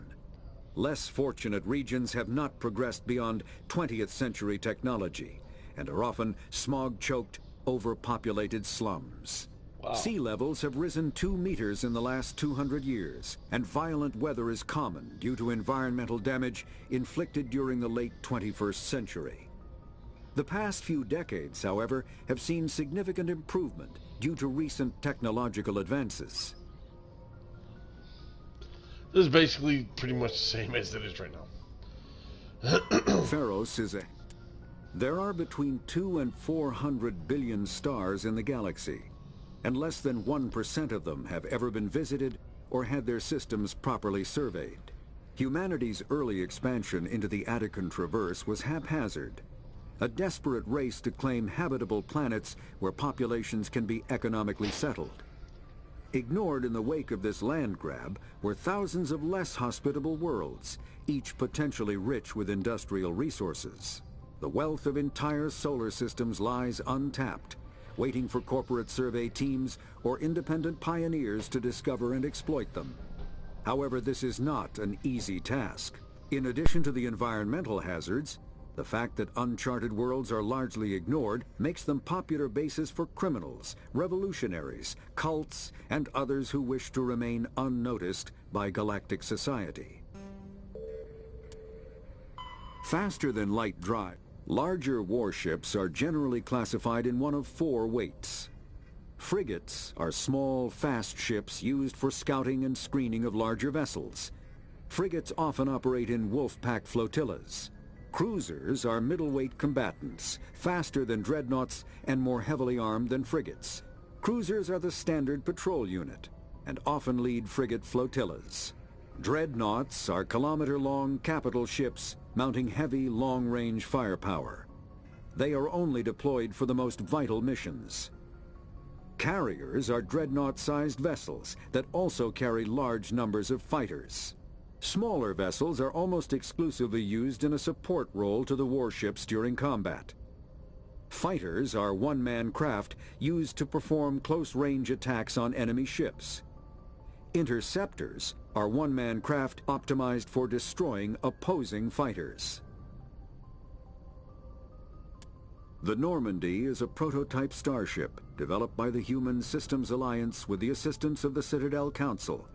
Less fortunate regions have not progressed beyond 20th century technology and are often smog-choked, overpopulated slums.
Wow.
Sea levels have risen 2 meters in the last 200 years, and violent weather is common due to environmental damage inflicted during the late 21st century. The past few decades, however, have seen significant improvement due to recent technological advances.
This is basically pretty much the same as it is right now.
Pharos is a... There are between 200 and 400 billion stars in the galaxy, and less than 1% of them have ever been visited or had their systems properly surveyed. Humanity's early expansion into the Attican Traverse was haphazard, a desperate race to claim habitable planets where populations can be economically settled. Ignored in the wake of this land grab were thousands of less hospitable worlds, each potentially rich with industrial resources. The wealth of entire solar systems lies untapped, waiting for corporate survey teams or independent pioneers to discover and exploit them. However, this is not an easy task. In addition to the environmental hazards, the fact that uncharted worlds are largely ignored makes them popular bases for criminals, revolutionaries, cults, and others who wish to remain unnoticed by galactic society. Faster than light drive, larger warships are generally classified in one of 4 weights. Frigates are small, fast ships used for scouting and screening of larger vessels. Frigates often operate in wolf pack flotillas. Cruisers are middleweight combatants, faster than dreadnoughts and more heavily armed than frigates. Cruisers are the standard patrol unit and often lead frigate flotillas. Dreadnoughts are kilometer-long capital ships mounting heavy, long-range firepower. They are only deployed for the most vital missions. Carriers are dreadnought-sized vessels that also carry large numbers of fighters. Smaller vessels are almost exclusively used in a support role to the warships during combat. Fighters are one-man craft used to perform close-range attacks on enemy ships. Interceptors are one-man craft optimized for destroying opposing fighters. The Normandy is a prototype starship developed by the Human Systems Alliance with the assistance of the Citadel Council.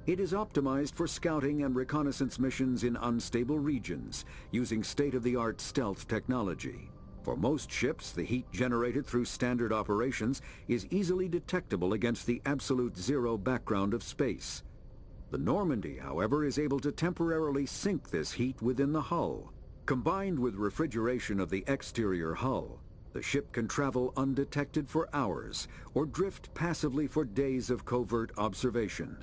It is optimized for scouting and reconnaissance missions in unstable regions, using state-of-the-art stealth technology. For most ships, the heat generated through standard operations is easily detectable against the absolute zero background of space. The Normandy, however, is able to temporarily sink this heat within the hull. Combined with refrigeration of the exterior hull, the ship can travel undetected for hours or drift passively for days of covert observation.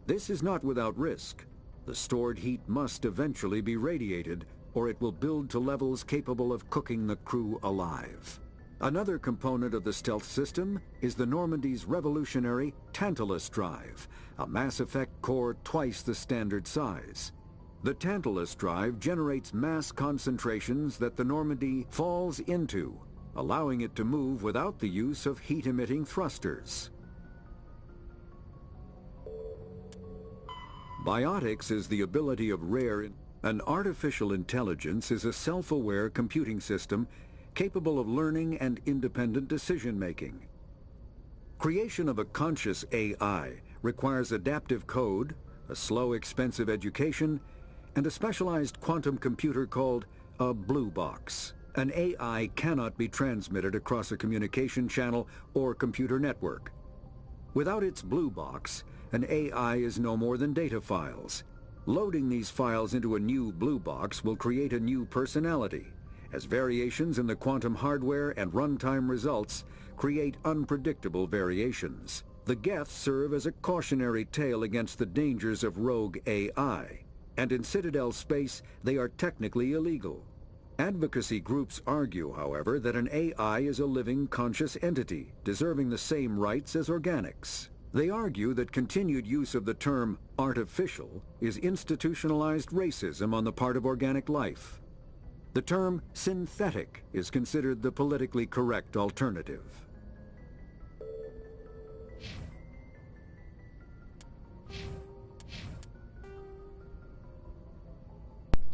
This is not without risk. The stored heat must eventually be radiated, or it will build to levels capable of cooking the crew alive. Another component of the stealth system is the Normandy's revolutionary Tantalus drive, a Mass Effect core twice the standard size. The Tantalus drive generates mass concentrations that the Normandy falls into, allowing it to move without the use of heat-emitting thrusters. Biotics is the ability of rare... An artificial intelligence is a self-aware computing system capable of learning and independent decision-making. Creation of a conscious AI requires adaptive code, a slow, expensive education, and a specialized quantum computer called a blue box. An AI cannot be transmitted across a communication channel or computer network. Without its blue box, an AI is no more than data files. Loading these files into a new blue box will create a new personality, as variations in the quantum hardware and runtime results create unpredictable variations. The Geth serve as a cautionary tale against the dangers of rogue AI, and in Citadel space they are technically illegal. Advocacy groups argue, however, that an AI is a living, conscious entity, deserving the same rights as organics. They argue that continued use of the term artificial is institutionalized racism on the part of organic life. The term synthetic is considered the politically correct alternative.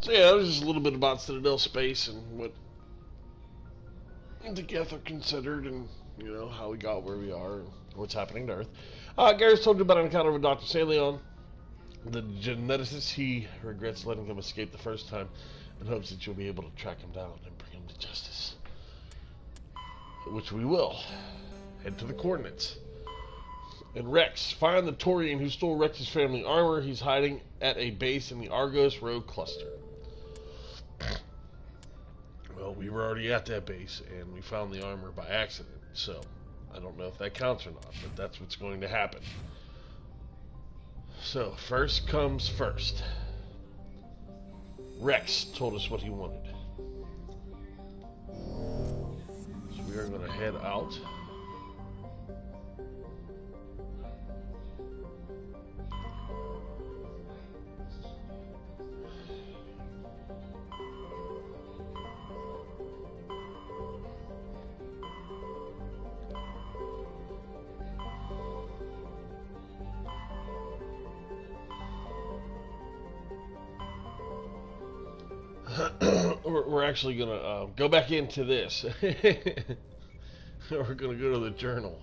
So yeah, it was just a little bit about Citadel space and what the Geth are considered, and you know how we got where we are, and what's happening to Earth. Gary's told you about an encounter with Dr. Salion, the geneticist. He regrets letting him escape the first time, and hopes that you'll be able to track him down and bring him to justice. Which we will. Head to the coordinates. And Rex, find the Taurian who stole Rex's family armor. He's hiding at a base in the Argos Road cluster. Well, we were already at that base, and we found the armor by accident, so I don't know if that counts or not, but that's what's going to happen. So, first comes first. Rex told us what he wanted. So we are going to head out. We're actually going to go back into this. We're going to go to the journal.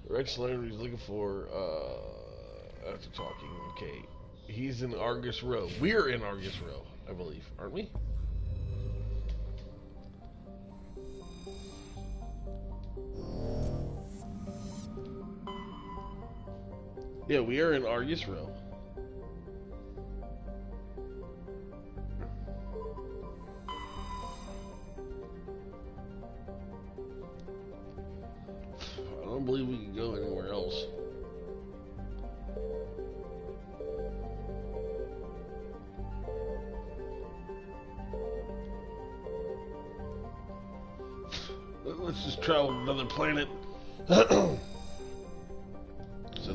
Rex learned what he's looking for after talking. Okay. He's in Argus Row. We're in Argus Row, I believe. Aren't we? Yeah, we are in Argus Row. I don't believe we can go anywhere else. Let's just travel to another planet. So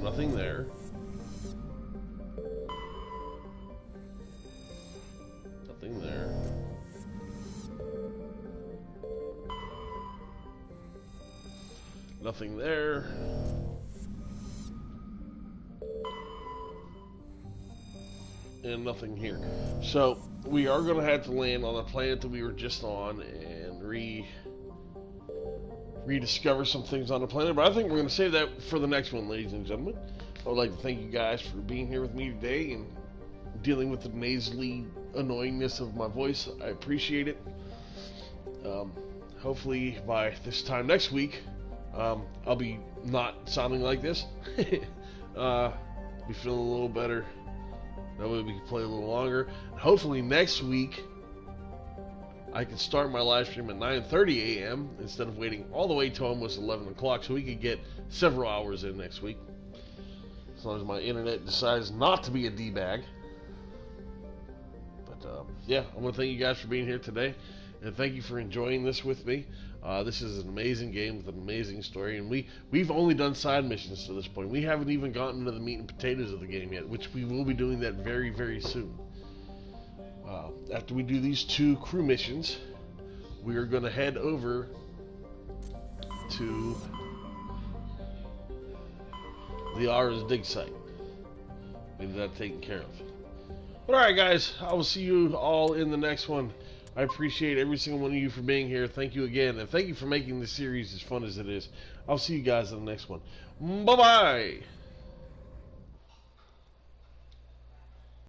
nothing there. Nothing there. Nothing there. And nothing here. So we are going to have to land on the planet that we were just on and rediscover some things on the planet. But I think we're going to save that for the next one, ladies and gentlemen. I would like to thank you guys for being here with me today and dealing with the nasally annoyingness of my voice. I appreciate it. Hopefully by this time next week, I'll be not sounding like this. Be feeling a little better. That way we can play a little longer. And hopefully next week I can start my live stream at 9:30 a.m. instead of waiting all the way till almost 11 o'clock, so we could get several hours in next week. As long as my internet decides not to be a D-bag. But yeah, I want to thank you guys for being here today, and thank you for enjoying this with me. This is an amazing game with an amazing story, and we've only done side missions to this point. We haven't even gotten to the meat and potatoes of the game yet, which we will be doing that very, very soon. After we do these 2 crew missions, we are going to head over to the Ara's dig site. Get that taken care of. But alright guys, I will see you all in the next one. I appreciate every single one of you for being here. Thank you again, and thank you for making this series as fun as it is. I'll see you guys in the next one. Bye-bye!